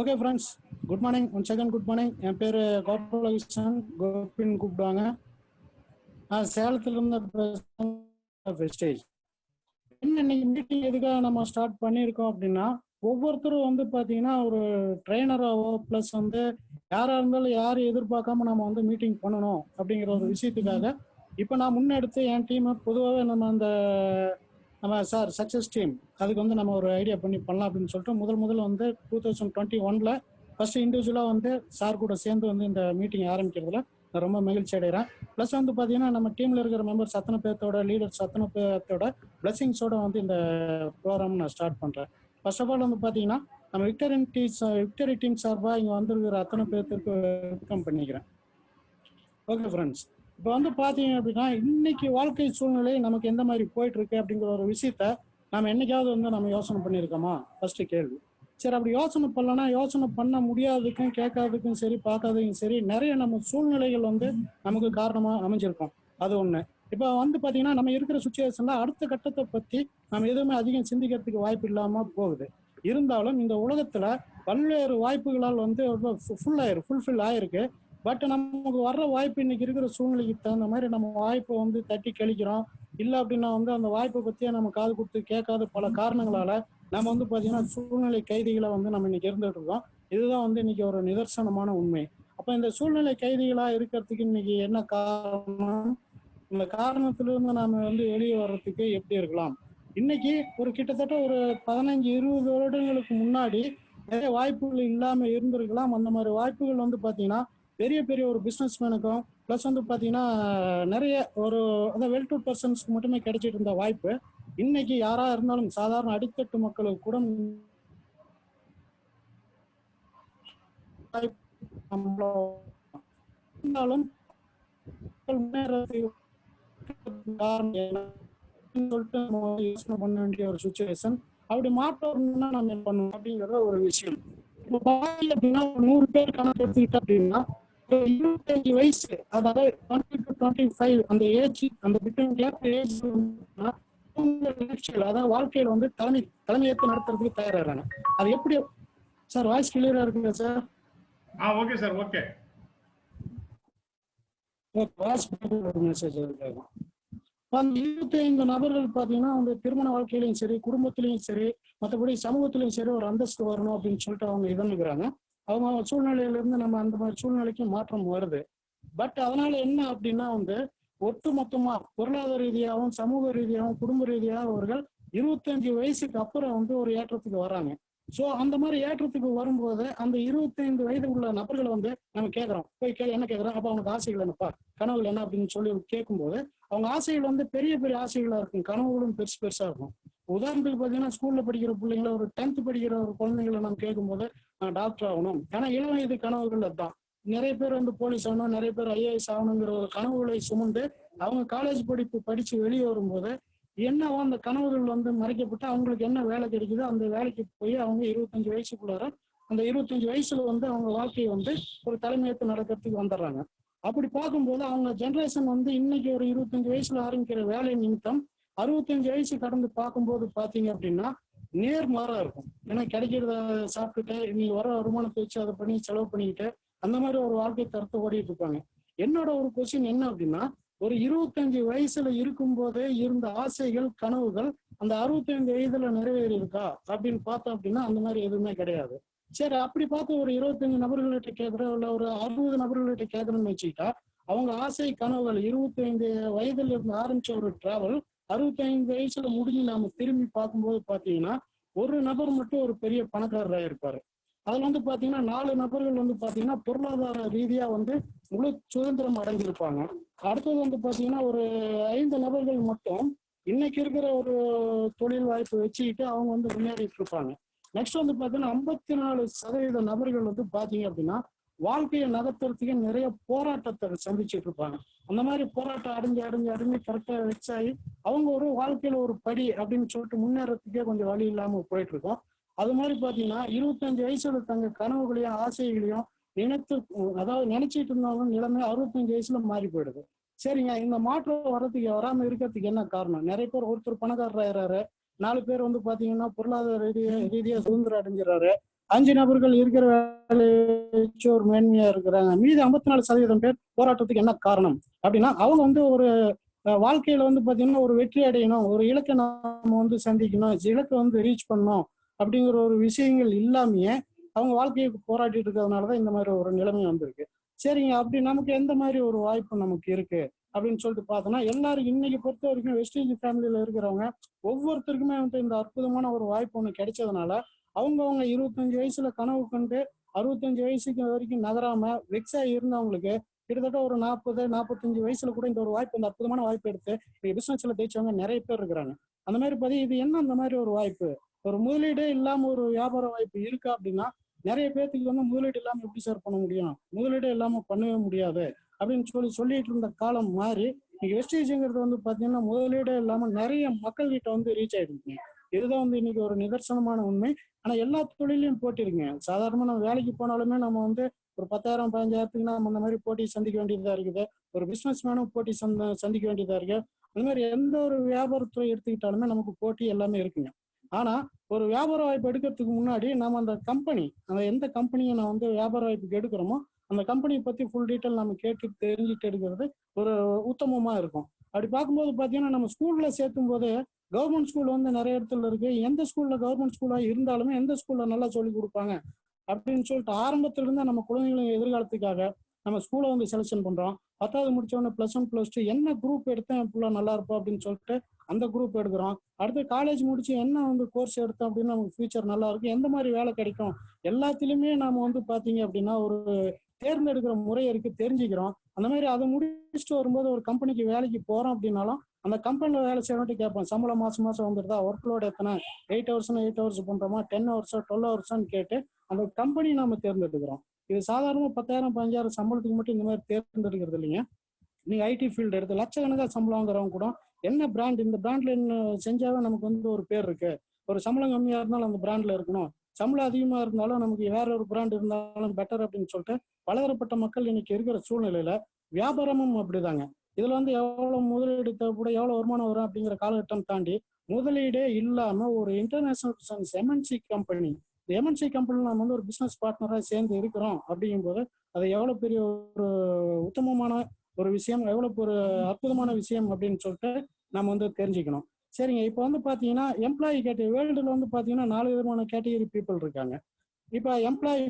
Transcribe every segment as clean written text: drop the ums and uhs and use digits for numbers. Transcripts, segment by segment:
Okay friends, good morning. One second, good morning. என் பேர் கோபாலகிருஷ்ணன், கோபின்னு கூப்பிடுவாங்க. நான் சேலத்துலேருந்து வெஸ்டேஜ். என்ன இன்னைக்கு மீட்டிங் எதுக்காக நம்ம ஸ்டார்ட் பண்ணியிருக்கோம் அப்படின்னா, ஒவ்வொருத்தரும் வந்து பார்த்தீங்கன்னா ஒரு ட்ரெயினராகவோ ப்ளஸ் வந்து யாராக இருந்தாலும் யாரும் எதிர்பார்க்காம நம்ம வந்து மீட்டிங் பண்ணணும் அப்படிங்கிற ஒரு விஷயத்துக்காக இப்போ நான் முன்னெடுத்து என் டீமை பொதுவாகவே நம்ம சார் சக்ஸஸ் டீம் அதுக்கு வந்து நம்ம ஒரு ஐடியா பண்ணலாம் அப்படின்னு சொல்லிட்டு முதல்ல வந்து 2021 ஃபர்ஸ்ட் இண்டிவிஜுவலாக வந்து சார் கூட சேர்ந்து வந்து இந்த மீட்டிங் ஆரம்பிக்கிறதுல நான் ரொம்ப மகிழ்ச்சி அடைகிறேன். ப்ளஸ் வந்து பார்த்தீங்கன்னா நம்ம டீமில் இருக்கிற மெம்பர்ஸ் அத்தனை பேர்த்தோட லீடர்ஸ் அத்தனை பேர்த்தோட பிளெஸிங்ஸோட வந்து இந்த ப்ரோக்ராம் நான் ஸ்டார்ட் பண்ணுறேன். ஃபர்ஸ்ட் ஆஃப் ஆல் வந்து பார்த்தீங்கன்னா நம்ம விக்டரி டீம் சார்பாக இங்கே வந்துருக்கிற அத்தனை பேர்த்துக்கு வெல்கம் பண்ணிக்கிறேன். ஓகே ஃப்ரெண்ட்ஸ், இப்போ வந்து பார்த்தீங்க அப்படின்னா இன்னைக்கு வாழ்க்கை சூழ்நிலை நமக்கு எந்த மாதிரி போயிட்டு இருக்கு அப்படிங்கிற ஒரு விஷயத்த நம்ம என்னைக்காவது வந்து நம்ம யோசனை பண்ணியிருக்கோமா? ஃபர்ஸ்ட் கேள்வி. சரி, அப்படி யோசனை பண்ணலன்னா யோசனை பண்ண முடியாததுக்கும் கேட்காததுக்கும் சரி பார்க்காததுக்கும் சரி நிறைய நம்ம சூழ்நிலைகள் வந்து நமக்கு காரணமாக அமைஞ்சிருக்கும். அது ஒன்று. இப்போ வந்து பார்த்தீங்கன்னா நம்ம இருக்கிற சுச்சுவேஷன்ல அடுத்த கட்டத்தை பற்றி நம்ம எதுவுமே அதிகம் சிந்திக்கிறதுக்கு வாய்ப்பு இல்லாமல் போகுது. இருந்தாலும் இந்த உலகத்துல பல்வேறு வாய்ப்புகளால் வந்து ஃபுல்ஃபில் ஆயிருக்கு. பட் நமக்கு வர்ற வாய்ப்பு இன்னைக்கு இருக்கிற சூழ்நிலைக்கு தகுந்த மாதிரி நம்ம வாய்ப்பை வந்து தட்டி கழிக்கிறோம். இல்லை அப்படின்னா வந்து அந்த வாய்ப்பை பற்றியே நம்ம காது கொடுத்து கேட்காத பல காரணங்களால நம்ம வந்து பார்த்தீங்கன்னா சூழ்நிலை கைதிகளை வந்து நம்ம இன்னைக்கு இருந்துட்டு இருக்கோம். இதுதான் வந்து இன்னைக்கு ஒரு நிதர்சனமான உண்மை. அப்போ இந்த சூழ்நிலை கைதிகளாக இருக்கிறதுக்கு இன்னைக்கு என்ன காரணம்? இந்த காரணத்திலிருந்து நாம வந்து வெளியே வர்றதுக்கு எப்படி இருக்கலாம்? இன்னைக்கு ஒரு கிட்டத்தட்ட ஒரு 15-20 வருடங்களுக்கு முன்னாடி நிறைய வாய்ப்புகள் இல்லாம இருந்திருக்கலாம். அந்த மாதிரி வாய்ப்புகள் வந்து பாத்தீங்கன்னா பெரிய பெரிய ஒரு பிசினஸ் மேனுக்கும் ப்ளஸ் வந்து பாத்தீங்கன்னா நிறைய ஒரு வெல் டு பர்சன்ஸ்க்கு மட்டுமே கிடைச்சிட்டு இருந்த வாய்ப்பு இன்னைக்கு யாரா இருந்தாலும் சாதாரண அடித்தட்டு மக்களுக்கு கூட இருந்தாலும் காரணம் என்ன சொல்லிட்டு நம்ம யோசனை பண்ண வேண்டிய ஒரு சுச்சுவேஷன். அப்படி மாற்றம்னா நம்ம என்ன பண்ணணும் அப்படிங்கிற ஒரு விஷயம். இப்போ பாத்தீங்க அப்படின்னா 100 பேர் கணக்கு எடுத்துக்கிட்டோம் அப்படின்னா 25 வயசு, அதாவது 20 to 25 அந்த ஏஜ், அந்த பிட்வீன் கேப் ஏஜ் அதாவது வாழ்க்கையில வந்து தலைமையேற்று நடத்துறதுக்கு தயாராகிறாங்க. அது எப்படி சார்? வாய்ஸ் கிளியரா இருக்குங்க sir? Okay sir. Okay. Voice message இருக்காங்க. அந்த 25 நபர்கள் பார்த்தீங்கன்னா அவங்க திருமண வாழ்க்கையிலையும் சரி, குடும்பத்திலையும் சரி, மற்றபடி சமூகத்திலையும் சரி ஒரு அந்தஸ்து வரணும் அப்படின்னு சொல்லிட்டு அவங்க இதன்னுக்கிறாங்க. அவங்க சூழ்நிலையிலிருந்து நம்ம அந்த மாதிரி சூழ்நிலைக்கு மாற்றம் வருது. பட் அதனால என்ன அப்படின்னா வந்து ஒட்டு மொத்தமா பொருளாதார ரீதியாகவும் சமூக ரீதியாகவும் குடும்ப ரீதியாகவும் அவர்கள் 25 வயசுக்கு அப்புறம் வந்து ஒரு ஏற்றத்துக்கு வராங்க. ஸோ அந்த மாதிரி ஏற்றத்துக்கு வரும்போது அந்த 25 வயது உள்ள நபர்களை வந்து நம்ம கேட்குறோம், என்ன கேட்குறோம், அப்போ அவனுக்கு ஆசைகள் என்னப்பா, கனவுகள் என்ன அப்படின்னு சொல்லி கேட்கும்போது அவங்க ஆசைகள் வந்து பெரிய பெரிய ஆசைகளா இருக்கும், கனவுகளும் பெருசா இருக்கும். உதாரணத்துக்கு பார்த்தீங்கன்னா ஸ்கூல்ல படிக்கிற பிள்ளைங்கள ஒரு 10th படிக்கிற ஒரு குழந்தைங்களை நம்ம கேட்கும்போது நான் டாக்டர் ஆகணும், ஏன்னா இளம் வயது கனவுகள் அதுதான். நிறைய பேர் வந்து போலீஸ் ஆகணும், நிறைய பேர் ஐஏஎஸ் ஆகணுங்கிற ஒரு கனவுகளை சுமந்து அவங்க காலேஜ் படிப்பு படிச்சு வெளியே வரும்போது என்னவோ அந்த கனவுகள் வந்து மறைக்கப்பட்டு அவங்களுக்கு என்ன வேலை கிடைக்குதோ அந்த வேலைக்கு போய் அவங்க 25 வயசுக்குள்ளார அந்த 25 வயசுல வந்து அவங்க வாழ்க்கையை வந்து ஒரு தலைமையேற்று நடக்கிறதுக்கு வந்துடுறாங்க. அப்படி பார்க்கும்போது அவங்க ஜென்ரேஷன் வந்து இன்னைக்கு ஒரு 25 வயசுல ஆரம்பிக்கிற வேலை நிமித்தம் 65 வயசு கடந்து பார்க்கும்போது பாத்தீங்க அப்படின்னா நேர்மாறா இருக்கும். ஏன்னா கிடைக்கிறத சாப்பிட்டுட்டு நீங்க வர வருமானத்தை வச்சு அதை பண்ணி செலவு பண்ணிக்கிட்டு அந்த மாதிரி ஒரு வாழ்க்கை தரத்தை ஓடிட்டு இருப்பாங்க. என்னோட ஒரு கொஸ்டின் என்ன அப்படின்னா, ஒரு 25 வயசுல இருக்கும் போதே இருந்த ஆசைகள் கனவுகள் அந்த 65 வயதுல நிறைவேறி இருக்கா அப்படின்னு பார்த்தோம் அப்படின்னா அந்த மாதிரி எதுவுமே கிடையாது. சரி, அப்படி பார்த்து ஒரு 25 நபர்கள்கிட்ட கேட்குறோம், இல்லை ஒரு 60 நபர்கள்கிட்ட கேட்கணும்னு வச்சுக்கிட்டா அவங்க ஆசை கனவுகள் 25 வயதுல இருந்து ஆரம்பிச்ச ஒரு டிராவல் 65 வயசுல முடிஞ்சு நாம திரும்பி பார்க்கும்போது பாத்தீங்கன்னா ஒரு நபர் மட்டும் ஒரு பெரிய பணக்காரராக இருப்பாரு. அதுல வந்து பாத்தீங்கன்னா 4 நபர்கள் வந்து பாத்தீங்கன்னா பொருளாதார ரீதியா வந்து முழு சுதந்திரம் அடைஞ்சிருப்பாங்க. அடுத்தது வந்து பாத்தீங்கன்னா ஒரு 5 நபர்கள் மட்டும் இன்னைக்கு இருக்கிற ஒரு தொழில் வாய்ப்பு வச்சுக்கிட்டு அவங்க வந்து முன்னேறிட்டு இருப்பாங்க. நெக்ஸ்ட் வந்து பாத்தீங்கன்னா 54% நபர்கள் வந்து பாத்தீங்க அப்படின்னா வாழ்க்கையை நகர்த்துறதுக்கு நிறைய போராட்டத்தை சந்திச்சுட்டு இருப்பாங்க. அந்த மாதிரி போராட்டம் அடைஞ்சு கரெக்டா வச்சாயி அவங்க ஒரு வாழ்க்கையில ஒரு படி அப்படின்னு சொல்லிட்டு முன்னேறதுக்கே கொஞ்சம் வழி இல்லாம போயிட்டு இருக்கோம். அது மாதிரி பாத்தீங்கன்னா 25 வயசுல தங்க கனவுகளையும் ஆசைகளையும் நினைச்சிட்டு இருந்தவங்க நிலைமை 65 வயசுல மாறி போயிடுது. சரிங்க, இந்த மாற்றம் வராம இருக்கிறதுக்கு என்ன காரணம்? நிறைய பேர் ஒருத்தர் பணக்காரர் ஆயிடுறாரு, 4 பேர் வந்து பாத்தீங்கன்னா பொருளாதார ரீதியா சுதந்திரம் அடைஞ்சிடறாரு, 5 நபர்கள் இருக்கிற வேலையை வச்சு ஒரு மேன்மையா இருக்கிறாங்க. மீதி 54% பேர் போராட்டத்துக்கு என்ன காரணம் அப்படின்னா, அவங்க வந்து ஒரு வாழ்க்கையில வந்து பாத்தீங்கன்னா ஒரு வெற்றி அடையணும், ஒரு இலக்கை நாம வந்து சந்திக்கணும், இலக்கை வந்து ரீச் பண்ணணும் அப்படிங்கிற ஒரு விஷயங்கள் இல்லாமயே அவங்க வாழ்க்கையை போராடிட்டு இருக்கிறதுனாலதான் இந்த மாதிரி ஒரு நிலைமை வந்திருக்கு. சரிங்க, அப்படி நமக்கு எந்த மாதிரி ஒரு வாய்ப்பு நமக்கு இருக்கு அப்படின்னு சொல்லிட்டு பார்த்தோம்னா, எல்லாரும் இன்னைக்கு பொறுத்த வரைக்கும் வெஸ்டேஜ் ஃபேமிலியில இருக்கிறவங்க ஒவ்வொருத்தருக்குமே வந்து இந்த அற்புதமான ஒரு வாய்ப்பு ஒன்று கிடைச்சதுனால அவங்கவுங்க 25 வயசுல கனவு கண்டு 65 வயசுக்கு வரைக்கும் நகராம வெக்ஸா இருந்தவங்களுக்கு கிட்டத்தட்ட ஒரு 40-45 வயசுல கூட இந்த ஒரு வாய்ப்பு, இந்த அற்புதமான வாய்ப்பு எடுத்து பிசினஸ்ல ஜெயிச்சவங்க நிறைய பேர் இருக்கிறாங்க. அந்த மாதிரி பதி இது என்ன அந்த மாதிரி ஒரு வாய்ப்பு, ஒரு முதலீடே இல்லாம ஒரு வியாபார வாய்ப்பு இருக்கா அப்படின்னா, நிறைய பேர்த்துக்கு வந்து முதலீடு இல்லாம எப்படி சார் பண்ண முடியும், முதலீடே இல்லாம பண்ணவே முடியாது அப்படின்னு சொல்லிட்டு இருந்த காலம் மாறி இன்னைக்கு வெஸ்டேஜ்ங்கிறது வந்து பாத்தீங்கன்னா முதலீடே இல்லாம நிறைய மக்கள் கிட்ட வந்து ரீச் ஆயிடுங்க. இதுதான் வந்து இன்னைக்கு ஒரு நிதர்சனமான உண்மை. ஆனா எல்லா தொழிலையும் போட்டி இருக்குங்க. சாதாரணமா நம்ம வேலைக்கு போனாலுமே நம்ம வந்து ஒரு 10,000 15,000த்துக்கு நம்ம அந்த மாதிரி போட்டி சந்திக்க வேண்டியதா இருக்குது. ஒரு பிசினஸ் மேனும் போட்டி சந்திக்க வேண்டியதா இருக்கு. அது மாதிரி எந்த ஒரு வியாபாரத்துறை எடுத்துக்கிட்டாலுமே நமக்கு போட்டி எல்லாமே இருக்குங்க. ஆனா ஒரு வியாபார வாய்ப்பு எடுக்கிறதுக்கு முன்னாடி நம்ம அந்த கம்பெனி, அந்த எந்த கம்பெனியை நான் வந்து வியாபார வாய்ப்புக்கு எடுக்கிறோமோ அந்த கம்பெனியை பத்தி ஃபுல் டீட்டெயில் நம்ம கேட்டு தெரிஞ்சுட்டு எடுக்கிறது ஒரு உத்தமமா இருக்கும். அப்படி பார்க்கும்போது பாத்தீங்கன்னா நம்ம ஸ்கூல்ல சேர்க்கும் போது கவர்மெண்ட் ஸ்கூல் வந்து நிறைய இடத்துல இருக்கு. எந்த ஸ்கூல்ல கவர்மெண்ட் ஸ்கூலா இருந்தாலுமே எந்த ஸ்கூல்ல நல்லா சொல்லி கொடுப்பாங்க அப்படின்னு சொல்லிட்டு ஆரம்பத்துல இருந்தா நம்ம குழந்தைகளின் எதிர்காலத்துக்காக நம்ம ஸ்கூலை வந்து செலெக்ஷன் பண்றோம். 10வது முடிச்ச உடனே +1 +2 என்ன குரூப் எடுத்தேன் இப்ப நல்லா இருப்போம் அப்படின்னு சொல்லிட்டு அந்த குரூப் எடுக்கிறோம். அடுத்து காலேஜ் முடிச்சு என்ன வந்து கோர்ஸ் எடுத்தோம் அப்படின்னு நமக்கு ஃபியூச்சர் நல்லா இருக்கும், எந்த மாதிரி வேலை கிடைக்கும், எல்லாத்துலயுமே நாம வந்து பாத்தீங்க அப்படின்னா ஒரு தேர்ந்தெடுக்கிற முறை இருக்கு, தெரிஞ்சுக்கிறோம். அந்த மாதிரி அதை முடிச்சுட்டு வரும்போது ஒரு கம்பெனிக்கு வேலைக்கு போறோம் அப்படின்னாலும் அந்த கம்பெனில வேலை செய்யணும்னு கேட்போம். சம்பளம் மாசம் மாசம் வந்துருதா, ஒர்க் லோட் எத்தனை, 8 ஹவர்ஸ்னா 8 ஹவர்ஸ் பண்றோமா, 10 ஹவர்ஸா 12 ஹவர்ஸான்னு கேட்டு அந்த கம்பெனி நாம தேர்ந்தெடுக்கிறோம். இது சாதாரணமா 10,000 15,000 சம்பளத்துக்கு மட்டும் இந்த மாதிரி தேர்ந்தெடுக்கிறது இல்லைங்க. நீங்க ஐடி ஃபீல்டு எடுத்து லட்சக்கணக்காக சம்பளம் வாங்குறவங்க கூட என்ன பிராண்ட், இந்த பிராண்ட்ல என்ன செஞ்சாவே நமக்கு வந்து ஒரு பேர் இருக்கு, ஒரு சம்பளம் கம்மியா இருந்தாலும் அந்த பிராண்ட்ல இருக்கணும், சம்பளம் அதிகமா இருந்தாலும் நமக்கு வேற ஒரு பிராண்ட் இருந்தாலும் பெட்டர் அப்படின்னு சொல்லிட்டு பலதரப்பட்ட மக்கள் இன்னைக்கு இருக்கிற சூழ்நிலையில வியாபாரமும் அப்படிதாங்க. இதுல வந்து எவ்வளவு முதலீடு தேவைப்படும், எவ்வளவு வருமானம் வரும் அப்படிங்கிற காலகட்டம் தாண்டி முதலீடே இல்லாம ஒரு இன்டர்நேஷனல் எம்என்சி கம்பெனி, இந்த எம்என்சி கம்பெனில நம்ம வந்து ஒரு பிசினஸ் பார்ட்னரா சேர்ந்து இருக்கிறோம் அப்படிங்கும்போது அது எவ்வளவு பெரிய ஒரு உத்தமமான ஒரு விஷயம், எவ்வளவு ஒரு அற்புதமான விஷயம் அப்படின்னு சொல்லிட்டு நம்ம வந்து தெரிஞ்சுக்கணும். சரிங்க, இப்போ வந்து பாத்தீங்கன்னா எம்ப்ளாயி கேட்டகரி வேர்ல்டுல வந்து பாத்தீங்கன்னா 4 விதமான கேட்டகரி பீப்புள் இருக்காங்க. இப்ப எம்ப்ளாயி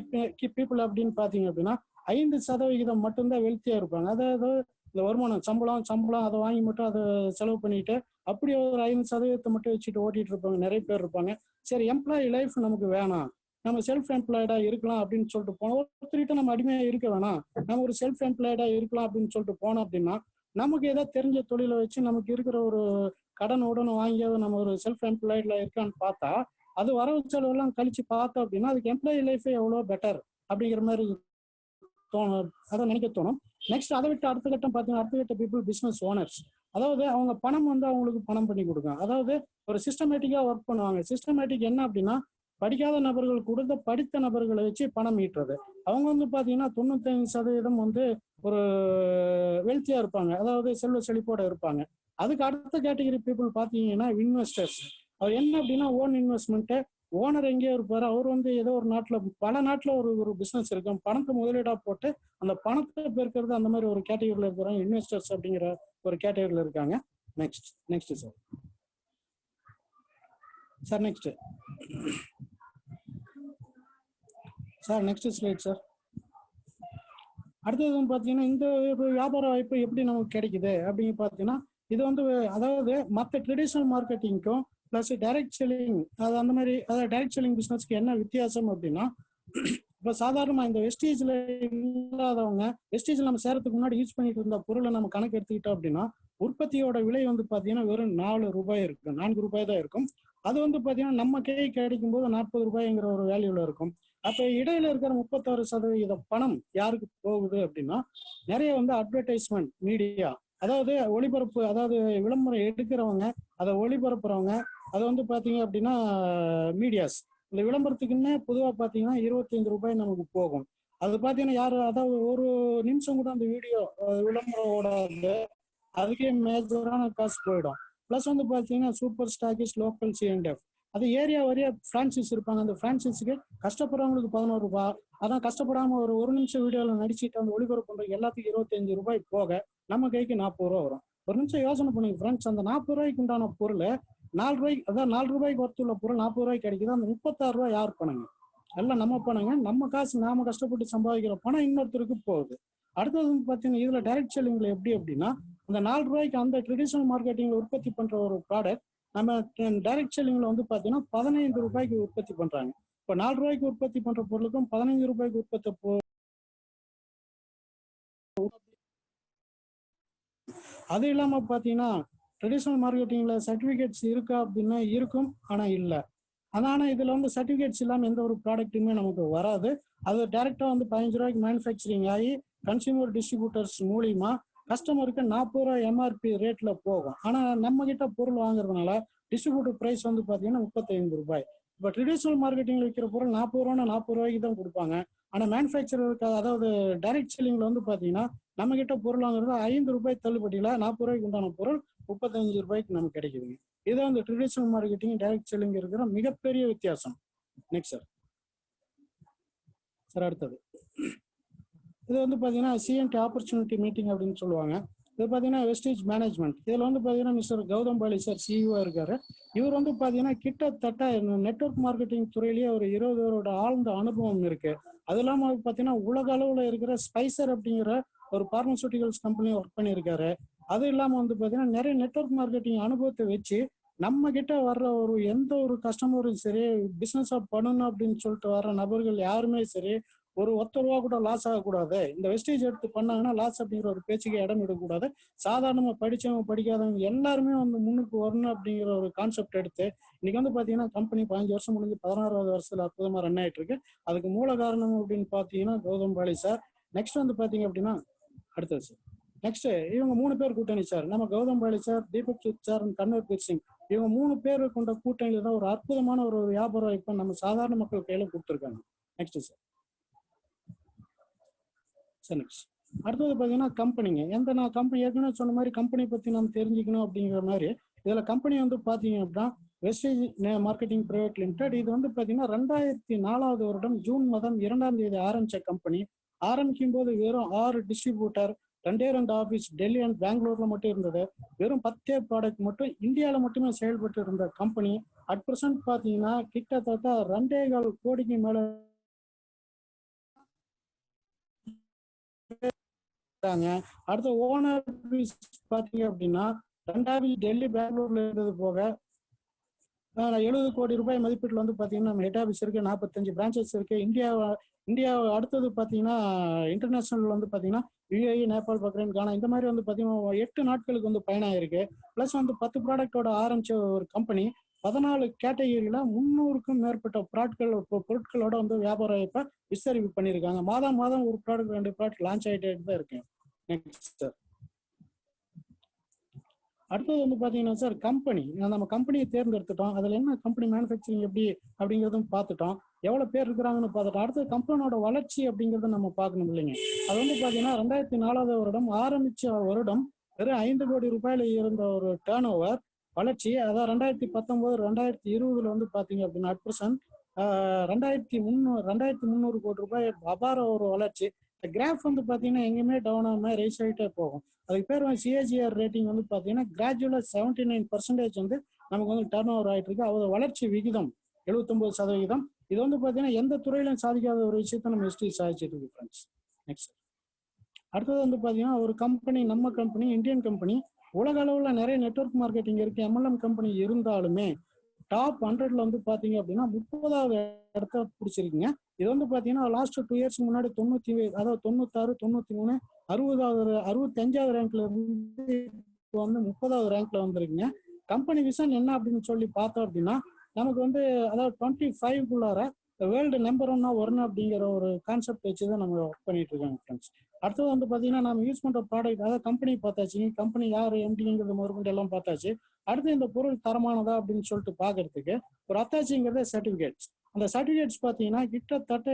பீப்புள் அப்படின்னு பாத்தீங்க அப்படின்னா 5% மட்டும்தான் வெல்த்தியா இருப்பாங்க. அதாவது இந்த வருமானம், சம்பளம் அதை வாங்கி மட்டும் அதை செலவு பண்ணிட்டு அப்படி ஒரு 5% மட்டும் வச்சுட்டு ஓட்டிட்டு இருப்பாங்க, நிறைய பேர் இருப்பாங்க. சரி, எம்ப்ளாயி லைஃப் நமக்கு வேணாம், நம்ம செல்ஃப் எம்ப்ளாய்டா இருக்கலாம் அப்படின்னு சொல்லிட்டு போனோம். ஒருத்தர்கிட்ட நம்ம அடிமையா இருக்க வேணாம், நம்ம ஒரு செல்ஃப் எம்ப்ளாய்டா இருக்கலாம் அப்படின்னு சொல்லிட்டு போனோம் அப்படின்னா நமக்கு ஏதாவது தெரிஞ்ச தொழிலை வச்சு நமக்கு இருக்கிற ஒரு கடன் உடனே வாங்கியாவது நம்ம ஒரு செல்ஃப் எம்ப்ளாய்ட்ல இருக்கான்னு பார்த்தா அது வரவு செலவெல்லாம் கழிச்சு பார்த்தோம் அப்படின்னா அதுக்கு எம்ப்ளாயி லைஃபே எவ்வளோ பெட்டர் அப்படிங்கிற மாதிரி தோணும், அதை நினைக்க தோணும். நெக்ஸ்ட் அதை விட்டு அடுத்த கட்டம் பார்த்தீங்கன்னா அடுத்த கட்ட பீப்புள் பிசினஸ் ஓனர்ஸ். அதாவது அவங்க பணம் வந்து அவங்களுக்கு பணம் பண்ணி கொடுக்கும். அதாவது ஒரு சிஸ்டமேட்டிக்கா ஒர்க் பண்ணுவாங்க. சிஸ்டமேட்டிக் என்ன அப்படின்னா படிக்காத நபர்கள் கொடுத்த படித்த நபர்களை வச்சு பணம் ஈட்டுறது. அவங்க வந்து பாத்தீங்கன்னா 95% வந்து ஒரு வெல்த்தியா இருப்பாங்க, அதாவது செல்வ செழிப்போட இருப்பாங்க. அதுக்கு அடுத்த கேட்டகரி பீப்புள் பாத்தீங்கன்னா இன்வெஸ்டர்ஸ். அவர் என்ன அப்படின்னா ஓன் இன்வெஸ்ட்மெண்ட், ஓனர் எங்கேயோ இருப்பாரு, அவர் வந்து ஏதோ ஒரு நாட்டுல பல நாட்டுல ஒரு ஒரு பிசினஸ் இருக்கும், பணத்தை முதலீடா போட்டு அந்த பணத்தை பெருக்கிறது, அந்த மாதிரி ஒரு கேட்டகரியில இருக்கிறாங்க இன்வெஸ்டர்ஸ் அப்படிங்கிற ஒரு கேட்டகரியில இருக்காங்க. Next sir next slide sir. அடுத்தது பார்த்தீங்கன்னா இந்த வியாபார வாய்ப்பு எப்படி நமக்கு கிடைக்குது அப்படின்னு பார்த்தீங்கன்னா இது வந்து அதாவது மற்ற ட்ரெடிஷ்னல் மார்க்கெட்டிங்க்கும் ப்ளஸ் டைரக்ட் செல்லிங், அது அந்த மாதிரி அதாவது டைரக்ட் செல்லிங் பிஸ்னஸ்க்கு என்ன வித்தியாசம் அப்படின்னா, இப்போ சாதாரணமாக இந்த வெஸ்டேஜில் இல்லாதவங்க, வெஸ்டேஜில் நம்ம சேரத்துக்கு முன்னாடி யூஸ் பண்ணிட்டு இருந்த பொருளை நம்ம கணக்கு எடுத்துக்கிட்டோம் அப்படின்னா உற்பத்தியோட விலை வந்து பார்த்தீங்கன்னா வெறும் 4 ரூபாய் இருக்கும், 4 ரூபாய் தான் இருக்கும். அது வந்து பார்த்தீங்கன்னா நம்ம கை கிடைக்கும் போது 40 ரூபாய்ங்கிற ஒரு வேல்யூல இருக்கும். அப்ப இடையில இருக்கிற 36% பணம் யாருக்கு போகுது அப்படின்னா நிறைய வந்து அட்வர்டைஸ்மெண்ட் மீடியா, அதாவது ஒளிபரப்பு, அதாவது விளம்பரம் எடுக்கிறவங்க, அதை ஒளிபரப்புறவங்க, அதை வந்து பாத்தீங்க அப்படின்னா மீடியாஸ், இந்த விளம்பரத்துக்குன்னே பொதுவா பாத்தீங்கன்னா 25 ரூபாய் நமக்கு போகும். அது பாத்தீங்கன்னா யாரு, அதாவது ஒரு நிமிஷம் கூட அந்த வீடியோ விளம்பரம் ஓடாது, அதுக்கே மேஜரான காசு போயிடும். பிளஸ் வந்து பாத்தீங்கன்னா சூப்பர் ஸ்டாக்கிஸ், லோக்கல் சிஎன்எஃப், அது ஏரியா வரையா பிரான்சைஸ் இருப்பாங்க. அந்த பிரான்சைஸுக்கு கஷ்டப்படுறவங்களுக்கு 11 ரூபாய், அதான் கஷ்டப்படாம ஒரு நிமிஷம் வீடியோவில் நடிச்சுட்டு அந்த ஒளிபரப்பு பண்ற எல்லாத்துக்கும் 25 ரூபாய் போக நம்ம கைக்கு 40 ரூபா வரும். ஒரு நிமிஷம் யோசனை பண்ணுங்க ஃப்ரெண்ட்ஸ், அந்த 40 ரூபாய்க்கு உண்டான பொருள் 4 ரூபாய்க்கு, அதான் 4 ரூபாய்க்கு ஒருத்துள்ள பொருள் 40 ரூபாய்க்கு கிடைக்குது. அந்த 36 ரூபாய் யார் பணங்க? எல்லாம் நம்ம பணங்க. நம்ம காசு நாம கஷ்டப்பட்டு சம்பாதிக்கிற பணம் இன்னொருத்தருக்கு போகுது. அடுத்தது பார்த்தீங்கன்னா இதுல டைரக்ட் செல்லிங்ல எப்படி அப்படின்னா, அந்த 4 ரூபாய்க்கு அந்த ட்ரெடிஷனல் மார்க்கெட்டிங்ல உற்பத்தி பண்ற ஒரு ப்ராடக்ட் நம்ம டைரக்ட் செல்லிங்ல வந்து பார்த்தீங்கன்னா 15 ரூபாய்க்கு உற்பத்தி பண்றாங்க. இப்போ 4 ரூபாய்க்கு உற்பத்தி பண்ற பொருளுக்கும் 15 ரூபாய்க்கு உற்பத்தி அது இல்லாம பாத்தீங்கன்னா ட்ரெடிஷனல் மார்க்கெட்டிங்ல சர்டிபிகேட்ஸ் இருக்கா அப்படின்னா இருக்கும், ஆனா இல்லை. ஆனால் இதுல வந்து சர்டிபிகேட்ஸ் இல்லாமல் எந்த ஒரு ப்ராடக்ட்டுமே நமக்கு வராது. அது டைரக்டா வந்து 15 ரூபாய்க்கு மேனுஃபேக்சரிங் ஆகி கன்சியூமர் டிஸ்ட்ரிபியூட்டர்ஸ் மூலியமா கஸ்டமருக்கு 40 ரூபாய் எம்ஆர்பி ரேட்ல போகும். ஆனா நம்ம கிட்ட பொருள் வாங்குறதுனால டிஸ்ட்ரிபியூட்டர் பிரைஸ் வந்து பாத்தீங்கன்னா 35 ரூபாய். இப்போ ட்ரெடிஷனல் மார்க்கெட்டிங்ல விற்கிற பொருள் 40 ரூபாய்னா 40 ரூபாய்க்கு தான் கொடுப்பாங்க. ஆனா மேனுஃபேக்சரருக்கு, அதாவது டைரக்ட் செல்லிங்ல வந்து பாத்தீங்கன்னா நம்ம கிட்ட பொருள் வாங்குறது 5 ரூபாய் தள்ளுபடியில 40 ரூபாய்க்கு உண்டான பொருள் 35 ரூபாய்க்கு நமக்கு கிடைக்குதுங்க. இதுதான் வந்து ட்ரெடிஷனல் மார்க்கெட்டிங் டைரக்ட் செல்லிங் இருக்கிற மிகப்பெரிய வித்தியாசம். நெக்ஸ்ட் சார் அடுத்தது இது வந்து பார்த்தீங்கன்னா சிஎன்டி ஆப்பர்ச்சுனிட்டி மீட்டிங் அப்படின்னு சொல்லுவாங்க. இது பார்த்தீங்கன்னா வெஸ்டேஜ் மேனேஜ்மெண்ட். இதில் வந்து பார்த்தீங்கன்னா mister Gautam Bali sir CEO இருக்காரு. இவர் வந்து பார்த்தீங்கன்னா கிட்டத்தட்ட நெட்வொர்க் மார்க்கெட்டிங் துறையிலேயே ஒரு 20 வருட ஆழ்ந்த அனுபவம் இருக்கு. அது இல்லாமல் பார்த்தீங்கன்னா உலக அளவில் இருக்கிற ஸ்பைசர் அப்படிங்கிற ஒரு பார்மசூட்டிகல்ஸ் கம்பெனி ஒர்க் பண்ணியிருக்காரு. அது இல்லாமல் வந்து பார்த்தீங்கன்னா நிறைய நெட்வொர்க் மார்க்கெட்டிங் அனுபவத்தை வச்சு நம்ம கிட்ட வர்ற ஒரு எந்த ஒரு கஸ்டமரும் சரி, பிஸ்னஸாக பண்ணணும் அப்படின்னு சொல்லிட்டு வர்ற நபர்கள் யாருமே சரி ஒரு 10 ரூபா கூட லாஸ் ஆகக்கூடாது. இந்த வெஸ்டேஜ் எடுத்து பண்ணாங்கன்னா லாஸ் அப்படிங்கிற ஒரு பேச்சுக்கு இடம் விடக்கூடாது. சாதாரணமா படிச்சவங்க படிக்காதவங்க எல்லாருமே வந்து முன்னுக்கு வரணும் அப்படிங்கிற ஒரு கான்செப்ட் எடுத்து இன்னைக்கு வந்து பாத்தீங்கன்னா கம்பெனி 15 வருஷம் முடிஞ்சு 16வது வருஷத்துல அற்புதமா ரன் ஆயிட்டு இருக்கு. அதுக்கு மூல காரணம் அப்படின்னு பாத்தீங்கன்னா கௌதம் பாலி சார். நெக்ஸ்ட் வந்து பாத்தீங்க அப்படின்னா அடுத்தது சார். நெக்ஸ்ட் இவங்க 3 பேர் கூட்டணி சார். நம்ம கௌதம் பாலி சார், தீபக் சுத் சார், கன்வர்பீர் சிங், இவங்க 3 பேர் கொண்ட கூட்டணியில தான் ஒரு அற்புதமான ஒரு வியாபார வாய்ப்பை நம்ம சாதாரண மக்கள் கையில கொடுத்துருக்காங்க. Next sir. நெக்ஸ்ட் அடுத்தது பார்த்தீங்கன்னா கம்பெனிங்க. நான் கம்பெனி ஏற்கனவே சொன்ன மாதிரி கம்பெனி பற்றி நம்ம தெரிஞ்சுக்கணும் அப்படிங்கிற மாதிரி இதில் கம்பெனி வந்து பார்த்தீங்க அப்படின்னா வெஸ்டேஜ் மார்க்கெட்டிங் பிரைவேட் லிமிடெட். இது வந்து பார்த்தீங்கன்னா 2004வது வருடம் ஜூன் மாதம் 2ஆம் தேதி ஆரம்பித்த கம்பெனி. ஆரம்பிக்கும் போது வெறும் 6 டிஸ்ட்ரிபியூட்டர், 2 ஆஃபீஸ் டெல்லி அண்ட் பெங்களூர்ல மட்டும் இருந்தது. வெறும் 10 ப்ராடக்ட் மட்டும் இந்தியாவில் மட்டுமே செயல்பட்டு இருந்த கம்பெனி அட் பிரசன்ட் பார்த்தீங்கன்னா கிட்டத்தட்ட 2.25 கோடிக்கு மேல அடுத்த ஓனர் பாத்தீங்க அப்படின்னா 2 ஆஃபீஸ் டெல்லி பெங்களூர்ல இருந்தது போக 70 கோடி ரூபாய் மதிப்பீட்டில் வந்து பாத்தீங்கன்னா நம்ம ஹெட் ஆஃபீஸ் இருக்கு, 45 பிரான்ச்சஸ் இருக்கு. இந்தியா அடுத்தது பாத்தீங்கன்னா இன்டர்நேஷனல் வந்து பாத்தீங்கன்னா யுஏஇ, நேபாள், பக்ரைன், கானா இந்த மாதிரி வந்து பாத்தீங்கன்னா 8 நாட்களுக்கு வந்து பயணம் ஆயிருக்கு. பிளஸ் வந்து 10 ப்ராடக்டோட ஆரம்பிச்ச ஒரு கம்பெனி 14 கேட்டகரியில 300க்கும் மேற்பட்ட பொருட்களோட வந்து வியாபார வாய்ப்பை விஸ்தரிப்பு பண்ணியிருக்காங்க. மாதம் ஒரு ப்ராடக்ட் 2 ப்ராடக்ட் லான்ச் ஆகிட்டே தான் இருக்கு. Next sir. அடுத்தது வந்து பாத்தீங்கன்னா சார் கம்பெனி, நம்ம கம்பெனியை தேர்ந்தெடுத்துட்டோம். அதுல என்ன கம்பெனி மேனுஃபேக்சரிங் எப்படி அப்படிங்கிறதும் பார்த்துட்டோம், எவ்வளவு பேர் இருக்கிறாங்கன்னு பார்த்துட்டோம். அடுத்தது கம்பெனியோட வளர்ச்சி அப்படிங்கிறத நம்ம பார்க்கணும் இல்லைங்க. அது வந்து பாத்தீங்கன்னா 2004வது வருடம் ஆரம்பிச்ச வருடம் வெறும் 5 கோடி ரூபாயில இருந்த ஒரு டேர்ன் ஓவர் வளர்ச்சி, அதாவது 2019 2020 வந்து பாத்தீங்க அப்படின்னா அட் பிரசன்ட் 2300 கோடி ரூபாய் அபார ஒரு வளர்ச்சி. இந்த கிராஃப் வந்து பாத்தீங்கன்னா எங்கேயுமே டவுன் ஆகாம ரைஸ் ஆகிட்டே போகும். அதுக்கு பேர் சிஏஜிஆர் ரேட்டிங் வந்து பாத்தீங்கன்னா கிராஜுவலா 79% வந்து நமக்கு வந்து டர்ன் ஓவர் ஆயிட்டு இருக்கு. அதோட வளர்ச்சி விகிதம் 79%. இது வந்து பாத்தீங்கன்னா எந்த துறையிலும் சாதிக்காத ஒரு விஷயத்த நம்ம ஹிஸ்டரி சாதிச்சிட்டு இருக்கு ஃப்ரெண்ட்ஸ். நெக்ஸ்ட் அடுத்தது வந்து பாத்தீங்கன்னா ஒரு கம்பெனி, நம்ம கம்பெனி இந்தியன் கம்பெனி, உலக அளவுல நிறைய நெட்வொர்க் மார்க்கெட்டிங் இருக்கு, MLM கம்பெனி இருந்தாலுமே டாப் 100ல வந்து பாத்தீங்க அப்படின்னா 30வது இடத்த பிடிச்சிருக்குங்க. இது வந்து பாத்தீங்கன்னா லாஸ்ட் 2 இயர்ஸ் முன்னாடி 96, 93, 65வது ரேங்க்ல இருந்து இப்போ வந்து 30வது ரேங்க்ல வந்திருக்குங்க. கம்பெனி விஷன் என்ன அப்படின்னு சொல்லி பார்த்தோம் அப்படின்னா நமக்கு வந்து அதாவது 25க்குள்ளார வேர்ல்டு நம்பர் 1 வரணும் அப்படிங்கிற ஒரு கான்செப்ட் வச்சுதான் நம்ம ஒர்க் பண்ணிட்டு இருக்காங்க ஃப்ரெண்ட்ஸ். அடுத்தது வந்து பாத்தீங்கன்னா நம்ம யூஸ் பண்ற ப்ராடக்ட், அதாவது கம்பெனி பார்த்தாச்சு, கம்பெனி யார் எம்டிங்கிறது முதற்கொண்டு எல்லாம் பார்த்தாச்சு. அடுத்து இந்த பொருள் தரமானதா அப்படின்னு சொல்லிட்டு பாக்குறதுக்கு ஒரு அத்தாச்சிங்கிறத சர்டிபிகேட்ஸ். அந்த சர்டிபிகேட்ஸ் பாத்தீங்கன்னா கிட்டத்தட்ட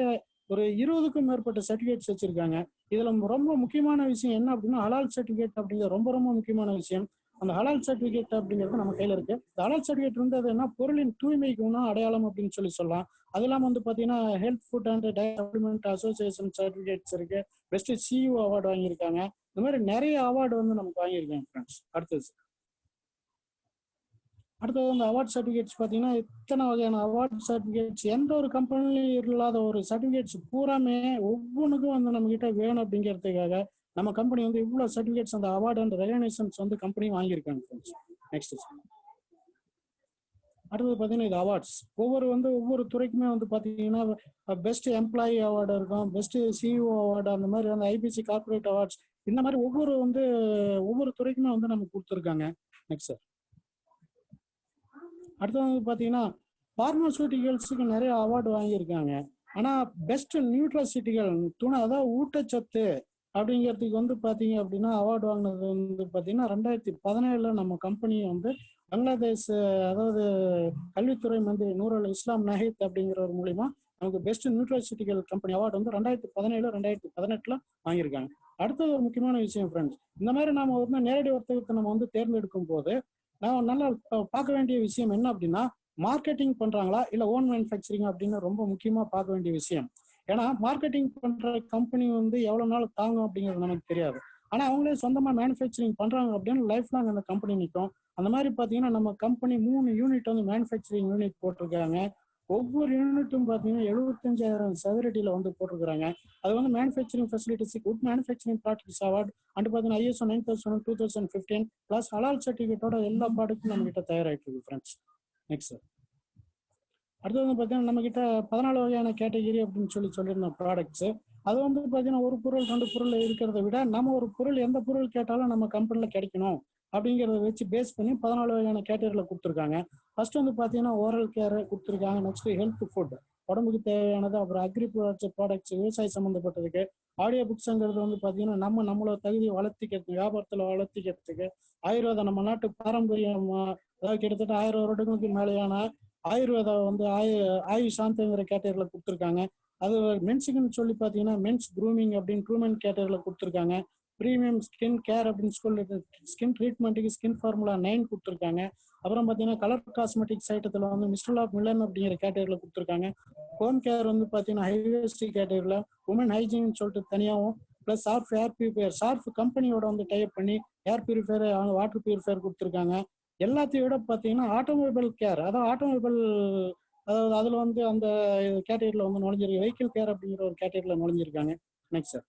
ஒரு 20க்கும் மேற்பட்ட சர்டிபிகேட்ஸ் வச்சிருக்காங்க. இதுல ரொம்ப முக்கியமான விஷயம் என்ன அப்படின்னா ஹலால் சர்டிபிகேட் அப்படிங்கிற ரொம்ப முக்கியமான விஷயம். அந்த ஹலால் சர்டிஃபிகேட் அப்படிங்கிறது நம்ம கையில இருக்கு. இந்த ஹலால் சர்டிஃபிகேட் வந்து அது என்ன பொருளின் தூய்மைக்கு அடையாளம் அப்படின்னு சொல்லலாம். அது இல்லாமல் வந்து பார்த்தீங்கன்னா health food and development association certificates இருக்கு. பெஸ்ட் சிஇஓ அவார்டு வாங்கியிருக்காங்க. இந்த மாதிரி நிறைய அவார்டு வந்து நமக்கு வாங்கியிருக்காங்க ஃப்ரெண்ட்ஸ். அடுத்தது அந்த அவார்ட் சர்டிஃபிகேட்ஸ் பார்த்தீங்கன்னா இத்தனை வகையான அவார்ட் சர்டிஃபிகேட்ஸ் எந்த ஒரு கம்பெனிலையும் இல்லாத ஒரு சர்டிஃபிகேட்ஸ் பூராமே ஒவ்வொன்றுக்கும் வந்து நம்ம கிட்ட வேணும் அப்படிங்கிறதுக்காக நம்ம கம்பெனி வந்து இவ்வளோ சர்டிஃபிகேட்ஸ் அந்த அவார்டு அண்ட் ரெகனைசேஷன்ஸ் வந்து கம்பெனி வாங்கியிருக்காங்க ஃப்ரெண்ட்ஸ். நெக்ஸ்ட் அடுத்தது பார்த்தீங்கன்னா இது அவார்ட்ஸ் ஒவ்வொரு துறைக்குமே வந்து பார்த்தீங்கன்னா பெஸ்ட் எம்ப்ளாயி அவார்டு இருக்கும், பெஸ்ட் சிஇஓ அவார்டு, அந்த மாதிரி வந்து ஐபிசி கார்பரேட் அவார்ட்ஸ், இந்த மாதிரி ஒவ்வொரு துறைக்குமே வந்து நமக்கு கொடுத்துருக்காங்க. நெக்ஸ்ட் அடுத்தது வந்து பார்த்தீங்கன்னா பார்மசூட்டிகல்ஸுக்கு நிறைய அவார்டு வாங்கியிருக்காங்க. ஆனால் பெஸ்ட் நியூட்ராசிட்டிகள் அதாவது ஊட்டச்சத்து அப்படிங்கிறதுக்கு வந்து பார்த்தீங்க அப்படின்னா அவார்டு வாங்கினது வந்து பார்த்தீங்கன்னா 2017 நம்ம கம்பெனி வந்து பங்களாதேஷ் அதாவது கல்வித்துறை மந்திரி நூருல் இஸ்லாம் நஹீத் அப்படிங்கிறவர் மூலிமா நமக்கு பெஸ்ட் நியூட்ராசிட்டிகள் கம்பெனி அவார்டு வந்து 2017 2018 வாங்கியிருக்காங்க. அடுத்தது ஒரு முக்கியமான விஷயம் ஃப்ரெண்ட்ஸ், இந்த மாதிரி நாம வந்து நேரடி வர்த்தகத்தை நம்ம வந்து தேர்ந்தெடுக்கும் போது நான் நல்லா பார்க்க வேண்டிய விஷயம் என்ன அப்படின்னா மார்க்கெட்டிங் பண்றாங்களா இல்லை ஓன் மேனுஃபேக்சரிங் அப்படின்னு ரொம்ப முக்கியமா பார்க்க வேண்டிய விஷயம். ஏன்னா மார்க்கெட்டிங் பண்ற கம்பெனி வந்து எவ்வளவு நாள் தாங்கும் அப்படிங்கிறது நமக்கு தெரியாது. ஆனா அவங்களே சொந்தமா மேனுஃபேக்சரிங் பண்றாங்க அப்படின்னு லைஃப் லாங் அந்த கம்பெனி நிற்கும். அந்த மாதிரி பார்த்தீங்கன்னா நம்ம கம்பெனி 3 யூனிட் வந்து மேனுஃபேக்சரிங் யூனிட் போட்டிருக்காங்க. ஒவ்வொரு யூனிட்டும் பார்த்தீங்கன்னா 75,000 சதுரடியில் வந்து போட்டிருக்கிறாங்க. அது வந்து manufacturing facilities good manufacturing practice award and பார்த்தீங்கன்னா ISO 9001 2015 பிளஸ் ஹலால் சர்டிஃபிகேட்டோட எல்லா ப்ராடக்ட்டும் நம்ம கிட்ட தயாராகிட்டு இருக்கு ஃப்ரெண்ட்ஸ். நெக்ஸ்ட் அடுத்தது வந்து பார்த்தீங்கன்னா நம்ம கிட்ட 14 வகையான கேட்டகிரி அப்படின்னு சொல்லியிருந்தோம் ப்ராடக்ட்ஸ். அது வந்து பார்த்தீங்கன்னா ஒரு பொருள் 2 பொருள் இருக்கிறத விட நம்ம ஒரு பொருள் எந்த பொருள் கேட்டாலும் நம்ம கம்பெனியில் கிடைக்கணும் அப்படிங்கிறத வச்சு பேஸ் பண்ணி 14 வகையான கேட்டகரியில் கொடுத்துருக்காங்க. ஃபர்ஸ்ட் வந்து பார்த்தீங்கன்னா ஓரல் கேர் கொடுத்துருக்காங்க. நெக்ஸ்ட் ஹெல்த் ஃபுட் உடம்புக்கு தேவையானது, அப்புறம் அக்ரிகல்ச்சர் ப்ராடக்ட்ஸ் விவசாயம் சம்மந்தப்பட்டதுக்கு, ஆடியோ புக்ஸுங்கிறது வந்து பார்த்தீங்கன்னா நம்மளோட தகுதியை வளர்த்திக்கிறதுக்கு, வியாபாரத்தில் வளர்த்திக்கிறதுக்கு, ஆயுர்வேதம் நம்ம நாட்டு பாரம்பரியம் அதாவது கிட்டத்தட்ட 1000 வருடங்களுக்கு மேலேயான ஆயுர்வேதா வந்து ஆயுஷ் சாந்திங்கிற கேட்டகரியில் கொடுத்துருக்காங்க. அது மென்ஸுக்குன்னு சொல்லி பார்த்தீங்கன்னா மென்ஸ் க்ரூமிங் அப்படின்னு க்ரூமென் கேட்டகரியில் கொடுத்துருக்காங்க. ப்ரீமியம் ஸ்கின் கேர் அப்படின்னு சொல்லி ஸ்கின் ட்ரீட்மெண்ட்டுக்கு ஸ்கின் ஃபார்முலா 9 கொடுத்துருக்காங்க. அப்புறம் பார்த்தீங்கன்னா கலர் காஸ்மெட்டிக்ஸ் ஐட்டத்தில் வந்து மிஸ்டர் ஆஃப் மில்லன் அப்படிங்கிற கேட்டகரியில் கொடுத்துருக்காங்க. ஹோம் கேர் வந்து பார்த்தீங்கன்னா ஹைவேஸ்டி கேட்டகரியில், உமன் ஹைஜீன் சொல்லிட்டு தனியாகவும், ப்ளஸ் சார்ஃப் ஏர் பியூரிஃபையர் சார்ஃப் கம்பெனியோட வந்து டைப் பண்ணி ஏர் பியூரிஃபையர் வாட்டர் பியூரிஃபையர் கொடுத்துருக்காங்க. எல்லாத்தையும் விட பார்த்தீங்கன்னா ஆட்டோமொபைல் கேர் அதாவது ஆட்டோமொபைல் அதாவது அதில் வந்து அந்த கேட்டகரியில் வந்து நுழைஞ்சிருக்கு. வெஹிக்கிள் கேர் அப்படிங்கிற ஒரு கேட்டகரியில் நுழைஞ்சிருக்காங்க. நெக்ஸ்ட்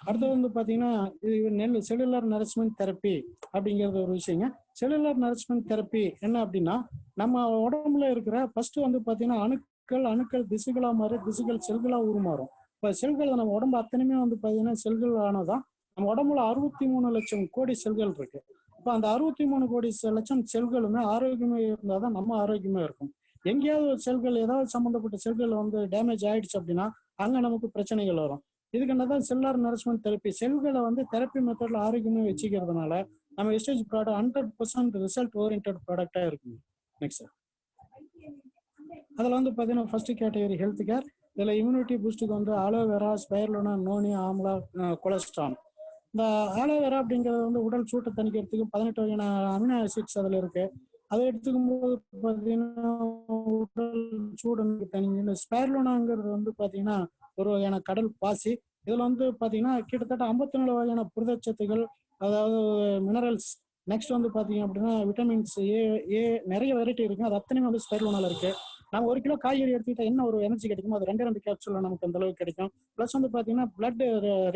அடுத்தது வந்து பார்த்தீங்கன்னா இது செல்லுலர் நரிச்மெண்ட் தெரப்பி அப்படிங்கிறது ஒரு விஷயங்க. செல்லுலர் நரிச்மெண்ட் தெரப்பி என்ன அப்படின்னா நம்ம உடம்புல இருக்கிற ஃபர்ஸ்ட் வந்து பார்த்தீங்கன்னா அணுக்கள் திசுகளா மாறி திசுகள் செல்களா உருமாறும். இப்போ செல்கள் நம்ம உடம்பு அத்தனையுமே வந்து பார்த்தீங்கன்னா செல்கள் ஆனதான். நம்ம உடம்புல 63 லட்சம் கோடி செல்கள் இருக்கு. இப்போ அந்த 63 கோடி லட்சம் செல்களுமே ஆரோக்கியமே இருந்தால் தான் நம்ம ஆரோக்கியமா இருக்கும். எங்கேயாவது செல்கள் ஏதாவது சம்மந்தப்பட்ட செல்கள் வந்து டேமேஜ் ஆயிடுச்சு அப்படின்னா அங்கே நமக்கு பிரச்சனைகள் வரும். இதுக்கு என்னதான் செல்லுலர் நரிச்மெண்ட் தெரப்பி செல்களை வந்து தெரப்பி மெத்தட்ல ஆரோக்கியமா வச்சுக்கிறதுனால நம்ம வெஸ்டேஜ் ப்ராடக்ட் 100% ரிசல்ட் ஓரியன்ட் ப்ராடக்டா இருக்கும். நெக்ஸ்ட் அதில் வந்து பார்த்தீங்கன்னா ஃபர்ஸ்ட் கேட்டகரி ஹெல்த் கேர். இதில் இம்யூனிட்டி பூஸ்ட்டுக்கு வந்து aloe vera, spirulina, noni, amla, cholesterol. இந்த ஆலோவேரா அப்படிங்கிறது வந்து உடல் சூட்டை தணிக்கிறதுக்கு 18 வகையான அமினோ ஆசிட்ஸ் அதில் இருக்கு. அதை எடுத்துக்கும் போது பார்த்தீங்கன்னா உடல் சூடு தனிங்க. ஸ்பைருலினாங்கிறது வந்து பார்த்தீங்கன்னா ஒரு வகையான கடல் பாசி. இதில் வந்து பார்த்தீங்கன்னா கிட்டத்தட்ட 54 வகையான புரதச்சத்துகள் அதாவது மினரல்ஸ். நெக்ஸ்ட் வந்து பார்த்தீங்க அப்படின்னா விட்டமின்ஸ் ஏ நிறைய வெரைட்டி இருக்கு. அது அத்தனையுமே வந்து ஸ்பைருலினால இருக்கு. நம்ம 1 கிலோ காய்கறி எடுத்துக்கிட்டா என்ன ஒரு எனர்ஜி கிடைக்கும், அது 2 கேப்சூல் நமக்கு அந்த அளவுக்கு கிடைக்கும். ப்ளஸ் வந்து பார்த்தீங்கன்னா பிளட்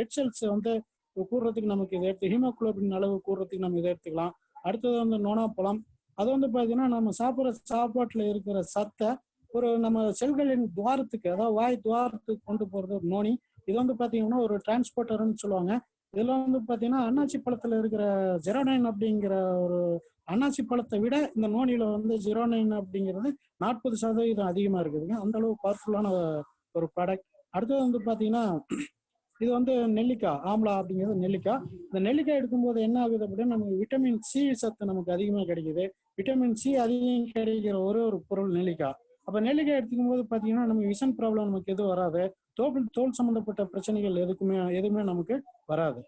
ரெட் செல்ஸ் வந்து கூடுறதுக்கு நமக்கு இதை எடுத்து ஹீமோகுளோபின் அளவு கூடுறதுக்கு நம்ம இதை எடுத்துக்கலாம். அடுத்தது வந்து நோனாப்பழம். அது வந்து பார்த்தீங்கன்னா நம்ம சாப்பிட்ற சாப்பாட்டில் இருக்கிற சத்தை ஒரு நம்ம செல்களின் துவாரத்துக்கு அதாவது வாய் துவாரத்துக்கு கொண்டு போகிறது ஒரு நோனி. இது வந்து பார்த்தீங்கன்னா ஒரு டிரான்ஸ்போர்ட்டர்னு சொல்லுவாங்க. இதில் வந்து பார்த்தீங்கன்னா அன்னாச்சி பழத்தில் இருக்கிற ஜெரோனைன் அப்படிங்கிற ஒரு அன்னாச்சி பழத்தை விட இந்த நோனியில் வந்து ஜெரோனைன் அப்படிங்கிறது 40% அதிகமாக இருக்குதுங்க. அந்த அளவு பவர்ஃபுல்லான ஒரு ப்ராடக்ட். அடுத்தது வந்து பார்த்தீங்கன்னா இது வந்து நெல்லிக்காய், ஆம்லா அப்படிங்கிறது நெல்லிக்காய். இந்த நெல்லிக்காய் எடுக்கும்போது என்ன ஆகுது அப்படின்னா நமக்கு விட்டமின் சி சத்து நமக்கு அதிகமாக கிடைக்குது. விட்டமின் சி அதிகம் கிடைக்கிற ஒரு பொருள் நெல்லிக்காய். அப்போ நெல்லிக்காய் எடுத்துக்கும் போது பார்த்தீங்கன்னா நமக்கு விஷன் ப்ராப்ளம் நமக்கு எதுவும் வராது. தோல் சம்மந்தப்பட்ட பிரச்சனைகள் எதுவுமே நமக்கு வராது.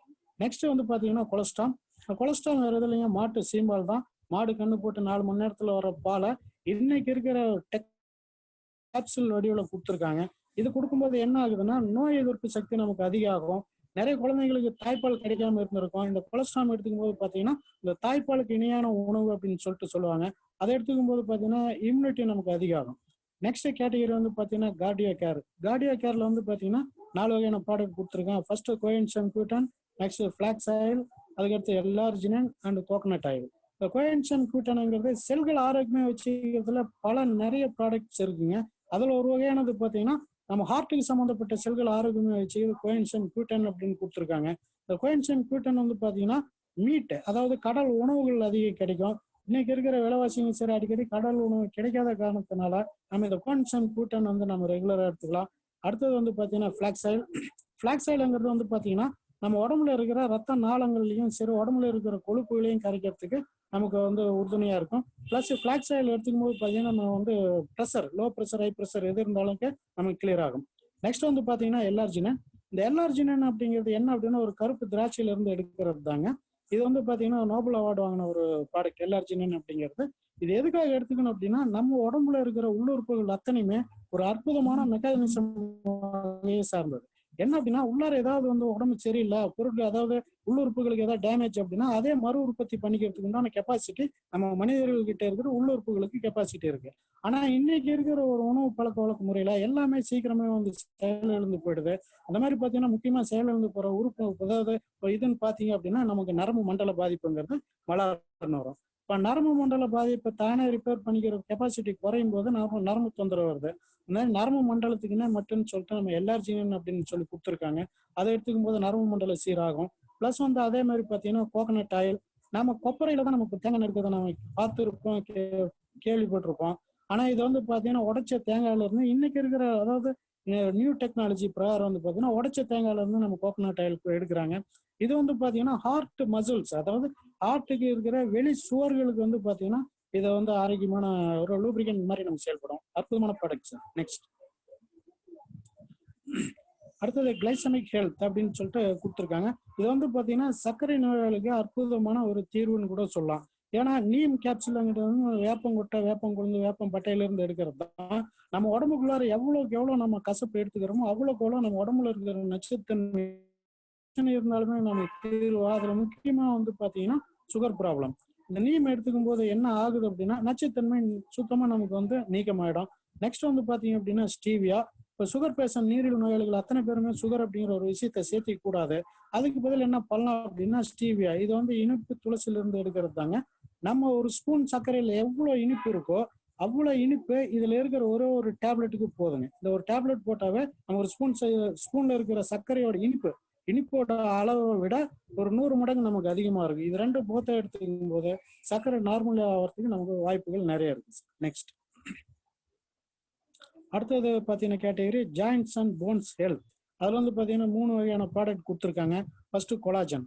நெக்ஸ்ட் வந்து பார்த்தீங்கன்னா கொலஸ்ட்ரால். கொலஸ்ட்ரால் வேற எது இல்லைங்க, மாட்டு சீம்பால் தான். மாடு கண்ணு போட்டு 4 மணி நேரத்துல வர பாலை இன்னைக்கு இருக்கிற கேப்சூல் வடிவில் கொடுத்துருக்காங்க. இது கொடுக்கும்போது என்ன ஆகுதுன்னா, நோய் எதிர்ப்பு சக்தி நமக்கு அதிகம் ஆகும். நிறைய குழந்தைங்களுக்கு தாய்ப்பால் கிடைக்காம இருந்திருக்கும். இந்த கொலஸ்ட்ரால் எடுத்துக்கும் போது பார்த்தீங்கன்னா, இந்த தாய்ப்பாலுக்கு இணையான உணவு அப்படின்னு சொல்லிட்டு சொல்லுவாங்க. அதை எடுத்துக்கும் போது பார்த்தீங்கன்னா இம்யூனிட்டி நமக்கு அதிகம் ஆகும். நெக்ஸ்ட் கேட்டகரி வந்து பார்த்தீங்கன்னா கார்டியோ கேர். கார்டியோ கேர்ல வந்து பார்த்தீங்கன்னா 4 வகையான ப்ராடக்ட் கொடுத்துருக்கேன். First coenzyme Q10, next flax oil, அதுக்கடுத்து எல்ஆர்ஜினின் அண்ட் கோகனட் ஆயில். இந்த கோஎன்சைம் Q10ங்கிறது செல்கள் ஆரோக்கியமாக வச்சுக்கிறதுல நிறைய ப்ராடக்ட்ஸ் இருக்குங்க. அதில் ஒரு வகையானது பார்த்தீங்கன்னா நம்ம ஹார்ட்டுக்கு சம்மந்தப்பட்ட செல்கள் ஆரோக்கியமாக வச்சு கோஎன்சைம் Q10 அப்படின்னு கொடுத்துருக்காங்க. இந்த கோஎன்சைம் Q10 வந்து பார்த்தீங்கன்னா மீட், அதாவது கடல் உணவுகள் அதிகம் கிடைக்கும். இன்னைக்கு இருக்கிற விலைவாசியும் சரி, அடிக்கடி கடல் உணவு கிடைக்காத காரணத்தினால நம்ம இந்த கோஎன்சைம் Q10 வந்து நம்ம ரெகுலராக எடுத்துக்கலாம். அடுத்தது வந்து பார்த்தீங்கன்னா ஃபிளாக்ஸ் ஆயில். ஃபிளாக்ஸ் ஆயில்ங்கிறது வந்து பார்த்தீங்கன்னா நம்ம உடம்புல இருக்கிற ரத்த நாளங்கள்லையும் சரி, உடம்புல இருக்கிற கொழுப்புகளையும் கரைக்கிறதுக்கு நமக்கு வந்து உறுதுணையாக இருக்கும். ப்ளஸ் ஃபிளாக்ஸ் ஆயில் எடுத்துக்கும் போது பார்த்தீங்கன்னா நம்ம வந்து pressure, low pressure, high pressure எது இருந்தாலும் நமக்கு கிளியர் ஆகும். நெக்ஸ்ட் வந்து பார்த்தீங்கன்னா எல்ஆர்ஜினின். இந்த எல்ஆர்ஜினின் அப்படிங்கிறது என்ன அப்படின்னா ஒரு கருப்பு திராட்சையிலிருந்து எடுக்கிறது தாங்க. இது வந்து பார்த்தீங்கன்னா நோபல் அவார்டு வாங்கின ஒரு ப்ராடக்ட் எல்ஆர்ஜினின் அப்படிங்கிறது. இது எதுக்காக எடுத்துக்கணும் அப்படின்னா நம்ம உடம்புல இருக்கிற உள்ளுறுப்புகள் அத்தனையுமே ஒரு அற்புதமான மெக்கானிசம் சார்ந்தது. என்ன அப்படின்னா உள்ளார ஏதாவது வந்து உடம்பு சரியில்லை, பொருட்கள் அதாவது உள்ளுறுப்புகளுக்கு ஏதாவது டேமேஜ் அப்படின்னா அதே மறு உற்பத்தி பண்ணிக்கிறதுக்கு உண்டான கெப்பாசிட்டி நம்ம மனிதர்கள் கிட்ட இருக்கிற உள்ளுறுப்புகளுக்கு கெப்பாசிட்டி இருக்கு. ஆனா இன்னைக்கு இருக்கிற ஒரு உணவு பழக்க வழக்க முறையில எல்லாமே சீக்கிரமே வந்து செயலிழந்து போயிடுது. அந்த மாதிரி பாத்தீங்கன்னா முக்கியமா செயலிழந்து போற உறுப்பு, அதாவது இதுன்னு பாத்தீங்க அப்படின்னா நமக்கு நரம்பு மண்டல பாதிப்புங்கிறது வளர்ந்து வரும். இப்ப நரம்பு மண்டல பாதிப்பை தானே ரிப்பேர் பண்ணிக்கிற கெப்பாசிட்டி குறையும் போது நரம்பு தொந்தரவு வருது. அந்த மாதிரி நரம்பு மண்டலத்துக்குன்னே மட்டும்னு சொல்லிட்டு நம்ம எல்ஆர்ஜினின் அப்படின்னு சொல்லி கொடுத்துருக்காங்க. அதை எடுத்துக்கும் போது நரம்பு மண்டலம் சீராகும். பிளஸ் வந்து அதே மாதிரி பார்த்தீங்கன்னா கோகனட் ஆயில். நம்ம கொப்பரையில தான் நமக்கு தேங்காய் எடுக்கிறத நம்ம பார்த்துருப்போம், கேள்விப்பட்டிருப்போம். ஆனா இது வந்து பார்த்தீங்கன்னா உடைச்ச தேங்காயில இருந்து இன்னைக்கு இருக்கிற, அதாவது நியூ டெக்னாலஜி பிரகாரம் வந்து பார்த்தீங்கன்னா உடைச்ச தேங்காயில இருந்து நம்ம கோகனட் ஆயில் எடுக்கிறாங்க. இது வந்து பார்த்தீங்கன்னா ஹார்ட் மசில்ஸ், அதாவது ஹார்ட்டுக்கு இருக்கிற வெளி சுவர்களுக்கு வந்து பார்த்தீங்கன்னா இதை வந்து ஆரோக்கியமான ஒரு லூப்ரிகன்ட் மாதிரி நம்ம செயல்படும். அற்புதமான ப்ராடக்ட்ஸ். நெக்ஸ்ட் அடுத்தது கிளைசமிக் ஹெல்த் அப்படின்னு சொல்லிட்டு கொடுத்துருக்காங்க. இது வந்து பார்த்தீங்கன்னா சர்க்கரை நோயாளிக்கு அற்புதமான ஒரு தீர்வுன்னு கூட சொல்லலாம். ஏன்னா நீம் கேப்சூல்ங்கிறது வந்து வேப்பங்கொட்டை, வேப்பங்குழுந்து, வேப்பம் பட்டையிலிருந்து எடுக்கிறது தான். நம்ம உடம்புக்குள்ளார எவ்வளோக்கு எவ்வளோ நம்ம கசப்பு எடுத்துக்கிறோமோ அவ்வளோக்கு எவ்வளோ நம்ம உடம்புல இருக்கிற நச்சுத்தன்மை இருந்தாலுமே நம்ம தீர்வா. அதில் முக்கியமாக வந்து பார்த்தீங்கன்னா சுகர் ப்ராப்ளம். இந்த நீம் எடுத்துக்கும் போது என்ன ஆகுது அப்படின்னா நச்சுத்தன்மை சுத்தமாக நமக்கு வந்து நீக்கமாயிடும். நெக்ஸ்ட் வந்து பார்த்தீங்க அப்படின்னா ஸ்டீவியா. இப்போ சுகர் பேஷண்ட், நீரிழிவு நோயாளிகள் அத்தனை பேருமே சுகர் அப்படிங்கிற ஒரு விஷயத்தை சேர்த்திக்க கூடாது. அதுக்கு பதில் என்ன பண்ணலாம் அப்படின்னா ஸ்டீவியா. இது வந்து இனிப்பு துளசிலிருந்து எடுக்கிறது தாங்க. நம்ம ஒரு ஸ்பூன் சர்க்கரையில் எவ்வளோ இனிப்பு இருக்கோ அவ்வளோ இனிப்பு இதில் இருக்கிற ஒரு டேப்லெட்டுக்கு போதுங்க. இந்த ஒரு டேப்லெட் போட்டாவே நம்ம ஒரு ஸ்பூன்ல இருக்கிற சர்க்கரையோட இனிப்போட அளவை விட ஒரு 100 மடங்கு நமக்கு அதிகமா இருக்கு. இது ரெண்டும் போத்த எடுத்துக்கும் போது சர்க்கரை நார்மல் ஆகிறதுக்கு நமக்கு வாய்ப்புகள் நிறைய இருக்கு. நெக்ஸ்ட் அடுத்தது பார்த்தீங்கன்னா category joints and bones health. அதில் வந்து பார்த்தீங்கன்னா 3 வகையான ப்ராடக்ட் கொடுத்துருக்காங்க. ஃபர்ஸ்ட் கொலாஜன்,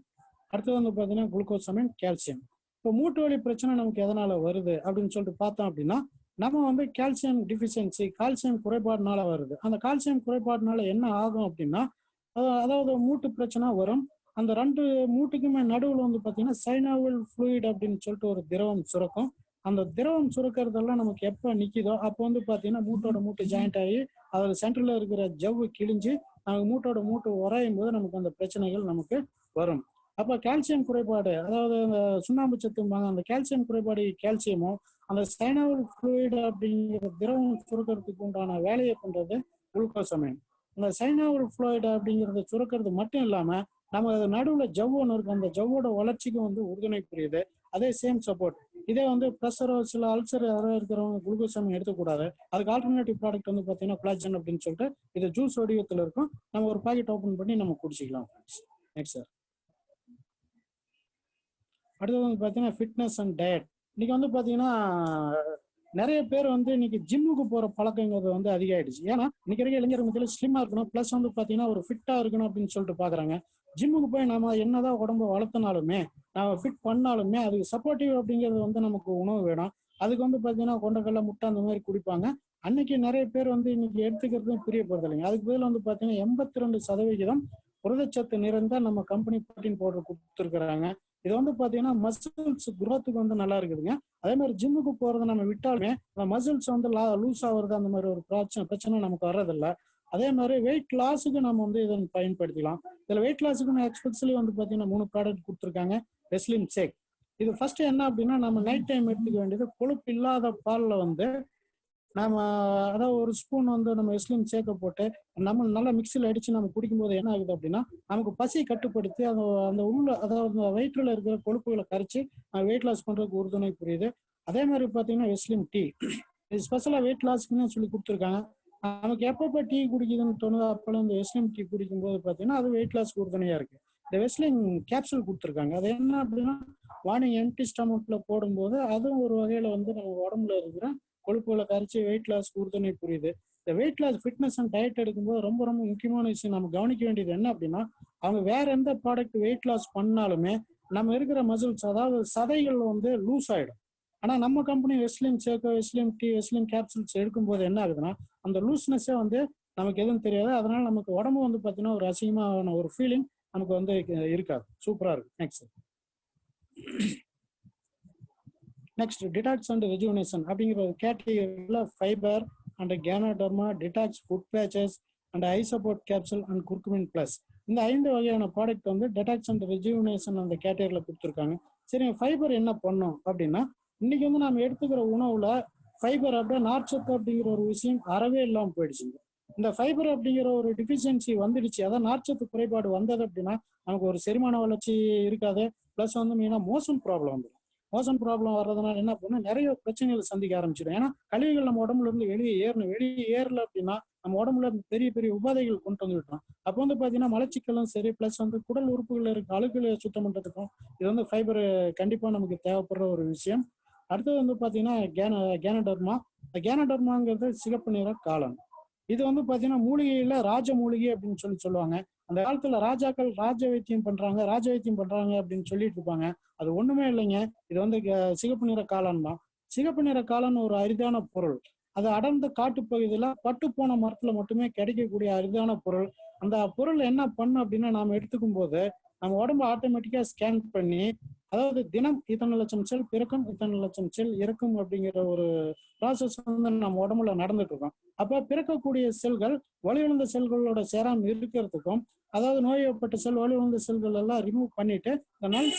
அடுத்தது வந்து பார்த்தீங்கன்னா குளுக்கோசமைன், கால்சியம். இப்போ மூட்டு வலி பிரச்சனை நமக்கு எதனால வருது அப்படின்னு சொல்லிட்டு பார்த்தோம் அப்படின்னா நம்ம வந்து கால்சியம் டிஃபிஷியன்சி, கால்சியம் குறைபாடுனால வருது. அந்த கால்சியம் குறைபாடுனால என்ன ஆகும் அப்படின்னா அதாவது மூட்டு பிரச்சனை வரும். அந்த 2 மூட்டுக்குமே நடுவில் வந்து பார்த்தீங்கன்னா சைனோவியல் ஃப்ளூயிட் அப்படின்னு சொல்லிட்டு ஒரு திரவம் சுரக்கும். அந்த திரவம் சுரக்கிறதெல்லாம் நமக்கு எப்போ நிற்கிதோ அப்போ வந்து பார்த்தீங்கன்னா மூட்டு ஜாயிண்ட் ஆகி அதில் சென்டரில் இருக்கிற ஜவ்வு கிழிஞ்சு நமக்கு மூட்டு உரையும் போது நமக்கு அந்த பிரச்சனைகள் நமக்கு வரும். அப்போ கால்சியம் குறைபாடு, அதாவது அந்த சுண்ணாம்பு சத்தும்பாங்க, அந்த கால்சியம் குறைபாடு கால்சியமும் அந்த சைனோவியல் ஃப்ளூயிட் அப்படிங்கிற திரவம் சுரக்கிறதுக்கு உண்டான வேலையை பண்ணுறது குளுக்கோசமைன். இந்த சைனோவியல் ஃப்ளூயிட் அப்படிங்கிறத சுரக்கிறது மட்டும் இல்லாமல் நம்ம நடுவில் ஜவ்வு ஒன்று இருக்கு, அந்த ஜவ்வோட வளர்ச்சிக்கும் வந்து உறுதுணை புரியுது. அதே சேம் சப்போர்ட். இதே வந்து ப்ரெஷரோ சில அல்சர் யாரோ இருக்கிறவங்க குளுக்கோசமைன் எடுக்கக்கூடாது. அதுக்கு ஆல்டர்னேட்டிவ் ப்ராடக்ட் வந்து பார்த்தீங்கன்னா கொலாஜன் அப்படின்னு சொல்லிட்டு இது ஜூஸ் வடிவத்தில் இருக்கும். நம்ம ஒரு பாக்கெட் ஓப்பன் பண்ணி நம்ம குடிச்சிக்கலாம். நெக்ஸ்ட் சார் அடுத்தது வந்து பார்த்தீங்கன்னா ஃபிட்னஸ் அண்ட் டயட். இன்னைக்கு வந்து பார்த்தீங்கன்னா நிறைய பேர் வந்து இன்னைக்கு ஜிம்முக்கு போகிற பழக்கங்கிறது வந்து அதிகமாயிடுச்சு. ஏன்னா இன்னைக்கு இருக்க இளைஞர் மத்தியில் ஸ்லிம்மாக இருக்கணும், ப்ளஸ் வந்து பார்த்தீங்கன்னா ஒரு ஃபிட்டாக இருக்கணும் அப்படின்னு சொல்லிட்டு பார்க்குறாங்க. ஜிம்முக்கு போய் நம்ம என்னதான் உடம்பு வளர்த்தினாலுமே நம்ம ஃபிட் பண்ணாலுமே அதுக்கு சப்போர்ட்டிவ் அப்படிங்கிறது வந்து நமக்கு உணவு வேணும். அதுக்கு வந்து பார்த்தீங்கன்னா கொண்டக்கடலை, முட்டை அந்த மாதிரி குடிப்பாங்க. அன்னைக்கு நிறைய பேர் வந்து இன்னைக்கு எடுத்துக்கிறதும் பிரியப்படுறது இல்லைங்க. அதுக்கு பதில் வந்து பார்த்தீங்கன்னா 82% புரதச்சத்து நிறைந்த நம்ம கம்பெனி புரோட்டீன் பவுடர் கொடுத்துருக்குறாங்க. இது வந்து பாத்தீங்கன்னா மசில்ஸ் குரோத்துக்கு வந்து நல்லா இருக்குதுங்க. அதே மாதிரி ஜிம்முக்கு போறதை நம்ம விட்டாலுமே அந்த மசில்ஸ் வந்து லூஸ் ஆகுறது அந்த மாதிரி ஒரு பிரச்சனை நமக்கு வர்றதில்ல. அதே மாதிரி வெயிட் லாஸுக்கு நம்ம வந்து இதை பயன்படுத்திக்கலாம். இதுல வெயிட் லாஸுக்கு எக்ஸ்பெஷலி வந்து பாத்தீங்கன்னா 3 ப்ராடக்ட் கொடுத்துருக்காங்க. வெஸ்லிம் ஷேக். இது ஃபர்ஸ்ட் என்ன அப்படின்னா, நம்ம நைட் டைம் எடுத்துக்க வேண்டியது கொழுப்பு இல்லாத பால்ல வந்து நம்ம அதாவது ஒரு ஸ்பூன் வந்து நம்ம வெஸ்லிம் ஷேக்கை போட்டு நம்ம நல்லா மிக்சியில் அடிச்சு நம்ம குடிக்கும்போது என்ன ஆகுது அப்படின்னா, நமக்கு பசி கட்டுப்படுத்தி அந்த அந்த உள்ள அதாவது வயிற்றுல இருக்கிற கொழுப்புகளை கரைச்சி வெயிட் லாஸ் பண்றதுக்கு உறுதுணை புரியுது. அதே மாதிரி பார்த்தீங்கன்னா வெஸ்லிம் டீ, இது ஸ்பெஷலாக வெயிட் லாஸ்க்குன்னு சொல்லி கொடுத்துருக்காங்க. நமக்கு எப்பப்போ டீ குடிக்குதுன்னு தோணுதோ அப்போல்லாம் இந்த வெஸ்லிம் டீ குடிக்கும்போது பார்த்தீங்கன்னா அது வெயிட் லாஸ்க்கு உறுதுணையாக இருக்கு. இந்த வெஸ்லிம் கேப்சூல் கொடுத்துருக்காங்க. அது என்ன அப்படின்னா, மார்னிங் எம்டி ஸ்டமக்ல போடும்போது அதுவும் ஒரு வகையில வந்து நம்ம உடம்புல இருக்கிற கொழுப்புகளை கரைச்சி வெயிட் லாஸ் உறுதுணை புரியுது. இந்த weight loss fitness and diet எடுக்கும்போது ரொம்ப ரொம்ப முக்கியமான விஷயம் நம்ம கவனிக்க வேண்டியது என்ன அப்படின்னா, அவங்க வேற எந்த ப்ராடக்ட் வெயிட் லாஸ் பண்ணாலுமே நம்ம இருக்கிற மசில்ஸ் அதாவது சதைகள் வந்து லூஸ் ஆயிடும். ஆனா நம்ம கம்பெனி வெஸ்லிம் ஷேக்கோ வெஸ்லிம் டீ வெஸ்லிம் கேப்சூல்ஸ் எடுக்கும்போது என்ன ஆகுதுன்னா, அந்த லூஸ்னஸே வந்து நமக்கு எதுவும் தெரியாது. அதனால நமக்கு உடம்பு வந்து பார்த்தீங்கன்னா ஒரு அசிங்கமான ஒரு ஃபீலிங் நமக்கு வந்து இருக்காது. சூப்பரா இருக்கு. நெக்ஸ்ட் டிடாக்ஸ் அண்ட் ரெஜுவனேஷன் அப்படிங்கிற ஒரு கேட்டகரியில் fibre and ganoderma, detox food patches and I support capsule and curcumin plus, இந்த 5 வகையான ப்ராடக்ட் வந்து டிடாக்ஸ் அண்ட் ரெஜுவனேஷன் அந்த கேட்டகரியில் கொடுத்துருக்காங்க. சரி, ஃபைபர் என்ன பண்ணும் அப்படின்னா, இன்னைக்கு வந்து நம்ம எடுத்துக்கிற உணவுல ஃபைபர் அப்படியே நார்ச்சத்து அப்படிங்கிற ஒரு விஷயம் அறவே இல்லாமல் போயிடுச்சுங்க. இந்த ஃபைபர் அப்படிங்கிற ஒரு டிஃபிஷியன்சி வந்துடுச்சு, அதாவது நார்ச்சத்து குறைபாடு வந்தது அப்படின்னா நமக்கு ஒரு செரிமான வளர்ச்சி இருக்காது. ப்ளஸ் வந்து மெயினாக மோஷன் ப்ராப்ளம் வந்துடும். மோஷன் ப்ராப்ளம் வர்றதுனால என்ன பண்ணும், நிறைய பிரச்சனைகளை சந்திக்க ஆரம்பிச்சிடும். ஏன்னா கழிவுகள் நம்ம உடம்புல இருந்து வெளியே ஏறல அப்படின்னா நம்ம உடம்புல பெரிய பெரிய உபாதைகள் கொண்டு வந்து விட்டுரும். அப்போ வந்து பார்த்தீங்கன்னா மலச்சிக்கலும் சரி, ப்ளஸ் வந்து குடல் உறுப்புகள் இருக்க அழுக்குகளை சுத்தம் பண்ணுறதுக்கும் இது வந்து ஃபைபர் கண்டிப்பாக நமக்கு தேவைப்படுற ஒரு விஷயம். அடுத்தது வந்து பார்த்தீங்கன்னா கேனடர்மாங்கிறது சிகப்பு நிற காளான். இது வந்து பார்த்தீங்கன்னா மூலிகையில ராஜ மூலிகை அப்படின்னு சொல்லுவாங்க. அந்த காலத்துல ராஜாக்கள் ராஜ வைத்தியம் பண்றாங்க அப்படின்னு சொல்லிட்டு இருப்பாங்க. அது ஒண்ணுமே இல்லைங்க. இது வந்து சிகப்பு நிற காளான் தான். சிகப்பு நிற காளான் ஒரு அரிதான பொருள். அது அடர்ந்த காட்டுப்பகுதியில பட்டு போன மரத்துல மட்டுமே கிடைக்கக்கூடிய அரிதான பொருள். அந்த பொருள் என்ன பண்ணும் அப்படின்னா, நாம எடுத்துக்கும் போது நம்ம உடம்பு ஆட்டோமேட்டிக்கா ஸ்கேன் பண்ணி, அதாவது தினம் இத்தனை லட்சம் செல் பிறக்கும், இத்தனை லட்சம் செல் இறக்கும் அப்படிங்கிற ஒரு ப்ராசஸ் வந்து நம்ம உடம்புல நடந்துட்டு இருக்கோம். அப்ப பிறக்கக்கூடிய செல்கள் வலுவிழந்த செல்களோட சேராம இருக்கிறதுக்கும், அதாவது நோய்ப்பட்ட செல் வலுவிழந்த செல்கள் எல்லாம் ரிமூவ் பண்ணிட்டு இந்த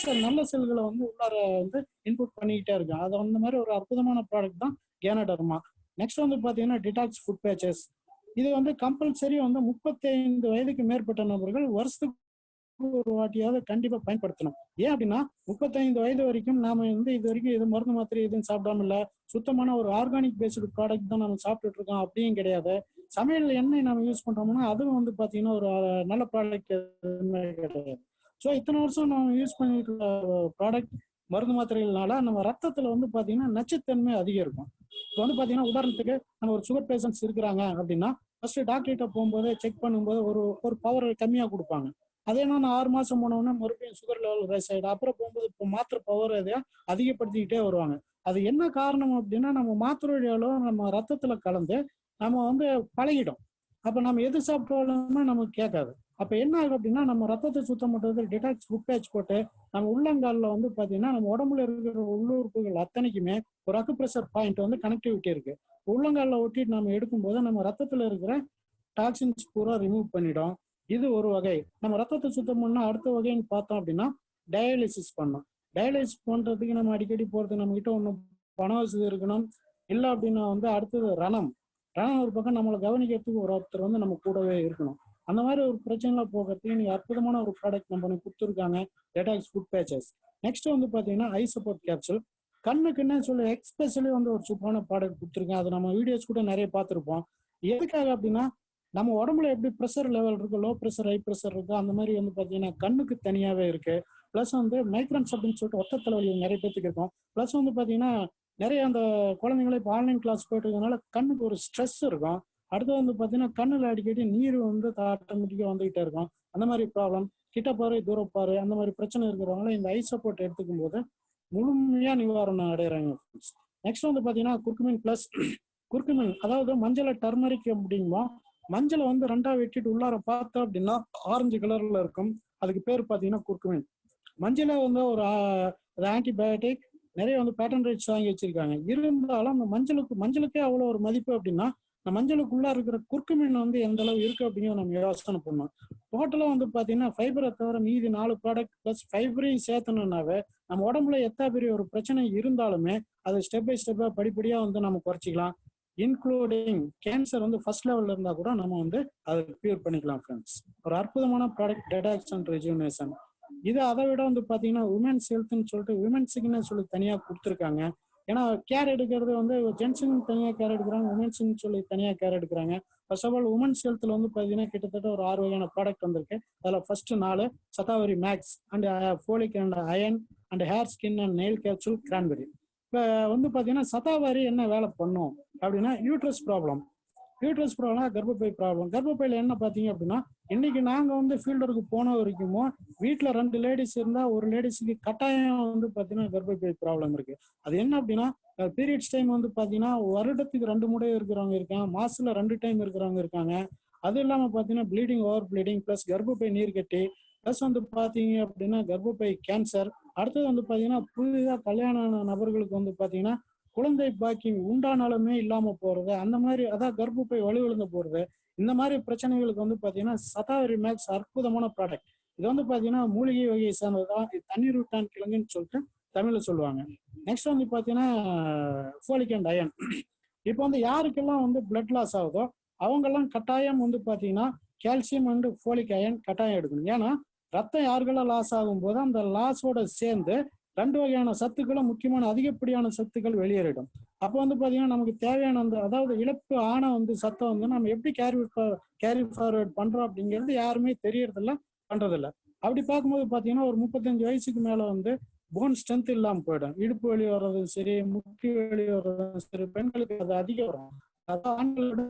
நல்ல செல்களை வந்து உள்ளார வந்து இன்புட் பண்ணிக்கிட்டே இருக்கு. அது அந்த மாதிரி ஒரு அற்புதமான ப்ராடக்ட் தான் கேனடர்மா. நெக்ஸ்ட் வந்து பாத்தீங்கன்னா டிடாக்ஸ் ஃபுட் பேச்சஸ். இது வந்து கம்பல்சரி வந்து 35 வயதுக்கு மேற்பட்ட நபர்கள் வருஷத்துக்கு ஒரு வாட்டியாவது கண்டிப்பா பயன்படுத்தணும். ஏன் அப்படின்னா 35 வயது வரைக்கும் நாம வந்து இது வரைக்கும் எது மருந்து மாத்திரை எதுவும் சாப்பிடாம இல்ல, சுத்தமான ஒரு ஆர்கானிக் பேஸ்டு ப்ராடக்ட் தான் நம்ம சாப்பிட்டுட்டு இருக்கோம் அப்படியும் கிடையாது. சமையல் எண்ணெய் நம்ம யூஸ் பண்றோம்னா அதுவும் வந்து பாத்தீங்கன்னா ஒரு நல்ல ப்ராடக்ட் எதுவுமே கிடையாது. ஸோ இத்தனை வருஷம் நம்ம யூஸ் பண்ணிட்டு ப்ராடக்ட் மருந்து மாத்திரைகள்னால நம்ம ரத்தத்துல வந்து பாத்தீங்கன்னா நச்சுத்தன்மை அதிகம் இருக்கும். இப்போ வந்து பாத்தீங்கன்னா உதாரணத்துக்கு நம்ம ஒரு சுகர் பேஷண்ட்ஸ் இருக்கிறாங்க அப்படின்னா ஃபர்ஸ்ட் டாக்டர்கிட்ட போகும்போது செக் பண்ணும்போது ஒரு பவர் கம்மியா கொடுப்பாங்க. அதே நான் 6 மாசம் போனோம்னா மறுபடியும் சுகர் லெவல் ரைஸ் ஆகிடும். அப்புறம் போகும்போது இப்போ மாத்திரை பவர் எதையா அதிகப்படுத்திக்கிட்டே வருவாங்க. அது என்ன காரணம் அப்படின்னா, நம்ம மாத்திரையோட அளவு நம்ம ரத்தத்துல கலந்து நம்ம வந்து பழகிடும். அப்ப நம்ம எது சாப்பிட்டாலுமே நமக்கு கேட்காது. அப்ப என்ன ஆகும் அப்படின்னா, நம்ம ரத்தத்தை சுத்தம் பண்றது டிடாக்ஸ் ஃபுட் பேட்ச் போட்டு நம்ம உள்ளங்காலில் வந்து பாத்தீங்கன்னா நம்ம உடம்புல இருக்கிற உள்ளுறுப்புகள் அத்தனைக்குமே ஒரு அக்குப்ரெஷர் பாயிண்ட் வந்து கனெக்டிவிட்டி இருக்கு. உள்ளங்காலில் ஒட்டிட்டு நம்ம எடுக்கும்போது நம்ம ரத்தத்துல இருக்கிற டாக்ஸின்ஸ் பூரா ரிமூவ் பண்ணிடும். இது ஒரு வகை. நம்ம ரத்தத்தை சுத்தம் பண்ணா அடுத்த வகைன்னு பார்த்தோம் அப்படின்னா டயாலிசிஸ் பண்ணோம். டயாலிசிஸ் பண்றதுக்கு நம்ம அடிக்கடி போறதுக்கு நம்ம கிட்ட ஒன்றும் பண வசதி இருக்கணும். இல்லை அப்படின்னா வந்து அடுத்தது ரணம் ஒரு பக்கம் நம்மளை கவனிக்கிறதுக்கு ஒருத்தர் வந்து நம்ம கூடவே இருக்கணும். அந்த மாதிரி ஒரு பிரச்சனைல போகிறதுக்கு நீங்க அற்புதமான ஒரு ப்ராடக்ட் நம்ம கொடுத்துருக்காங்க, டெடாக்ஸ் ஃபுட் பேச்சஸ். நெக்ஸ்ட் வந்து பாத்தீங்கன்னா ஐ சப்போர்ட் கேப்சூல். கண்ணுக்குன்னு சொல்லி எக்ஸ்பெஷலி வந்து ஒரு சூப்பரான ப்ராடக்ட் கொடுத்துருக்கேன். அது நம்ம வீடியோஸ் கூட நிறைய பார்த்துருப்போம். எதுக்காக அப்படின்னா, நம்ம உடம்புல எப்படி ப்ரெஷர் லெவல் இருக்கு, லோ ப்ரெஷர் ஹை ப்ரெஷர் இருக்கு, அந்த மாதிரி வந்து பார்த்தீங்கன்னா கண்ணுக்கு தனியாகவே இருக்கு. ப்ளஸ் வந்து மைக்ரான்ஸ் அப்படின்னு சொல்லிட்டு ஒத்த தலைவலி நிறைய பேருக்கு இருக்கும். ப்ளஸ் வந்து பார்த்தீங்கன்னா நிறைய அந்த குழந்தைங்களே இப்போ ஆன்லைன் கிளாஸ் போயிட்டு இருக்கனால கண்ணுக்கு ஒரு ஸ்ட்ரெஸ் இருக்கும். அடுத்து வந்து பார்த்தீங்கன்னா கண்ணில் அடிக்கடி நீர் வந்து ஆட்டோமேட்டிக்காக வந்துகிட்டே இருக்கும். அந்த மாதிரி ப்ராப்ளம், கிட்டப்பாரு தூரப்பாரு அந்த மாதிரி பிரச்சனை இருக்கிறவங்கள இந்த ஐ சப்போர்ட் எடுத்துக்கும் போது முழுமையாக நிவாரணம் அடைகிறாங்க. நெக்ஸ்ட் வந்து பார்த்தீங்கன்னா குர்குமின் பிளஸ். குர்குமின் அதாவது மஞ்சளை டர்மரிக் அப்படிங்குவோம். மஞ்சளை வந்து ரெண்டா வெட்டிட்டு உள்ளார பார்த்தோம் அப்படின்னா ஆரஞ்சு கலர்ல இருக்கும். அதுக்கு பேர் பார்த்தீங்கன்னா குர்குமின். மஞ்சளை வந்து ஒரு ஆன்டிபயோட்டிக் நிறைய வந்து பேட்டன் ரைட்ஸ் வாங்கி வச்சிருக்காங்க. இருந்தாலும் அந்த மஞ்சளுக்கே அவ்வளோ ஒரு மதிப்பு அப்படின்னா இந்த மஞ்சளுக்குள்ள இருக்கிற குர்குமின் வந்து எந்த அளவு இருக்கு அப்படிங்கிறத நம்ம யோசனை பண்ணோம். டோட்டலா வந்து பாத்தீங்கன்னா ஃபைபரை தவிர மீதி 4 ப்ராடக்ட் பிளஸ் ஃபைபரையும் சேர்த்தணும்னாவே நம்ம உடம்புல எத்தனை பெரிய ஒரு பிரச்சனை இருந்தாலுமே அது ஸ்டெப் பை ஸ்டெப்பா படிப்படியா வந்து நம்ம குறைச்சிக்கலாம். இன்க்ளூடிங் கேன்சர் வந்து ஃபர்ஸ்ட் லெவல்ல இருந்தா கூட நம்ம வந்து அதை கியூர் பண்ணிக்கலாம் ஃப்ரெண்ட்ஸ். ஒரு அற்புதமான ப்ராடக்ட் டெடாக்ஸ் அண்ட் ரெஜுனேஷன். இது அதை விட வந்து பாத்தீங்கன்னா உமன்ஸ் ஹெல்த்னு சொல்லிட்டு உமன்ஸுக்குன்னு சொல்லி தனியா கொடுத்துருக்காங்க. ஏன்னா கேர் எடுக்கிறது வந்து ஜென்ஸுக்கு தனியாக கேர் எடுக்கிறாங்க, உமன்ஸுன்னு சொல்லி தனியாக கேர் எடுக்கிறாங்க. ஃபர்ஸ்ட் ஆஃப் ஆல் உமன்ஸ் ஹெல்த்தில் வந்து பார்த்தீங்கன்னா கிட்டத்தட்ட ஒரு 6 வகையான ப்ராடக்ட் வந்திருக்கு. அதில் first 4 Shatavari max and folic and iron and hair skin and nail capsule cranberry. இப்போ வந்து பார்த்தீங்கன்னா சதாவரி என்ன வேலை பண்ணும் அப்படின்னா யூட்ரஸ் ப்ராப்ளம் கர்ப்பப்பை ப்ராப்ளம். கர்ப்பப்பையில் என்ன பார்த்தீங்க அப்படின்னா இன்னைக்கு நாங்கள் வந்து ஃபீல்டருக்கு போன வரைக்குமோ வீட்டில் 2 லேடிஸ் இருந்தால் ஒரு லேடிஸுக்கு கட்டாயம் வந்து பார்த்தீங்கன்னா கர்ப்பப்பை ப்ராப்ளம் இருக்கு. அது என்ன அப்படின்னா பீரியட்ஸ் டைம் வந்து பார்த்தீங்கன்னா வருடத்துக்கு 2 முறை இருக்கிறவங்க இருக்காங்க, மாசத்துல 2 டைம் இருக்கிறவங்க இருக்காங்க. அது இல்லாமல் பார்த்தீங்கன்னா ப்ளீடிங் ஓவர் ப்ளீடிங் ப்ளஸ் கர்ப்பப்பை நீர்க்கட்டி ப்ளஸ் வந்து பார்த்தீங்க அப்படின்னா கர்ப்பப்பை கேன்சர். அடுத்தது வந்து பார்த்தீங்கன்னா புதிதாக கல்யாண நபர்களுக்கு வந்து பார்த்தீங்கன்னா குழந்தை பாக்கி உண்டானாலுமே இல்லாம போறது, அந்த மாதிரி அதான் கர்ப்பப்பை வலுவிழந்து போறது, இந்த மாதிரி பிரச்சனைகளுக்கு வந்து பாத்தீங்கன்னா சதாவரி மேக்ஸ் அற்புதமான ப்ராடக்ட். இது வந்து பாத்தீங்கன்னா மூலிகை வகையை சேர்ந்ததுதான். தண்ணீர் விட்டான் கிழங்குன்னு சொல்லிட்டு தமிழ்ல சொல்லுவாங்க. நெக்ஸ்ட் வந்து பாத்தீங்கன்னா ஃபோலிக் அண்ட் அயன். இப்போ வந்து யாருக்கெல்லாம் வந்து பிளட் லாஸ் ஆகுதோ அவங்கெல்லாம் கட்டாயம் வந்து பாத்தீங்கன்னா கால்சியம் அண்ட் ஃபோலிக் அயன் கட்டாயம் எடுக்கணும். ஏன்னா ரத்தம் யாருக்கெல்லாம் லாஸ் ஆகும் போது அந்த லாஸோட சேர்ந்து 2 வகையான சத்துக்களும் முக்கியமான அதிகப்படியான சத்துக்கள் வெளியேறிடும். அப்போ வந்து பாத்தீங்கன்னா நமக்கு தேவையான அந்த அதாவது இழப்பு ஆன வந்து சத்தம் வந்து நம்ம எப்படி கேரி ஃபார்வர்ட் பண்றோம் அப்படிங்கிறது யாருமே தெரியறதில்ல, பண்றதில்ல. அப்படி பார்க்கும்போது பாத்தீங்கன்னா ஒரு 35 வயசுக்கு மேல வந்து போன் ஸ்ட்ரென்த் இல்லாமல் போயிடும். இடுப்பு வலி வர்றதும் சரி, முட்டி வலி வர்றதும் சரி, பெண்களுக்கு அது அதிகம் வரும். அதான் ஆண்களோட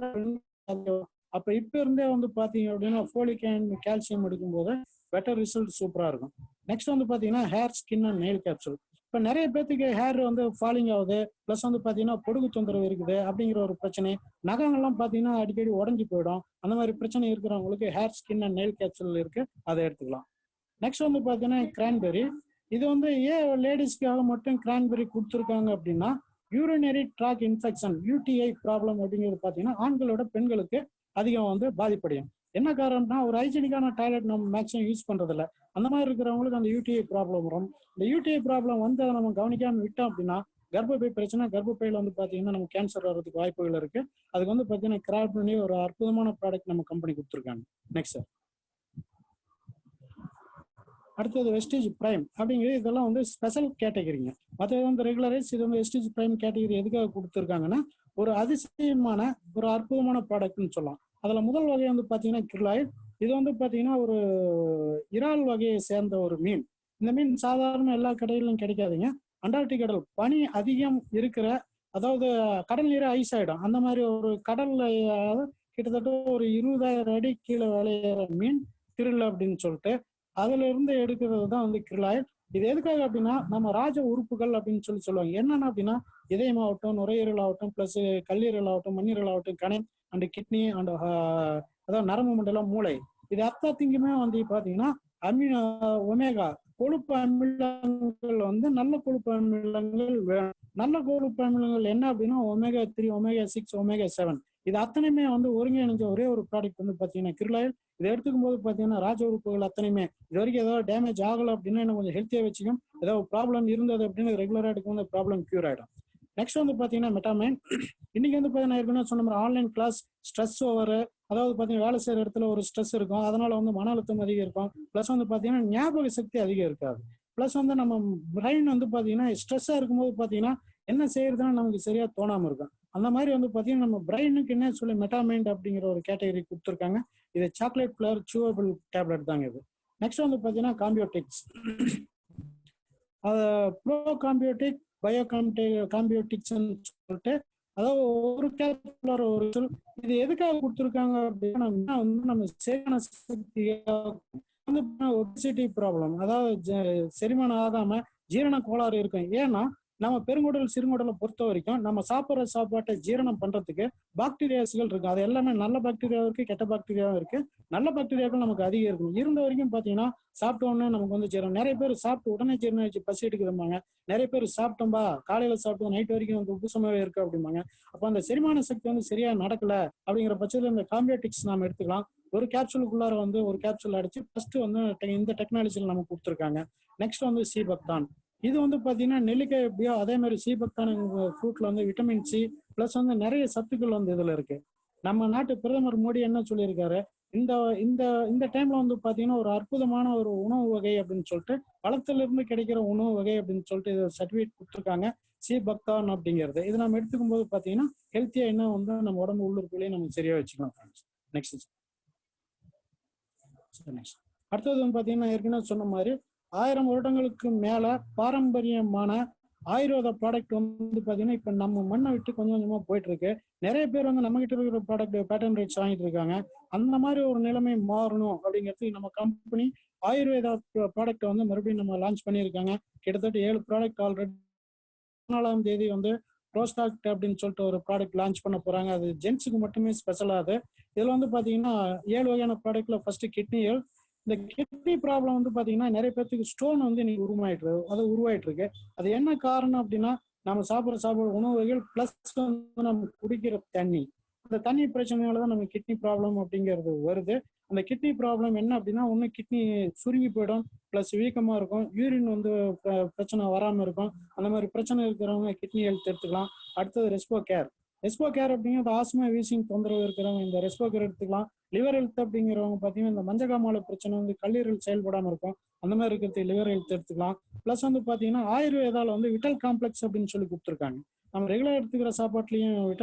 அதிகம். அப்ப இப்ப இருந்தே வந்து பாத்தீங்க அப்படின்னா ஃபோலிக் அண்ட் கால்சியம் எடுக்கும்போது பெட்டர் ரிசல்ட் சூப்பரா இருக்கும். நெக்ஸ்ட் வந்து பாத்தீங்கன்னா hair skin and nail capsule. இப்ப நிறைய பேத்துக்கு ஹேர் வந்து ஃபாலிங் ஆகுது, பிளஸ் வந்து பாத்தீங்கன்னா பொடுகு தொந்தரவு இருக்குது அப்படிங்கிற ஒரு பிரச்சனை. நகங்கள்லாம் பாத்தீங்கன்னா அடிக்கடி உடஞ்சி போயிடும். அந்த மாதிரி பிரச்சனை இருக்கிறவங்களுக்கு hair skin and nail capsule இருக்கு, அதை எடுத்துக்கலாம். நெக்ஸ்ட் வந்து பாத்தீங்கன்னா கிரான்பெரி. இது வந்து ஏன் லேடிஸ்க்காக மட்டும் கிரான்பெரி கொடுத்துருக்காங்க அப்படின்னா urinary tract infection UTI problem அப்படிங்கிறது பாத்தீங்கன்னா ஆண்களோட பெண்களுக்கு அதிகம் வந்து பாதிப்படையும். என்ன காரணம்னா ஒரு ஹைஜீனிக்கான டாய்லெட் நம்ம மேக்ஸிமம் யூஸ் பண்றதில்ல. அந்த மாதிரி இருக்கிறவங்களுக்கு அந்த யூடிஐ ப்ராப்ளம் வரும். இந்த யூடிஐ ப்ராப்ளம் வந்து அதை நம்ம கவனிக்காம விட்டோம் அப்படின்னா கர்ப்பப்பை பிரச்சனை, கர்ப்பப்பையில வந்து பாத்தீங்கன்னா நம்ம கேன்சர் வர்றதுக்கு வாய்ப்புகள் இருக்கு. அதுக்கு வந்து பாத்தீங்கன்னா கிராப் பண்ணி ஒரு அற்புதமான ப்ராடக்ட் நம்ம கம்பெனி கொடுத்துருக்காங்க. Next sir. அடுத்தது வெஸ்டேஜ் பிரைம் அப்படிங்கிறது இதெல்லாம் வந்து ஸ்பெஷல் கேட்டகரிங்க. மற்றது வந்து ரெகுலரைஸ். இது வந்து வெஸ்டேஜ் பிரைம் கேட்டகரி எதுக்காக கொடுத்துருக்காங்கன்னா ஒரு அதிசயமான ஒரு அற்புதமான ப்ராடக்ட்னு சொல்லலாம். அதுல முதல் வகை வந்து பாத்தீங்கன்னா கிர்லாய்ட். இது வந்து பாத்தீங்கன்னா ஒரு இறால் வகையை சேர்ந்த ஒரு மீன். இந்த மீன் சாதாரண எல்லா கடைகளிலும் கிடைக்காதுங்க. அண்டார்டிக் கடல் பனி அதிகம் இருக்கிற, அதாவது கடல் நீரை ஐஸ் ஆயிடும், அந்த மாதிரி ஒரு கடல்ல கிட்டத்தட்ட ஒரு 20,000 அடி கீழே விளையிற மீன் கிரில் அப்படின்னு சொல்லிட்டு அதுல இருந்து எடுக்கிறது தான் வந்து கிரிலாய்ட். இது எதுக்காக அப்படின்னா நம்ம ராஜ உறுப்புகள் அப்படின்னு சொல்லுவாங்க. என்னன்னா அப்படின்னா இதயமாகட்டும், நுரையீரல் ஆகட்டும், பிளஸ் கல்லீரல் ஆகட்டும், மண்ணீரல் ஆகட்டும், கணை அண்ட் கிட்னி அண்ட் அதாவது நரம்பு மண்டலம், மூளை, இது அத்தனைக்குமே வந்து பாத்தீங்கன்னா ஒமேகா கொழுப்பு அமிலங்கள் வந்து நல்ல கொழுப்பு அமிலங்கள் வேணும். நல்ல கொழுப்பு அமிலங்கள் என்ன அப்படின்னா ஒமேகா 3, ஒமேகா 6, ஒமேகா 7, இது அத்தனையுமே வந்து ஒருங்கிணைஞ்ச ஒரே ஒரு ப்ராடக்ட் வந்து பாத்தீங்கன்னா கிரிலாயில். இதை எடுத்துக்கும் போது பாத்தீங்கன்னா ராஜ உறுப்புகள் அத்தனையுமே இது வரைக்கும் ஏதாவது டேமேஜ் ஆகலை அப்படின்னா எனக்கு கொஞ்சம் ஹெல்த்தியா வச்சுக்கும். ஏதாவது ப்ராப்ளம் இருந்தது அப்படின்னு ரெகுலரா எடுக்கும் ப்ராப்ளம் கியூர் ஆயிடும். நெக்ஸ்ட் வந்து பாத்தீங்கன்னா மெட்டாமைன். இன்னைக்கு வந்து பாத்தீங்கன்னா ஏற்கனவே சொன்ன மாதிரி ஆன்லைன் கிளாஸ், ஸ்ட்ரெஸ் ஓவர், அதாவது பாத்தீங்கன்னா வேலை செய்யற இடத்துல ஒரு ஸ்ட்ரெஸ் இருக்கும், அதனால வந்து மன அழுத்தம் அதிகம் இருக்கும். பிளஸ் வந்து பாத்தீங்கன்னா ஞாபக சக்தி அதிகம் இருக்காது. பிளஸ் வந்து நம்ம பிரெயின் வந்து பாத்தீங்கன்னா ஸ்ட்ரெஸ்ஸா இருக்கும்போது பாத்தீங்கன்னா என்ன செய்யறதுன்னா நமக்கு சரியா தோணாம இருக்கும். அந்த மாதிரி வந்து பாத்தீங்கன்னா நம்ம பிரெயினுக்கு என்ன சொல்லி மெட்டாமைண்ட் அப்படிங்கிற ஒரு கேட்டகரி கொடுத்துருக்காங்க. இது சாக்லேட் ஃபிளவர் சூவபிள் டேப்லெட் தாங்க இது. நெக்ஸ்ட் வந்து பாத்தீங்கன்னா காம்பியோட்டிக்ஸ். ப்ரோ காம்பியோட்டிக், பயோ காம்பியோட்டிக்ஸ் சொல்லிட்டு, அதாவது ஒரு கேப்லர் ஒரு சொல். இது எதுக்காக கொடுத்துருக்காங்க அப்படின்னா வந்து நம்ம சரியான சக்தி வந்து ஒபிசிட்டி ப்ராப்ளம், அதாவது செரிமானம் ஆகாம ஜீரண கோளாறு இருக்கும். ஏன்னா நம்ம பெருங்குடல் சிறுங்குடலை பொறுத்த வரைக்கும் நம்ம சாப்பிட்ற சாப்பாட்டை ஜீரணம் பண்றதுக்கு பாக்டீரியாஸ்கள் இருக்கு. அது எல்லாமே நல்ல பாக்டீரியாவும் இருக்கு, கெட்ட பாக்டீரியாவும் இருக்கு. நல்ல பாக்டீரியாக்கள் நமக்கு அதிகம் இருக்கும். இருந்த வரைக்கும் பாத்தீங்கன்னா சாப்பிட்ட உடனே நமக்கு வந்து ஜீரணம். நிறைய பேர் சாப்பிட்டு உடனே ஜீரணம் ஆயிடுச்சு, பசி எடுக்குதும்பாங்க. நிறைய பேர் சாப்பிட்டோம்பா காலையில சாப்பிட்டு நைட் வரைக்கும் வந்து உப்புசமாவே இருக்கு அப்படிம்பாங்க. அப்ப அந்த செரிமான சக்தி வந்து சரியா நடக்கல அப்படிங்கிற பட்சத்துல இந்த காம்பியோட்டிக்ஸ் நாம எடுத்துக்கலாம். ஒரு கேப்சூலுக்குள்ளார வந்து ஒரு கேப்சூல் அடிச்சு ஃபர்ஸ்ட் வந்து இந்த டெக்னாலஜியில் நமக்கு கொடுத்துருக்காங்க. நெக்ஸ்ட் வந்து சீபக்தான். இது வந்து பாத்தீங்கன்னா நெல்லிக்காய் எப்படியோ அதே மாதிரி சீபக்தான் ஃப்ரூட்ல வந்து விட்டமின் சி பிளஸ் வந்து நிறைய சத்துக்கள் வந்து இதுல இருக்கு. நம்ம நாட்டு பிரதமர் மோடி என்ன சொல்லியிருக்காரு, இந்த இந்த இந்த டைம்ல வந்து பாத்தீங்கன்னா ஒரு அற்புதமான ஒரு உணவு வகை அப்படின்னு சொல்லிட்டு பழத்துல இருந்து கிடைக்கிற உணவு வகை அப்படின்னு சொல்லிட்டு இது சர்டிஃபிகேட் கொடுத்துருக்காங்க. சீபக்தான் அப்படிங்கிறது இது நம்ம எடுத்துக்கும் போது பாத்தீங்கன்னா ஹெல்த்தியா என்ன வந்து நம்ம உடம்பு உள்ளுறுப்புகளையும் நம்ம சரியா வச்சுக்கலாம். நெக்ஸ்ட் அடுத்தது வந்து பாத்தீங்கன்னா ஏற்கனவே சொன்ன மாதிரி 1000 வருடங்களுக்கு மேல பாரம்பரியமான ஆயுர்வேத ப்ராடக்ட் வந்து பாத்தீங்கன்னா இப்ப நம்ம மண்ணை விட்டு கொஞ்சம் கொஞ்சமா போயிட்டு இருக்கு. நிறைய பேர் வந்து நம்ம கிட்ட இருக்கிற ப்ராடக்ட் பேட்டன் ரைட்ஸ் வாங்கிட்டு இருக்காங்க. அந்த மாதிரி ஒரு நிலைமை மாறணும் அப்படிங்கிறதுக்கு நம்ம கம்பெனி ஆயுர்வேதா ப்ராடக்ட் வந்து மறுபடியும் நம்ம லான்ச் பண்ணியிருக்காங்க. கிட்டத்தட்ட 7 ப்ராடக்ட் ஆல்ரெடி 14ஆம் தேதி வந்து ப்ரோஸ்டாக்ட் அப்படின்னு சொல்லிட்டு ஒரு ப்ராடக்ட் லான்ச் பண்ண போறாங்க. அது ஜென்ஸுக்கு மட்டுமே ஸ்பெஷலாது. இதுல வந்து பாத்தீங்கன்னா 7 வகையான ப்ராடக்ட்ல ஃபர்ஸ்ட் கிட்னி ஹெல்த். இந்த கிட்னி ப்ராப்ளம் வந்து பாத்தீங்கன்னா நிறைய பேருக்கு ஸ்டோன் வந்து இன்னைக்கு உருவாயிட்டு இருக்கு. அது என்ன காரணம் அப்படின்னா நம்ம சாப்பிட்ற உணவு வகைகள் பிளஸ் வந்து நம்ம குடிக்கிற தண்ணி. அந்த தண்ணி பிரச்சனையாலதான் நம்ம கிட்னி ப்ராப்ளம் அப்படிங்கிறது வருது. அந்த கிட்னி ப்ராப்ளம் என்ன அப்படின்னா ஒண்ணு கிட்னி சுருங்கி போயிடும், பிளஸ் வீக்கமா இருக்கும், யூரின் வந்து பிரச்சனை வராம இருக்கும். அந்த மாதிரி பிரச்சனை இருக்கிறவங்க கிட்னி ஹெல்த் எடுத்துக்கலாம். அடுத்தது ரெஸ்போ கேர். ரெஸ்போ கேர் அப்படிங்கிறது ஆஸ்மா வீசிங் தொந்தரவு இருக்கிறவங்க இந்த ரெஸ்போ கேர் எடுத்துக்கலாம். லிவர் ஹெல்த் அப்படிங்கிறவங்க பார்த்தீங்கன்னா இந்த மஞ்சகாமாலை பிரச்சனை வந்து கல்லீரல் செயல்படாமல் இருக்கும், அந்த மாதிரி இருக்கிறது லிவர் ஹெல்த் எடுத்துக்கலாம். பிளஸ் வந்து பார்த்தீங்கன்னா ஆயுர்வேதாவில் வந்து விட்டல் காம்ப்ளெக்ஸ் அப்படின்னு சொல்லி கொடுத்துருக்காங்க. நம்ம ரெகுலர் எடுத்துக்கிற சாப்பாட்லையும்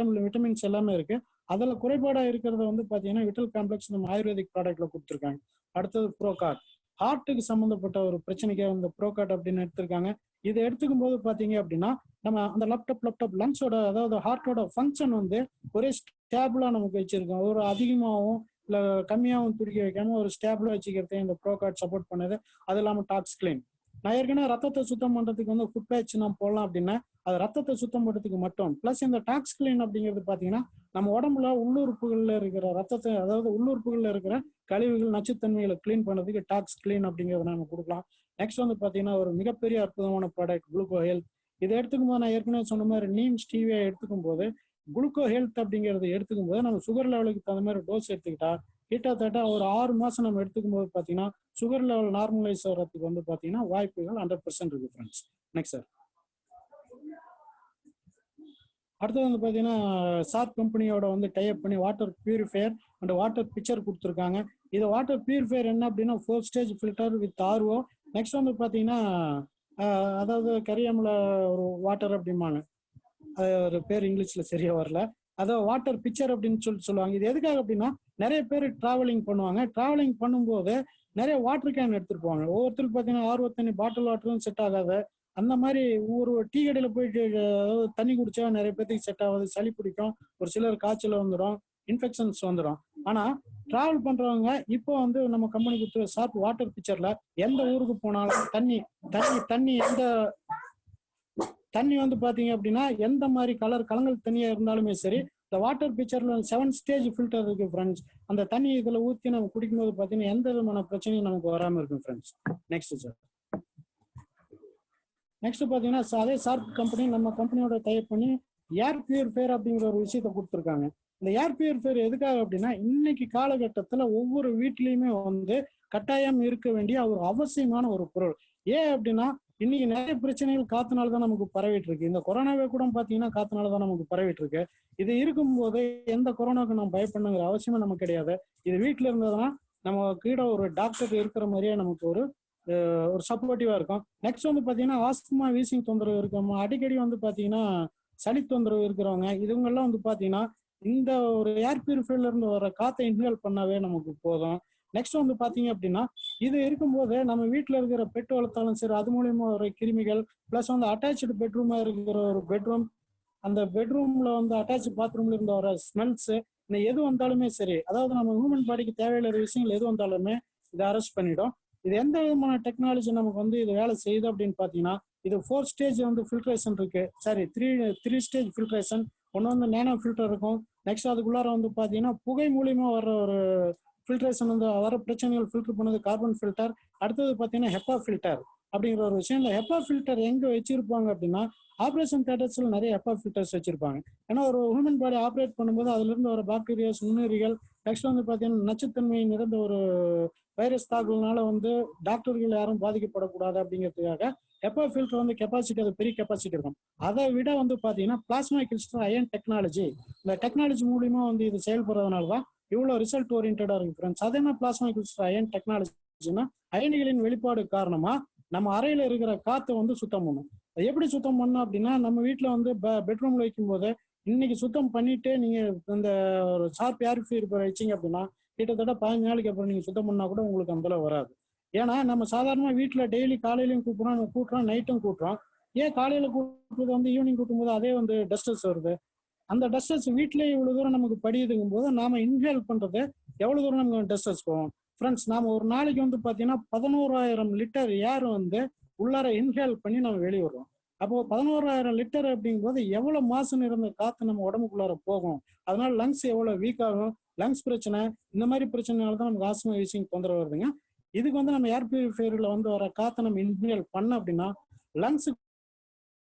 விட்டமின்ஸ் எல்லாமே இருக்கு. அதில் குறைபாடாக இருக்கிறத வந்து பார்த்தீங்கன்னா விட்டல் காம்ப்ளெக்ஸ் நம்ம ஆயுர்வேதிக் ப்ராடக்ட்ல கொடுத்துருக்காங்க. அடுத்தது ப்ரோகார்ட். ஹார்ட்டுக்கு சம்மந்தப்பட்ட ஒரு பிரச்சனைக்காக இந்த ப்ரோகார்ட் அப்படின்னு எடுத்திருக்காங்க. இதை எடுத்துக்கும் போது பார்த்தீங்க அப்படின்னா நம்ம அந்த லேப்டாப் லங்ஸோட அதாவது ஹார்ட்டோட ஃபங்க்ஷன் வந்து ஒரே ஸ்டேபிளா நமக்கு வச்சிருக்கோம். ஒரு அதிகமாகவும் இல்லை கம்மியாகவும் துடிக்க வைக்காம ஒரு ஸ்டேபிளா வச்சுக்கிறது இந்த ப்ரோகார்ட் சப்போர்ட் பண்ணுது. அது இல்லாமல் டாக்ஸ் கிளீன். நான் ஏற்கனவே ரத்தத்தை சுத்தம் பண்றதுக்கு வந்து ஃபுட் பேட்ச் நம்ம போடலாம் அப்படின்னா அது ரத்தத்தை சுத்தம் பண்றதுக்கு மட்டும். பிளஸ் இந்த டாக்ஸ் கிளீன் அப்படிங்கிறது பாத்தீங்கன்னா நம்ம உடம்புல உள்ளுறுப்புகள்ல இருக்கிற ரத்தத்தை அதாவது உள்ளுறுப்புகள்ல இருக்கிற கழிவுகள் நச்சுத்தன்மைகளை கிளீன் பண்ணதுக்கு டாக்ஸ் கிளீன் அப்படிங்கிறத நம்ம கொடுக்கலாம். நெக்ஸ்ட் வந்து பாத்தீங்கன்னா ஒரு மிகப்பெரிய அற்புதமான ப்ராடக்ட் குளுக்கோ ஹெல்த். இதை எடுத்துக்கும் போது நான் ஏற்கனவே சொன்ன மாதிரி நீம் ஸ்டீவியா எடுத்துக்கும் போது குளுக்கோ ஹெல்த் அப்படிங்கிறது எடுத்துக்கும் போது நம்ம சுகர் லெவலுக்கு தகுந்த மாதிரி டோஸ் எடுத்துக்கிட்டா கிட்டத்தட்ட ஒரு 6 மாசம் நம்ம எடுத்துக்கும் போது பாத்தீங்கன்னா சுகர் லெவல் நார்மலைஸ் ஆகிறதுக்கு வந்து பாத்தீங்கன்னா வாய்ப்புகள் 100% இருக்கு ஃப்ரெண்ட்ஸ். Next sir. அடுத்தது வந்து பாத்தீங்கன்னா சார்ப் கம்பெனியோட வந்து டைப் பண்ணி water purifier and water picture கொடுத்துருக்காங்க. இது வாட்டர் பியூரிஃபையர் என்ன அப்படின்னா 4 stage filter with RO. Next வந்து பாத்தீங்கன்னா அதாவது கரியாமல ஒரு வாட்டர் அப்படிம்பாங்க, அது ஒரு பேர் இங்கிலீஷ்ல சரியா வரல. அதாவது வாட்டர் பிக்சர் அப்படின்னு சொல்லுவாங்க. இது எதுக்காக அப்படின்னா நிறைய பேர் டிராவலிங் பண்ணுவாங்க. டிராவலிங் பண்ணும்போது நிறைய வாட்டர் கேன் எடுத்துட்டு போவாங்க. ஒவ்வொருத்தருக்கு பார்த்தீங்கன்னா ஆர்வ தண்ணி பாட்டில் வாட்டரும் செட் ஆகாது. அந்த மாதிரி ஒரு டீ கடையில் போயிட்டு அதாவது தண்ணி குடிச்சா நிறைய பேருக்கு செட் ஆகாது, சளி பிடிக்கும், ஒரு சிலர் காய்ச்சல் வந்துடும், இன்ஃபெக்ஷன்ஸ் வந்துடும். ஆனா டிராவல் பண்றவங்க இப்போ வந்து நம்ம கம்பெனி கொடுத்து சார்ப் வாட்டர் பிக்சர்ல எந்த ஊருக்கு போனாலும் தண்ணி தண்ணி தண்ணி எந்த தண்ணி வந்து பாத்தீங்க அப்படின்னா எந்த மாதிரி கலங்கள் தண்ணியா இருந்தாலுமே சரி இந்த வாட்டர் பிக்சர்ல 7 ஸ்டேஜ் ஃபில்டர் இருக்கு ஃப்ரெண்ட்ஸ். அந்த தண்ணி இதுல ஊற்றி நம்ம குடிக்கும்போது பாத்தீங்கன்னா எந்த விதமான பிரச்சனையும் நமக்கு வராம இருக்கும் ஃப்ரெண்ட்ஸ். Next sir. நெக்ஸ்ட் பாத்தீங்கன்னா அதே சார்ப் கம்பெனி நம்ம கம்பெனியோட டைப் பண்ணி ஏர் பியூரிஃபையர் அப்படிங்கிற ஒரு விஷயத்த கொடுத்துருக்காங்க. இந்த ஏர் பியூரிஃபையர் எதுக்காக அப்படின்னா இன்னைக்கு காலகட்டத்துல ஒவ்வொரு வீட்லயுமே வந்து கட்டாயம் இருக்க வேண்டிய ஒரு அவசியமான ஒரு பொருள். ஏன் அப்படின்னா இன்னைக்கு நிறைய பிரச்சனைகள் காத்துனாலதான் நமக்கு பரவிட்டு இருக்கு. இந்த கொரோனாவே கூட பாத்தீங்கன்னா காத்துனாலதான் நமக்கு பரவிட்டு இருக்கு. இது இருக்கும்போது எந்த கொரோனாவுக்கு நம்ம பயப்படணுங்கிற அவசியமே நமக்கு கிடையாது. இது வீட்டுல இருந்ததுன்னா நம்ம கீழே ஒரு டாக்டர் இருக்கிற மாதிரியே நமக்கு ஒரு சப்போர்ட்டிவா இருக்கும். நெக்ஸ்ட் வந்து பாத்தீங்கன்னா ஆஸ்துமா வீசிங் தொந்தரவு இருக்கவங்க, அடிக்கடி வந்து பாத்தீங்கன்னா சளி தொந்தரவு இருக்கிறவங்க, இதுங்கெல்லாம் வந்து பாத்தீங்கன்னா இந்த ஒரு ஏர் பியூரிஃபையர்ல இருந்து வர காத்தை இன்ஹேல் பண்ணாவே நமக்கு போதும். நெக்ஸ்ட் வந்து பாத்தீங்க அப்படின்னா இது இருக்கும்போது நம்ம வீட்டுல இருக்கிற பெட் வளர்த்தாலும் சரி அது மூலியமா வர கிருமிகள் பிளஸ் வந்து அட்டாச்சு பெட்ரூமா இருக்கிற ஒரு பெட்ரூம், அந்த பெட்ரூம்ல வந்து அட்டாச் பாத்ரூம்ல இருந்து வர ஸ்மெல்ஸ் இந்த எது வந்தாலுமே சரி அதாவது நம்ம ஹியூமன் பாடிக்கு தேவையில்லாத விஷயங்கள் எது வந்தாலுமே இதை அரெஸ்ட் பண்ணிடும். இது எந்த விதமான டெக்னாலஜி நமக்கு வந்து இது வேலை செய்யுது அப்படின்னு பாத்தீங்கன்னா இது 4 ஸ்டேஜ் வந்து ஃபில்ட்ரேஷன் இருக்கு. Sorry, three stage filtration. ஒன்று வந்து நேனோ ஃபில்டர் இருக்கும். நெக்ஸ்ட் அதுக்குள்ளார வந்து பார்த்தீங்கன்னா புகை மூலியமா வர்ற ஒரு ஃபில்ட்ரேஷன் வந்து வர பிரச்சனைகள் ஃபில்டர் பண்ணது கார்பன் ஃபில்டர். அடுத்தது பார்த்தீங்கன்னா ஹெப்பா ஃபில்டர் அப்படிங்கிற ஒரு விஷயம். இந்த ஹெப்பா ஃபில்டர் எங்கே வச்சிருப்பாங்க அப்படின்னா ஆப்ரேஷன் தேட்டர்ஸ்ல நிறைய ஹெப்பா ஃபில்டர்ஸ் வச்சிருப்பாங்க. ஏன்னா ஒரு ஹியூமன் பாடி ஆப்ரேட் பண்ணும்போது அதுல இருந்து வர பாக்டீரியாஸ், நுண்ணுயிரிகள், நெக்ஸ்ட் வந்து பார்த்தீங்கன்னா நச்சுத்தன்மை நிறைந்த ஒரு வைரஸ் தாக்குதல்னால வந்து டாக்டர்கள் யாரும் பாதிக்கப்படக்கூடாது அப்படிங்கிறதுக்காக ஹெப்பா ஃபில்டர் வந்து கெப்பாசிட்டி, அது பெரிய கெப்பாசிட்டி இருக்கும். அதை விட வந்து பார்த்தீங்கன்னா பிளாஸ்மா கிறிஸ்டல் அயன் டெக்னாலஜி, இந்த டெக்னாலஜி மூலியமா வந்து இது செயல்படுறதுனால தான் இவ்வளோ ரிசல்ட் ஓரியன்டா இருக்கு ஃப்ரெண்ட்ஸ். அதே மாதிரி பிளாஸ்மா கிறிஸ்டல் அயன் டெக்னாலஜினா அயனிகளின் வெளிப்பாடு காரணமா நம்ம அறையில இருக்கிற காத்தை வந்து சுத்தம் பண்ணும். எப்படி சுத்தம் பண்ணோம் அப்படின்னா, நம்ம வீட்டில் வந்து பெட்ரூம்ல வைக்கும் போது இன்னைக்கு சுத்தம் பண்ணிட்டு நீங்க அந்த ஒரு ஷார்ப் ஏர் பியூரிஃபையர் வச்சிங்க அப்படின்னா கிட்டத்தட்ட 15 நாளைக்கு அப்புறம் நீங்க சுத்தம் பண்ணா கூட உங்களுக்கு அந்த அளவு வராது. ஏன்னா நம்ம சாதாரண வீட்டில் டெய்லி காலையிலையும் கூட்டுறோம், நைட்டும் கூட்டுறோம். ஏன் காலையில கூட்டுறது வந்து ஈவினிங் கூட்டும் போது அதே வந்து டஸ்டர்ஸ் வருது. அந்த டஸ்டர்ஸ் வீட்லயே இவ்வளவு தூரம் நமக்கு படியுதுங்கும் போது நாம இன்ஹேல் பண்றது எவ்வளவு தூரம் நமக்கு டஸ்டர்ஸ் போகும் ஃப்ரெண்ட்ஸ். நாம ஒரு நாளைக்கு வந்து பாத்தீங்கன்னா 11,000 லிட்டர் ஏர் வந்து உள்ளார இன்ஹேல் பண்ணி நம்ம வெளியே விடுறோம். அப்போ 11,000 லிட்டர் அப்படிங்கும்போது எவ்வளவு மாசம் இருந்த காத்து நம்ம உடம்புக்குள்ளார போகும். அதனால லங்ஸ் எவ்வளவு வீக் ஆகும், லங்ஸ் பிரச்சனை, இந்த மாதிரி பிரச்சனைனால தான் நமக்கு ஆஸ்மா வீசிங் தொந்தரவு வருதுங்க. இதுக்கு வந்து நம்ம ஏர் பியூரிஃபையர்ல வந்து வர காத்தை நம்ம இன்ஹேல் பண்ண அப்படின்னா லங்ஸுக்கு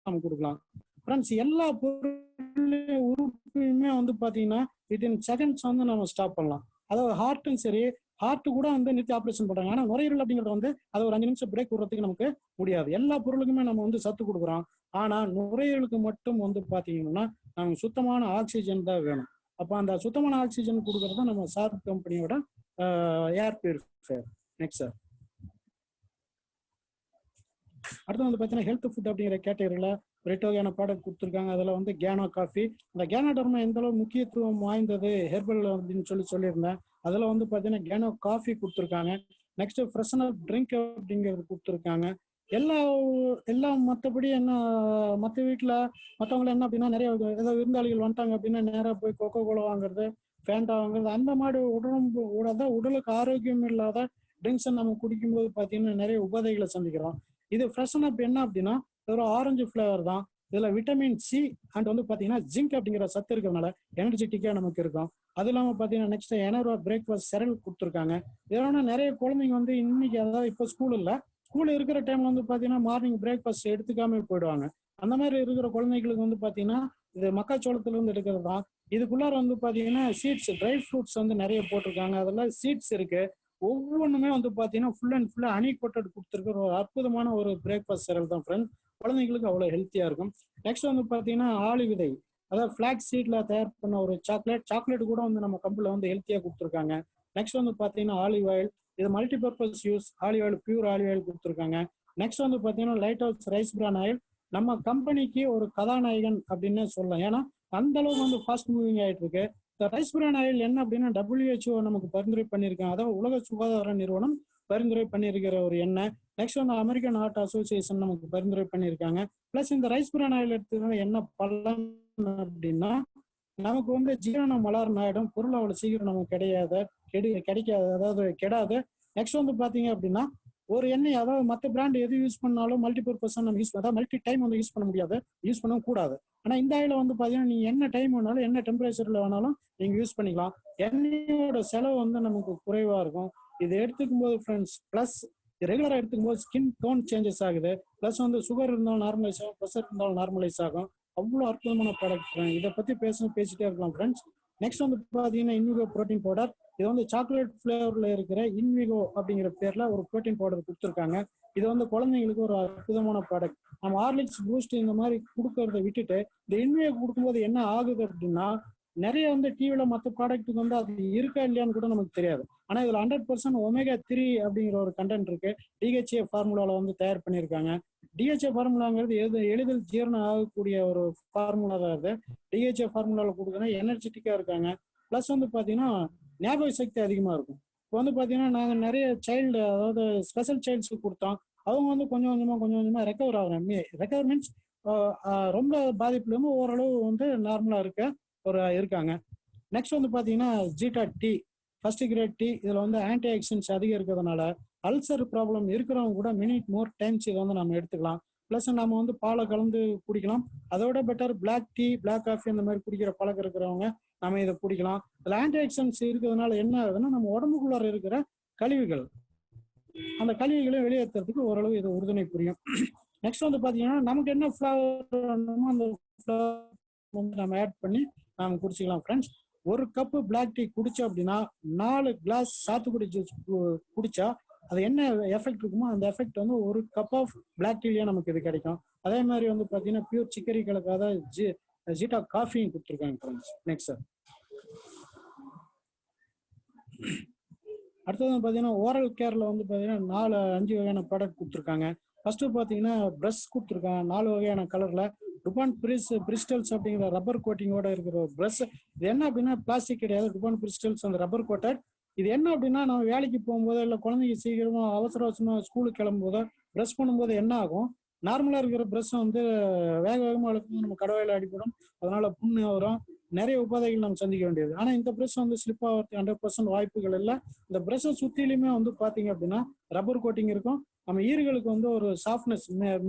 நம்ம கொடுக்கலாம் ஃப்ரெண்ட்ஸ். எல்லா பொருள் உறுப்புமே வந்து பாத்தீங்கன்னா வித்தின் செகண்ட்ஸ் வந்து நம்ம ஸ்டாப் பண்ணலாம். அதாவது ஹார்ட்டும் சரி, ஹார்ட் கூட வந்து நிறுத்தி ஆப்ரேஷன் பண்றாங்க. ஆனா நுரையீரல் அப்படிங்கிறது வந்து அதை ஒரு 5 நிமிஷம் பிரேக் விடுறதுக்கு நமக்கு முடியாது. எல்லா பொருளுக்குமே நம்ம வந்து சத்து கொடுக்குறோம். ஆனா நுரையீரலுக்கு மட்டும் வந்து பாத்தீங்கன்னா நமக்கு சுத்தமான ஆக்சிஜன் தான் வேணும். அப்ப அந்த சுத்தமான ஆக்சிஜன் கொடுக்கறது தான் நம்ம ஷார்ப் கம்பெனியோட ஏர் பியூரிஃபையர். Next sir. அடுத்து வந்து பார்த்தீங்கன்னா ஹெல்த் ஃபுட் அப்படிங்கிற கேட்டகரியில் 8 வகையான ப்ராடக்ட் கொடுத்துருக்காங்க. அதில் வந்து கேனோ காஃபி, இந்த கேனோ டர்மா எந்த அளவு முக்கியத்துவம் வாய்ந்தது ஹெர்பல் அப்படின்னு சொல்லியிருந்தேன். அதில் வந்து பார்த்தீங்கன்னா கேனோ காஃபி கொடுத்துருக்காங்க. நெக்ஸ்ட் ஃப்ரெஷ்னர் ட்ரிங்க் அப்படிங்கிறது கொடுத்துருக்காங்க. எல்லாம் மற்றபடி என்ன, மற்ற வீட்டில் மற்றவங்கள என்ன அப்படின்னா நிறைய ஏதோ விருந்தாளிகள் வந்துட்டாங்க அப்படின்னா நேராக போய் கொக்கோ கோலா வாங்குறது, ஃபேண்டா வாங்குறது, அந்த மாதிரி உடலுக்கு ஆரோக்கியம் இல்லாத ட்ரிங்க்ஸை நம்ம குடிக்கும்போது பார்த்தீங்கன்னா நிறைய உபாதைகளை சந்திக்கிறோம். இது ஃப்ரெஷ்ஷன் அப் என்ன அப்படின்னா ஒரு ஆரஞ்சு ஃப்ளேவர் தான். இதுல விட்டமின் சி அண்ட் வந்து பாத்தீங்கன்னா ஜிங்க் அப்படிங்கிற சத்து இருக்கிறதுனால எனர்ஜெட்டிக்கா நமக்கு இருக்கும். அது இல்லாம பாத்தீங்கன்னா நெக்ஸ்ட் எனர்வா பிரேக்ஃபாஸ்ட் செரல் கொடுத்துருக்காங்க. இதனால நிறைய குழந்தைங்க வந்து இன்னைக்கு, அதாவது இப்போ ஸ்கூல் இருக்கிற டைம்ல வந்து பாத்தீங்கன்னா மார்னிங் பிரேக்ஃபாஸ்ட் எடுத்துக்காம போயிடுவாங்க. அந்த மாதிரி இருக்கிற குழந்தைங்களுக்கு வந்து பாத்தீங்கன்னா இது மக்காச்சோளத்துல இருந்து எடுக்கிறது தான். இதுக்குள்ளார வந்து பாத்தீங்கன்னா சீட்ஸ், ட்ரை ஃப்ரூட்ஸ் வந்து நிறைய போட்டிருக்காங்க. அதெல்லாம் சீட்ஸ் இருக்கு. ஒவ்வொன்றுமே வந்து பாத்தீங்கன்னா ஃபுல் அண்ட் ஃபுல்லா ஹனி கோட்டட் கொடுத்துருக்கிற ஒரு அற்புதமான ஒரு பிரேக்ஃபாஸ்ட் செரல் தான் ஃப்ரெண்ட். குழந்தைங்களுக்கு அவ்வளவு ஹெல்த்தியா இருக்கும். நெக்ஸ்ட் வந்து பாத்தீங்கன்னா ஆளி விதை, அதாவது பிளாக் சீட்ல தயார் பண்ண ஒரு சாக்லேட் கூட வந்து நம்ம கம்பெனில வந்து ஹெல்த்தியா கொடுத்துருக்காங்க. நெக்ஸ்ட் வந்து பாத்தீங்கன்னா ஆலிவ் ஆயில், இது multipurpose use olive oil, pure olive oil கொடுத்துருக்காங்க. நெக்ஸ்ட் வந்து பாத்தீங்கன்னா லைட் ஹவுஸ் ரைஸ் பிரான் ஆயில், நம்ம கம்பெனிக்கு ஒரு கதாநாயகன் அப்படின்னு சொல்லலாம். ஏன்னா அந்த அளவுக்கு வந்து ஃபாஸ்ட் மூவிங் ஆயிட்டு இருக்கு. இந்த ரைஸ் பிரான் ஆயில் என்ன அப்படின்னா WHO நமக்கு பரிந்துரை பண்ணியிருக்காங்க. அதாவது உலக சுகாதார நிறுவனம் பரிந்துரை பண்ணியிருக்கிற ஒரு எண்ணெய். நெக்ஸ்ட் வந்து அமெரிக்கன் ஹார்ட் அசோசியேஷன் நமக்கு பரிந்துரை பண்ணியிருக்காங்க. பிளஸ் இந்த ரைஸ் பிரான் ஆயில் எடுத்ததுனால என்ன பலன் அப்படின்னா நமக்கு வந்து ஜீரணம் மலர் ஆயிடும். பொருள் அவ்வளவு சீக்கிரம் நமக்கு கிடைக்காது, அதாவது கெடாது. நெக்ஸ்ட் வந்து பாத்தீங்க அப்படின்னா ஒரு எண்ணெய், அதாவது மற்ற பிராண்ட் எது யூஸ் பண்ணாலும் மல்டிபர்பஸ் நம்ம யூஸ், அதாவது மல்டி டைம் வந்து யூஸ் பண்ண முடியாது, யூஸ் பண்ணவும் கூடாது. ஆனா இந்த ஆயில வந்து பாத்தீங்கன்னா நீங்க என்ன டைம் வேணாலும் என்ன டெம்பரேச்சர்ல வேணாலும் நீங்க யூஸ் பண்ணிக்கலாம். எண்ணெயோட செலவு வந்து நமக்கு குறைவா இருக்கும். இது எடுத்துக்கும் போது ஃப்ரெண்ட்ஸ், பிளஸ் ரெகுலரா எடுத்துக்கும் போது ஸ்கின் டோன் சேஞ்சஸ் ஆகுது. பிளஸ் வந்து சுகர் இருந்தாலும் நார்மலைஸ் ஆகும், ப்ரெஷர் இருந்தாலும் நார்மலைஸ் ஆகும். அவ்வளோ அற்புதமான ப்ராடக்ட். இதை பத்தி பேசிட்டே இருக்கலாம் ஃப்ரெண்ட்ஸ். நெக்ஸ்ட் வந்து பாத்தீங்கன்னா இன்விகோ ப்ரோட்டீன் பவுடர். இது வந்து சாக்லேட் ஃபிளேவர்ல இருக்கிற இன்விகோ அப்படிங்கிற பேர்ல ஒரு ப்ரோட்டீன் பவுடர் கொடுத்துருக்காங்க. இது வந்து குழந்தைங்களுக்கு ஒரு அற்புதமான ப்ராடக்ட். நம்ம ஹார்லிக்ஸ், பூஸ்ட் இந்த மாதிரி கொடுக்கறத விட்டுட்டு இந்த இன்விகோ கொடுக்கும்போது என்ன ஆகுது அப்படின்னா நிறைய வந்து டிவில மற்ற ப்ராடக்ட்டுக்கு வந்து அது இருக்கா இல்லையான்னு கூட நமக்கு தெரியாது. ஆனா இதுல 100% ஒமேகா 3 அப்படிங்கிற ஒரு கண்டென்ட் இருக்கு. DHA ஃபார்முலால வந்து தயார் பண்ணியிருக்காங்க. DHA ஃபார்முலாங்கிறது எளிதில் ஜீரணம் ஆகக்கூடிய ஒரு ஃபார்முலா தான் அது. DHA ஃபார்முலால கொடுக்குறேன், எனர்ஜெட்டிக்கா இருக்காங்க. பிளஸ் வந்து பாத்தீங்கன்னா ஞாபக சக்தி அதிகமா இருக்கும். இப்போ வந்து பாத்தீங்கன்னா நாங்க நிறைய சைல்டு, அதாவது ஸ்பெஷல் சைல்ட்ஸ்க்கு கொடுத்தோம். அவங்க வந்து கொஞ்சம் கொஞ்சமா ரெக்கவர் ஆகுறாங்க. ரெக்கவர் மீன்ஸ் ரொம்ப பாதிப்புல இருந்து ஓரளவு வந்து நார்மலா இருக்காங்க. நெக்ஸ்ட் வந்து பாத்தீங்கன்னா ஜீட்டா டீ, ஃபர்ஸ்ட் கிரேட் டீ. இதுல வந்து ஆன்டி ஆக்சிடென்ட்ஸ் அதிகம் இருக்கிறதுனால அல்சர் ப்ராப்ளம் இருக்கிறவங்க கூட மினிட் மோர் டைம்ஸ் இதை வந்து நம்ம எடுத்துக்கலாம். ப்ளஸ் நம்ம வந்து பாலை கலந்து குடிக்கலாம். அதோட better black tea, black coffee அந்த மாதிரி குடிக்கிற பழக்கம் இருக்கிறவங்க நம்ம இதை குடிக்கலாம். இதில் ஆன்டி ஆக்சிடென்ட்ஸ் இருக்கிறதுனால என்ன ஆகுதுன்னா, நம்ம உடம்புக்குள்ளார இருக்கிற கழிவுகள், அந்த கழிவுகளை வெளியேற்றுறதுக்கு ஓரளவு இது உறுதுணை புரியும். நெக்ஸ்ட் வந்து பார்த்தீங்கன்னா, நமக்கு என்ன ஃப்ளவர் வேணுமோ அந்த ஃப்ளவர் வந்து நம்ம ஆட் பண்ணி நம்ம குடிச்சிக்கலாம் ஃப்ரெண்ட்ஸ். ஒரு கப்பு பிளாக் டீ குடிச்சோம் அப்படின்னா 4 கிளாஸ் சாத்துக்குடி ஜூஸ் குடிச்சா அது என்ன எஃபெக்ட் இருக்குமோ அந்த எஃபெக்ட் வந்து ஒரு கப் ஆஃப் பிளாக் டீலயே நமக்கு இது கிடைக்கும். அதே மாதிரி வந்து பார்த்தீங்கன்னா பியூர் சிக்கரி கலக்காத ஜீட்டா காஃபியும் கொடுத்துருக்காங்க ஃப்ரெண்ட்ஸ். நெக்ஸ்ட் சார், அடுத்தது வந்து பார்த்தீங்கன்னா ஓரல் கேரில் வந்து பார்த்தீங்கன்னா 4-5 வகையான ப்ராடக்ட் கொடுத்துருக்காங்க. ஃபர்ஸ்ட் பார்த்தீங்கன்னா ப்ரஷ் கொடுத்துருக்காங்க 4 வகையான கலரில். டுபான் பிரிஸ்டல்ஸ் அப்படிங்கிற ரப்பர் கோட்டிங்கோட இருக்கிற ஒரு ப்ரஷ். இது என்ன அப்படின்னா பிளாஸ்டிக் கிடையாது, டுபான் பிரிஸ்டல்ஸ் அந்த ரப்பர் கோட்டட். இது என்ன அப்படின்னா நம்ம வேலைக்கு போகும்போதோ இல்லை குழந்தைங்க சீக்கிரமாக அவசரமாக ஸ்கூலுக்கு கிளம்பும்போதோ ப்ரஷ் பண்ணும்போது என்ன ஆகும், நார்மலாக இருக்கிற ப்ரஷ் வந்து வேக வேகமாக வளர்க்கும், நம்ம கடவையில் அடிப்படும், அதனால புண்ணு வரும், நிறைய உபாதைகள் நம்ம சந்திக்க வேண்டியது. ஆனால் இந்த ப்ரஷ் வந்து ஸ்லிப் ஆகிறதுக்கு 100% வாய்ப்புகள் இல்லை. இந்த ப்ரஷ்ஷை சுற்றிலுமே வந்து பார்த்தீங்க அப்படின்னா ரப்பர் கோட்டிங் இருக்கும். நம்ம ஈறுகளுக்கு வந்து ஒரு சாஃப்ட்னஸ்,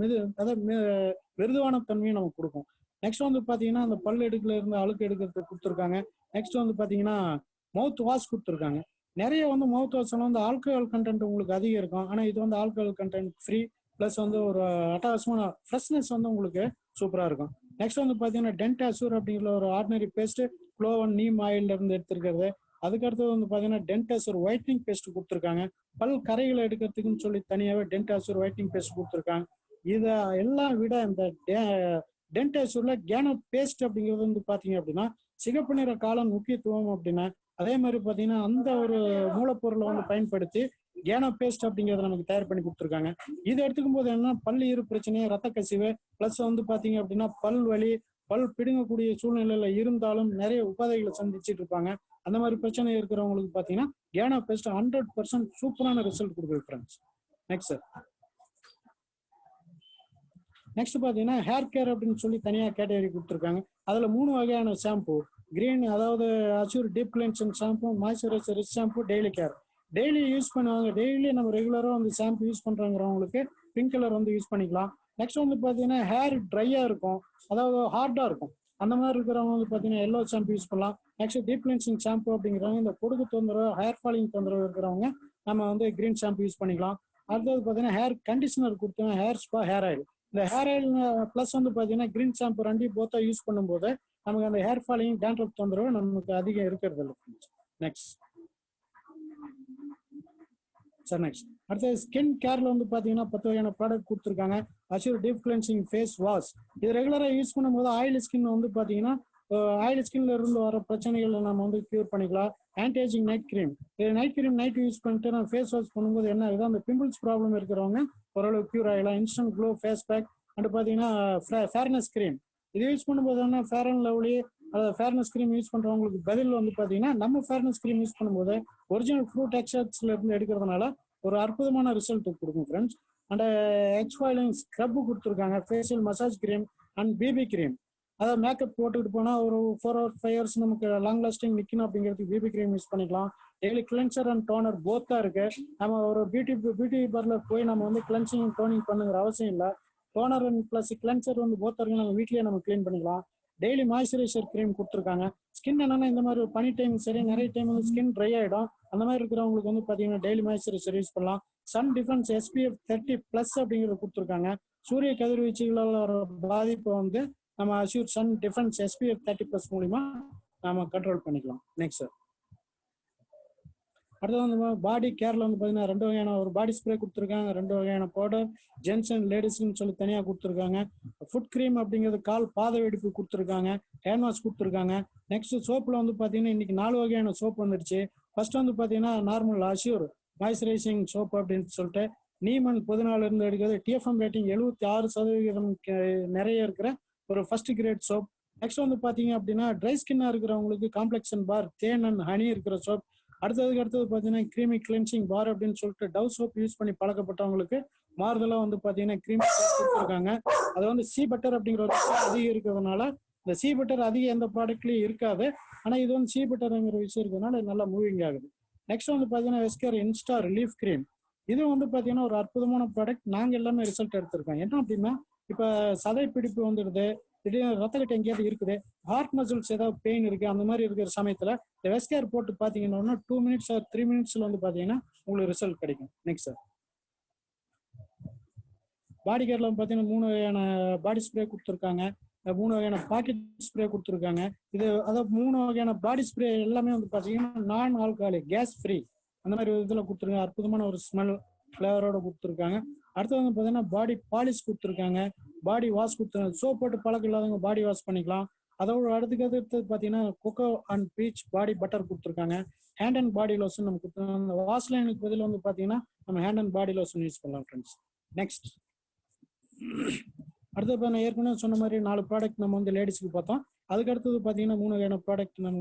அதாவது மிருதுவான தன்மையை நமக்கு கொடுக்கும். நெக்ஸ்ட் வந்து பார்த்தீங்கன்னா அந்த பல் எடுக்கல இருந்து அழுக்கு எடுக்கிறதுக்கு கொடுத்துருக்காங்க. நெக்ஸ்ட் வந்து பார்த்தீங்கன்னா மவுத் வாஷ் கொடுத்துருக்காங்க. நிறைய வந்து மவுத் வாஷ்ல வந்து ஆல்கஹால் கண்டென்ட் உங்களுக்கு அதிகம் இருக்கும். ஆனால் இது வந்து ஆல்கஹால் கண்டென்ட் ஃப்ரீ, ப்ளஸ் வந்து ஒரு அட்டகாசமான ஃப்ரெஷ்னஸ் வந்து உங்களுக்கு சூப்பராக இருக்கும். நெக்ஸ்ட் வந்து பார்த்தீங்கன்னா டென்டாசூர் அப்படிங்கிற ஒரு ஆர்டினரி பேஸ்ட் க்ளோவன் நீம் ஆயில்ல இருந்து எடுத்துருக்கிறது. அதுக்கடுத்தது வந்து பார்த்தீங்கன்னா டென்டாசூர் ஒயிட்னிங் பேஸ்ட் கொடுத்துருக்காங்க. பல் கரைகளை எடுக்கிறதுக்குன்னு சொல்லி தனியாகவே டென்டாசூர் ஒயிட்னிங் பேஸ்ட் கொடுத்துருக்காங்க. இதை எல்லாம் விட இந்த டென்டாசூர்ல கேனோ பேஸ்ட் அப்படிங்கிறது வந்து பார்த்தீங்க அப்படின்னா சிகப்பு நிற காளான் முக்கியத்துவம் அப்படின்னா அதே மாதிரி பார்த்தீங்கன்னா அந்த ஒரு மூலப்பொருளை வந்து பயன்படுத்தி கேனோ பேஸ்ட் அப்படிங்கிறத நமக்கு தயார் பண்ணி கொடுத்துருக்காங்க. இதை எடுத்துக்கும் போது என்ன பல் ஈறு பிரச்சனை, ரத்த கசிவு, ப்ளஸ் வந்து பார்த்தீங்க அப்படின்னா பல் வலி, பல் பிடுங்கக்கூடிய சூழ்நிலையில இருந்தாலும் நிறைய உபாதைகளை சந்திச்சுட்டு இருப்பாங்க. அந்த மாதிரி பிரச்சனை இருக்கிறவங்களுக்கு பார்த்தீங்கன்னா கேனோ பேஸ்ட் 100% சூப்பரான ரிசல்ட் கொடுக்குது ஃப்ரெண்ட்ஸ். நெக்ஸ்ட் சார், நெக்ஸ்ட் பார்த்தீங்கன்னா ஹேர் கேர் அப்படின்னு சொல்லி தனியாக கேட்டகரி கொடுத்துருக்காங்க. அதில் 3 வகையான ஷாம்பு, கிரீன் அதாவது அச்சூர் deep cleansing shampoo, moisturiser shampoo, daily care. Daily use பண்ணுவாங்க, டெய்லி நம்ம ரெகுலராக வந்து ஷாம்பு யூஸ் பண்ணுறவங்களுக்கு பிங்க் கலர் வந்து யூஸ் பண்ணிக்கலாம். நெக்ஸ்ட் வந்து பார்த்தீங்கன்னா ஹேர் ட்ரையாக இருக்கும், அதாவது ஹார்டாக இருக்கும், அந்த மாதிரி இருக்கிறவங்க வந்து பார்த்தீங்கன்னா எல்லோ ஷாம்பு யூஸ் பண்ணலாம். நெக்ஸ்ட் டீப் கிளென்சிங் ஷாம்பு அப்படிங்கிறவங்க இந்த பொடுகு தொந்தரவு, ஹேர் ஃபாலிங் தொந்தரவு இருக்கிறவங்க நம்ம வந்து கிரீன் ஷாம்பு யூஸ் பண்ணிக்கலாம். அடுத்தது பார்த்தீங்கன்னா ஹேர் கண்டிஷனர் கொடுத்தாங்க, ஹேர் ஸ்பா, ஹேர் ஆயில். இந்த ஹேர் ஆயில் ப்ளஸ் வந்து பார்த்தீங்கன்னா கிரீன் ஷாம்பு 2 போத்தா யூஸ் பண்ணும்போது நமக்கு அந்த ஹேர் ஃபாலிங், டேண்ட்ரஃப் தொந்தரவு நமக்கு அதிகம் இருக்கிறது இல்லை. நெக்ஸ்ட் சார், நெக்ஸ்ட் அடுத்தது ஸ்கின் கேர்ல வந்து பார்த்தீங்கன்னா 10 வகையான ப்ராடக்ட் கொடுத்துருக்காங்க. அச்சூர் டீப் கிளென்சிங் ஃபேஸ் வாஷ். இது ரெகுலராக யூஸ் பண்ணும்போது ஆயில் ஸ்கின் வந்து பார்த்தீங்கன்னா ஆயில் ஸ்கின்ல இருந்து வர பிரச்சனைகளை நம்ம வந்து கியூர் பண்ணிக்கலாம். Anti ageing night cream. இது நைட் கிரீம் நைட் யூஸ் பண்ணிட்டு நம்ம ஃபேஸ் வாஷ் பண்ணும்போது என்ன ஆகுது, அந்த பிம்பிள்ஸ் ப்ராப்ளம் இருக்கிறவங்க ஓரளவு கியூர் ஆகலாம். Instant glow face pack. And பார்த்தீங்கன்னா ஃபேர்னஸ் கிரீம். இது யூஸ் பண்ணும்போது என்ன fair and lovely fairness cream use பண்ணுறவங்களுக்கு பதில் வந்து பார்த்தீங்கன்னா நம்ம ஃபேர்னஸ் கிரீம் யூஸ் பண்ணும்போது ஒரிஜினல் ஃப்ரூட் எக்ஸ்ட்ராக்ட்ஸ்ல இருந்து எடுக்கிறதுனால ஒரு அற்புதமான ரிசல்ட் கொடுக்கும் ஃப்ரெண்ட்ஸ். அண்ட் எக்ஸ்பாயிலிங் ஸ்க்ரப் கொடுத்துருக்காங்க, facial massage cream and BB cream. அதாவது மேக்கப் போட்டுக்கிட்டு போனால் ஒரு 4 or 5 hours நமக்கு லாங் லாஸ்டிங் நிற்கணும் அப்படிங்கிறதுக்கு பிபி கிரீம் யூஸ் பண்ணிக்கலாம். டெய்லி கிளென்சர் அண்ட் டோனர் போத்தாக இருக்கு. நம்ம ஒரு பியூட்டி பார்லர் போய் நம்ம வந்து கிளென்சிங் டோனிங் பண்ணுங்கிற அவசியம் இல்லை. டோனர் அண்ட் ப்ளஸ் கிளென்சர் வந்து போத்தாக இருக்கு, நம்ம வீட்லேயே நம்ம க்ளீன் பண்ணிக்கலாம். டெய்லி மாய்ஸ்சரைசர் கிரீம் கொடுத்துருக்காங்க. ஸ்கின் என்னன்னா இந்த மாதிரி பனி டைம் சரி நிறைய டைம் வந்து ஸ்கின் ட்ரை ஆகிடும். அந்த மாதிரி இருக்கிறவங்களுக்கு வந்து பார்த்தீங்கன்னா டெய்லி மாய்ஸ்சரைசர் யூஸ் பண்ணலாம். சன் டிஃபென்ஸ் SPF 30+ அப்படிங்கிறத கொடுத்துருக்காங்க. சூரிய கதிர்வீச்சுகளால் வர பாதிப்பை வந்து நம்ம அஷ்யூர் சன் டிஃபென்ஸ் SPF 30+ மூலிமா நம்ம கண்ட்ரோல் பண்ணிக்கலாம். நெக்ஸ்ட் சார், அடுத்தது வந்து பாடி கேர்ல வந்து பார்த்தீங்கன்னா 2 வகையான ஒரு பாடி ஸ்ப்ரே கொடுத்துருக்காங்க, 2 வகையான பவுடர், ஜென்ஸ் அண்ட் லேடிஸ்ன்னு சொல்லி தனியாக கொடுத்துருக்காங்க. ஃபுட் க்ரீம் அப்படிங்கிறது கால் பாத வெடிப்பு கொடுத்துருக்காங்க. ஹேண்ட் வாஷ் கொடுத்துருக்காங்க. நெக்ஸ்ட் சோப்பில் வந்து பார்த்தீங்கன்னா இன்னைக்கு 4 வகையான சோப் வந்துருச்சு. ஃபர்ஸ்ட் வந்து பார்த்தீங்கன்னா நார்மல் அஷ்யூர் மாய்ஸ்சரைசிங் சோப் அப்படின்னு சொல்லிட்டு நீமன் 14 இருந்து எடுக்கிறது. TFM ரேட்டிங் 76% நிறைய இருக்கிற ஒரு ஃபர்ஸ்ட் கிரேட் சோப். நெக்ஸ்ட் வந்து பார்த்தீங்க அப்படின்னா ட்ரை ஸ்கின்னாக இருக்கிறவங்களுக்கு காம்ப்ளெக்ஷன் பார், தேன் அண்ட் ஹனி இருக்கிற சோப். அடுத்தது பார்த்தீங்கன்னா கிரீமி கிளென்சிங் பார் அப்படின்னு சொல்லிட்டு டவ் சோப் யூஸ் பண்ணி பழக்கப்பட்டவங்களுக்கு மாறுதலாக வந்து பார்த்தீங்கன்னா கிரீமி சோப் கொடுத்துருக்காங்க. அது வந்து சீ பட்டர் அப்படிங்கிற ஒரு விஷயம் அதிகம் இருக்கிறதுனால இந்த சீ பட்டர் அதிகம் எந்த ப்ராடக்ட்லையும் இருக்காது. ஆனால் இது வந்து சீ பட்டர்ங்கிற விஷயம் இருக்கிறதுனால நல்லா மூவிங் ஆகுது. நெக்ஸ்ட் வந்து பார்த்தீங்கன்னா எஸ்கேர் இன்ஸ்டா ரிலீஃப் கிரீம். இது வந்து பார்த்தீங்கன்னா ஒரு அற்புதமான ப்ராடக்ட். நாங்கள் எல்லாமே ரிசல்ட் எடுத்திருக்கோம். என்ன அப்படின்னா இப்போ சதை பிடிப்பு வந்துடுது, திடீர்னு ரத்த கட்டு எங்கேயாவது இருக்குது, ஹார்ட் மசில்ஸ் ஏதாவது பெயின் இருக்கு, அந்த மாதிரி இருக்கிற சமயத்துல இந்த வெஸ்கேர் போட்டு பாத்தீங்கன்னா 2 மினிட்ஸ் ஆர் 3 மினிட்ஸ்ல வந்து பாத்தீங்கன்னா உங்களுக்கு ரிசல்ட் கிடைக்கும். நெக்ஸ்ட் சார், பாடி கேர்ல பாத்தீங்கன்னா 3 வகையான பாடி ஸ்ப்ரே கொடுத்துருக்காங்க, 3 வகையான பாக்கெட் ஸ்ப்ரே கொடுத்துருக்காங்க. இது அதாவது 3 வகையான பாடி ஸ்ப்ரே எல்லாமே வந்து பாத்தீங்கன்னா நான் ஆல்கஹாலிக், கேஸ் ஃப்ரீ அந்த மாதிரி இதுல கொடுத்துருக்காங்க. அற்புதமான ஒரு ஸ்மெல் ஃபிளேவரோட கொடுத்துருக்காங்க. அடுத்தது வந்து பாத்தீங்கன்னா பாடி பாலிஷ் கொடுத்துருக்காங்க, பாடி வாஷ் கொடுத்துருக்காங்க. சோப் போட்டு பழக்கம் இல்லாதவங்க பாடி வாஷ் பண்ணிக்கலாம். அதோட அடுத்தது பாத்தீங்கன்னா cocoa and peach body butter கொடுத்துருக்காங்க. ஹேண்ட் அண்ட் பாடி லோஷன் நம்ம கொடுத்துருக்காங்க. அந்த வாஷ்லைனுக்கு பதில் வந்து பாத்தீங்கன்னா நம்ம hand and body lotion use பண்ணலாம் ஃப்ரெண்ட்ஸ். நெக்ஸ்ட், அடுத்து நான் ஏற்கனவே சொன்ன மாதிரி 4 ப்ராடக்ட் நம்ம வந்து லேடிஸ்க்கு பார்த்தோம். அதுக்கு அடுத்தது பார்த்தீங்கன்னா 3 வகையான ப்ராடக்ட் நம்ம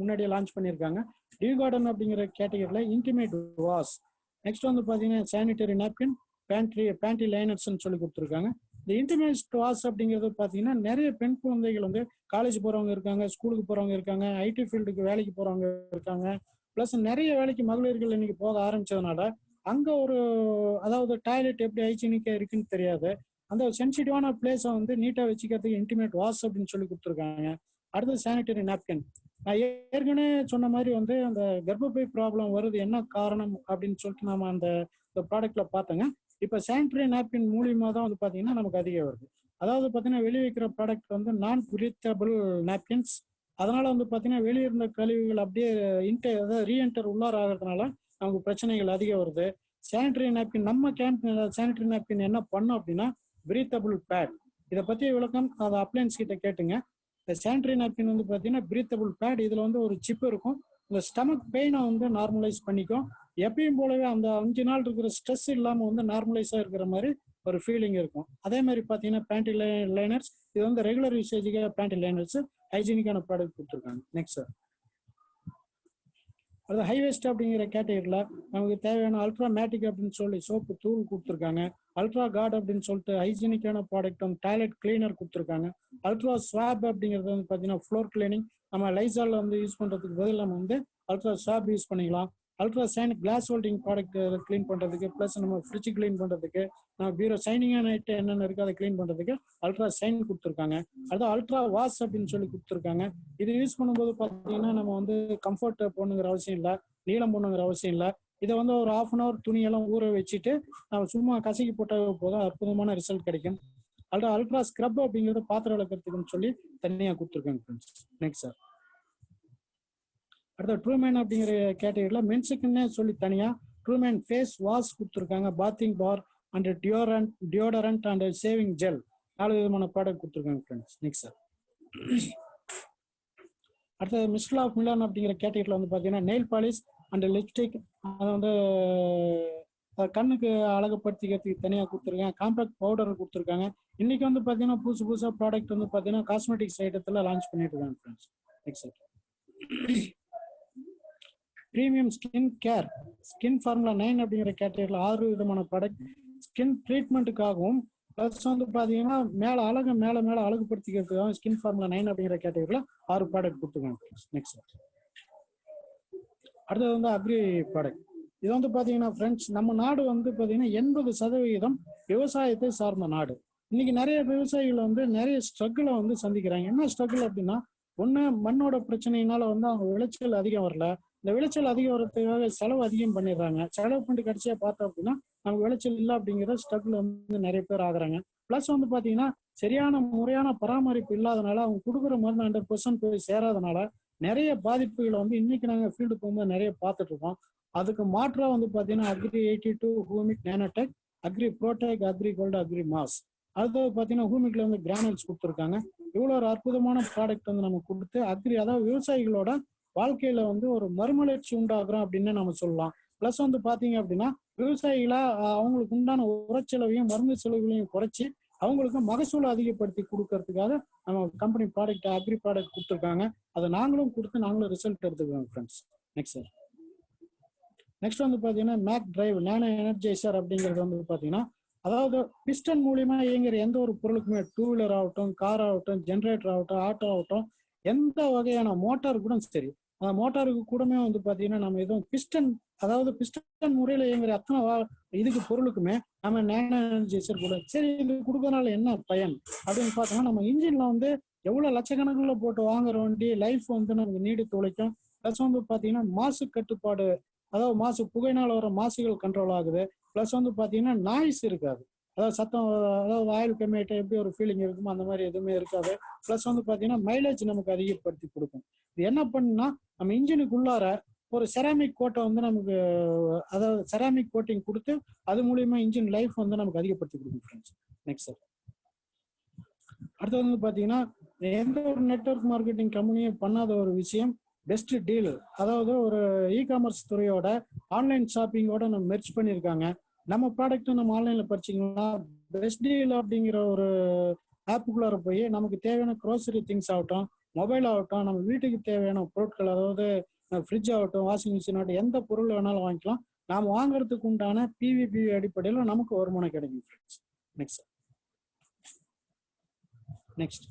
முன்னாடியே லான்ச் பண்ணியிருக்காங்க. டியூ கார்டன் அப்படிங்கிற கேட்டகரியில் இன்டிமேட் வாஷ், நெக்ஸ்ட் வந்து பார்த்தீங்கன்னா சானிடரி நாப்கின், பேண்ட்ரி லைனர்ஸ்ன்னு சொல்லி கொடுத்துருக்காங்க. இந்த இன்டிமேட் வாஷ் அப்படிங்கிறது பார்த்தீங்கன்னா நிறைய பெண் குழந்தைகள் வந்து காலேஜ் போகிறவங்க இருக்காங்க, ஸ்கூலுக்கு போகிறவங்க இருக்காங்க, ஐடி ஃபீல்டுக்கு வேலைக்கு போகிறவங்க இருக்காங்க, ப்ளஸ் நிறைய வேலைக்கு மகளிர்கள் இன்னைக்கு போக ஆரம்பிச்சதுனால அங்கே ஒரு அதாவது டாய்லெட் எப்படி ஹைஜீனிக்காக இருக்குன்னு தெரியாது. அந்த சென்சிட்டிவான பிளேஸை வந்து நீட்டாக வச்சுக்கிறதுக்கு இன்டிமேட் வாஷ் அப்படின்னு சொல்லி கொடுத்துருக்காங்க. அடுத்தது சானிடரி நாப்கின். நான் ஏற்கனவே சொன்ன மாதிரி வந்து அந்த கர்ப்பப்பை ப்ராப்ளம் வருது, என்ன காரணம் அப்படின்னு சொல்லிட்டு நம்ம அந்த ப்ராடக்ட்ல பார்த்தோங்க. இப்போ சானிடரி நாப்கின் மூலியமா தான் வந்து பார்த்தீங்கன்னா நமக்கு அதிகம் வருது. அதாவது பார்த்தீங்கன்னா வெளியே வைக்கிற ப்ராடக்ட் வந்து நான் பிரீத்தபிள் நாப்கின்ஸ், அதனால வந்து பார்த்தீங்கன்னா வெளியே இருந்த கழிவுகள் அப்படியே அதாவது ரீஎன்டர் உள்ளார ஆகிறதுனால நமக்கு பிரச்சனைகள் அதிகம் வருது. சானிடரி நாப்கின் நம்ம சானிடரி நாப்கின் என்ன பண்ணோம் அப்படின்னா பிரீத்தபிள் பேட். இதை பற்றிய விளக்கம் அதை அப்ளைன்ஸ் கிட்ட கேட்டுங்க. இந்த சானிடரி நாப்கின் வந்து பார்த்தீங்கன்னா பிரீத்தபிள் பேட், இதில் வந்து ஒரு சிப் இருக்கும். இந்த ஸ்டமக் பெயினை வந்து நார்மலைஸ் பண்ணிக்கும். எப்பயும் போலவே அந்த 5 நாள் இருக்கிற ஸ்ட்ரெஸ் இல்லாமல் வந்து நார்மலைஸாக இருக்கிற மாதிரி ஒரு ஃபீலிங் இருக்கும். அதே மாதிரி பார்த்தீங்கன்னா பேண்டி லைனர்ஸ், இது வந்து ரெகுலர் யூசேஜுக்கு பேண்டி லைனர்ஸ் ஹைஜீனிக்கான ப்ராடக்ட் கொடுத்துருக்காங்க. நெக்ஸ்ட் சார், அது ஹைவேஸ்ட் அப்படிங்கிற கேட்டகரியில் நமக்கு தேவையான அல்ட்ரா மேட்டிக் அப்படின்னு சொல்லி சோப்பு தூள் கொடுத்துருக்காங்க. அல்ட்ரா கார்டு அப்படின்னு சொல்லிட்டு ஹைஜீனிக்கான ப்ராடக்ட் வந்து டாய்லெட் கிளீனர் கொடுத்துருக்காங்க. அல்ட்ரா ஸ்வாப் அப்படிங்கிறது வந்து பார்த்தீங்கன்னா ஃப்ளோர் கிளீனிங், நம்ம லைசால் வந்து யூஸ் பண்ணுறதுக்கு பதில் நம்ம வந்து அல்ட்ரா ஸ்வாப் யூஸ் பண்ணிக்கலாம். Ultra shine glass holding product clean பண்ணுறதுக்கு, ப்ளஸ் நம்ம ஃப்ரிட்ஜ் க்ளீன் பண்ணுறதுக்கு, நம்ம பீரோ சைனிங்கான ஐட்டம் என்னென்ன இருக்குது அதை க்ளீன் பண்ணுறதுக்கு அல்ட்ரா சைன் கொடுத்துருக்காங்க. அது அல்ட்ரா வாஷ் அப்படின்னு சொல்லி கொடுத்துருக்காங்க. இது யூஸ் பண்ணும்போது பார்த்தீங்கன்னா நம்ம வந்து கம்ஃபர்ட் போடணுங்கிற அவசியம் இல்லை, நீளம் போடணுங்கிற அவசியம் இல்லை. இதை வந்து ஒரு 1/2 hour துணியெல்லாம் ஊற வச்சுட்டு நம்ம சும்மா கசக்கி போட்டால் போதும், அற்புதமான ரிசல்ட் கிடைக்கும். அல்ட்ரா ஸ்க்ரப் அப்படிங்கிறது பாத்திரம் விளக்கிறதுக்குன்னு சொல்லி தனியாக கொடுத்துருக்காங்க ஃப்ரெண்ட்ஸ். நெக்ஸ்ட் சார், அடுத்த ட்ரூமேன் அப்படிங்கிற கேட்டகரியில் மென்ஸுக்குன்னே சொல்லி தனியாக ட்ரூமேன் ஃபேஸ் வாஷ் கொடுத்துருக்காங்க. Bathing bar and deodorant and shaving gel 4 விதமான ப்ராடக்ட் கொடுத்துருக்காங்க ஃப்ரெண்ட்ஸ். நெக்ஸ்ட் சார், அடுத்தது மிஸ்டர் ஆஃப் மிலன் அப்படிங்கிற கேட்டகரியில் வந்து பார்த்தீங்கன்னா நெயில் பாலிஷ் அண்ட் லிப்ஸ்டிக், அதை வந்து கண்ணுக்கு அழகுப்படுத்திக்கிறதுக்கு தனியாக கொடுத்துருக்காங்க. காம்பேக்ட் பவுடர் கொடுத்துருக்காங்க. இன்னைக்கு வந்து பார்த்தீங்கன்னா புதுசாக ப்ராடக்ட் வந்து பார்த்தீங்கன்னா காஸ்மெட்டிக்ஸ் ஐட்டத்தில் லான்ச் பண்ணிட்டு இருக்காங்க friends. Next sir, premium skin care skin formula 9 அப்படிங்கிற கேட்டகரியில் 6 விதமான ப்ராடக்ட் ஸ்கின் ட்ரீட்மெண்ட்டுக்காகவும் ப்ளஸ் வந்து பார்த்தீங்கன்னா மேலே அழகுபடுத்திக்கிறதுக்காகவும் ஸ்கின் ஃபார்முலா 9 அப்படிங்கிற கேட்டகரியில் 6 ப்ராடக்ட் கொடுத்துருக்காங்க. நெக்ஸ்ட் அடுத்தது வந்து அக்ரி ப்ராடக்ட். இது வந்து பார்த்தீங்கன்னா ஃப்ரெண்ட்ஸ், நம்ம நாடு வந்து பார்த்தீங்கன்னா 80% விவசாயத்தை சார்ந்த நாடு. இன்னைக்கு நிறைய விவசாயிகள் வந்து நிறைய ஸ்ட்ரகிளை வந்து சந்திக்கிறாங்க. என்ன ஸ்ட்ரகிள் அப்படின்னா, ஒன்று மண்ணோட பிரச்சனையினால வந்து அவங்க விளைச்சல் அதிகம் வரல. இந்த விளைச்சல் அதிகம் வர்றதுக்காக செலவு அதிகம் பண்ணிடுறாங்க. செலவு பண்ணிட்டு கடைசியாக பார்த்தோம் அப்படின்னா நமக்கு விளைச்சல் இல்லை அப்படிங்கிற ஸ்ட்ரகிள் வந்து நிறைய பேர் ஆகுறாங்க. ப்ளஸ் வந்து பார்த்தீங்கன்னா சரியான முறையான பராமரிப்பு இல்லாதனால அவங்க கொடுக்குற மருந்து 100% போய் சேராதனால நிறைய பாதிப்புகளை வந்து இன்னைக்கு நாங்கள் ஃபீல்டு போகும்போது நிறைய பார்த்துட்டு இருக்கோம். அதுக்கு மாற்றாக வந்து பார்த்தீங்கன்னா Agri 82 humic nanotech, Agri Protech, Agri Gold, Agri Mass. அடுத்தது பார்த்தீங்கன்னா ஹூமிக்ல வந்து கிரானல்ஸ் கொடுத்துருக்காங்க. இவ்வளோ ஒரு அற்புதமான ப்ராடக்ட் வந்து நம்ம கொடுத்து அக்ரி அதாவது விவசாயிகளோட வாழ்க்கையில வந்து ஒரு மறுமலர்ச்சி உண்டாக்குறோம் அப்படின்னு நம்ம சொல்லலாம். ப்ளஸ் வந்து பார்த்தீங்க அப்படின்னா விவசாயிகளா அவங்களுக்கு உண்டான உரச்செலவையும் மருந்து செலவுகளையும் குறைச்சி அவங்களுக்கு மகசூலை அதிகப்படுத்தி கொடுக்கறதுக்காக நம்ம கம்பெனி ப்ராடக்ட் அக்ரி ப்ராடக்ட் கொடுத்துருக்காங்க. அதை நாங்களும் கொடுத்து நாங்களும் ரிசல்ட் எடுத்துக்கிறோம் ஃப்ரெண்ட்ஸ். நெக்ஸ்ட் சார், நெக்ஸ்ட் வந்து பார்த்தீங்கன்னா மேக் டிரைவ் நானோ எனர்ஜைசர் அப்படிங்கிறது வந்து பார்த்தீங்கன்னா அதாவது பிஸ்டன் மூலியமா இயங்குற எந்த ஒரு பொருளுக்குமே, 2 வீலர் ஆகட்டும், கார் ஆகட்டும், ஜென்ரேட்டர் ஆகட்டும், ஆட்டோ ஆகட்டும், எந்த வகையான மோட்டார் கூட சரி, அந்த மோட்டாருக்கு கூடமே வந்து பாத்தீங்கன்னா நம்ம எதுவும் பிஸ்டன், அதாவது பிஸ்டன் முறையில இயங்குற அத்தனை இதுக்கு பொருளுக்குமே நம்ம நேனோ எனர்ஜைசர் கூட சரி இது கொடுக்கறதுனால என்ன பயன் அப்படின்னு பார்த்தோம்னா, நம்ம இன்ஜின்ல வந்து எவ்வளவு லட்சக்கணக்கில் போட்டு வாங்குற வண்டி லைஃப் வந்து நமக்கு நீடித்து உழைக்கும். ப்ளஸ் வந்து பாத்தீங்கன்னா மாசு கட்டுப்பாடு, அதாவது மாசு புகையினால வர மாசுகள் கண்ட்ரோல் ஆகுது. ப்ளஸ் வந்து பாத்தீங்கன்னா நாய்ஸ் இருக்காது, அதாவது சத்தம், அதாவது ஆயில் கம்மியாயிட்டா எப்படி ஒரு ஃபீலிங் இருக்குமோ அந்த மாதிரி எதுவுமே இருக்காது. ப்ளஸ் வந்து பாத்தீங்கன்னா மைலேஜ் நமக்கு அதிகப்படுத்தி கொடுக்கும். இது என்ன பண்ணுன்னா, நம்ம இன்ஜினுக்குள்ளார ஒரு செராமிக் கோட்டை வந்து நமக்கு, அதாவது செராமிக் கோட்டிங் கொடுத்து அது மூலியமா இன்ஜின் லைஃப் வந்து நமக்கு அதிகப்படுத்தி கொடுக்கும் ஃப்ரெண்ட்ஸ். Next sir. அடுத்து வந்து பாத்தீங்கன்னா, எந்த ஒரு நெட்வொர்க் மார்க்கெட்டிங் கம்பெனியும் பண்ணாத ஒரு விஷயம் பெஸ்ட் டீல். அதாவது ஒரு இ-காமர்ஸ் துறையோட ஆன்லைன் ஷாப்பிங்கோட நம்ம மெர்ஜ் பண்ணியிருக்காங்க. நம்ம ப்ராடக்ட்டை நம்ம ஆன்லைன்ல பர்ச்சேசிங்லாம் பெஸ்ட் டீல் அப்படிங்கிற ஒரு ஆப்புக்குள்ளார போய் நமக்கு தேவையான க்ரோசரி திங்ஸ் ஆகட்டும், மொபைல் ஆகட்டும், நம்ம வீட்டுக்கு தேவையான பொருட்கள், அதாவது ஃப்ரிட்ஜ் ஆகட்டும், வாஷிங் மிஷின் ஆகட்டும், எந்த பொருள் வேணாலும் வாங்கிக்கலாம். நாம் வாங்குறதுக்கு உண்டான பிவிபி அடிப்படையில் நமக்கு வருமானம் கிடைக்கும் ஃப்ரெண்ட்ஸ். நெக்ஸ்ட் நெக்ஸ்ட்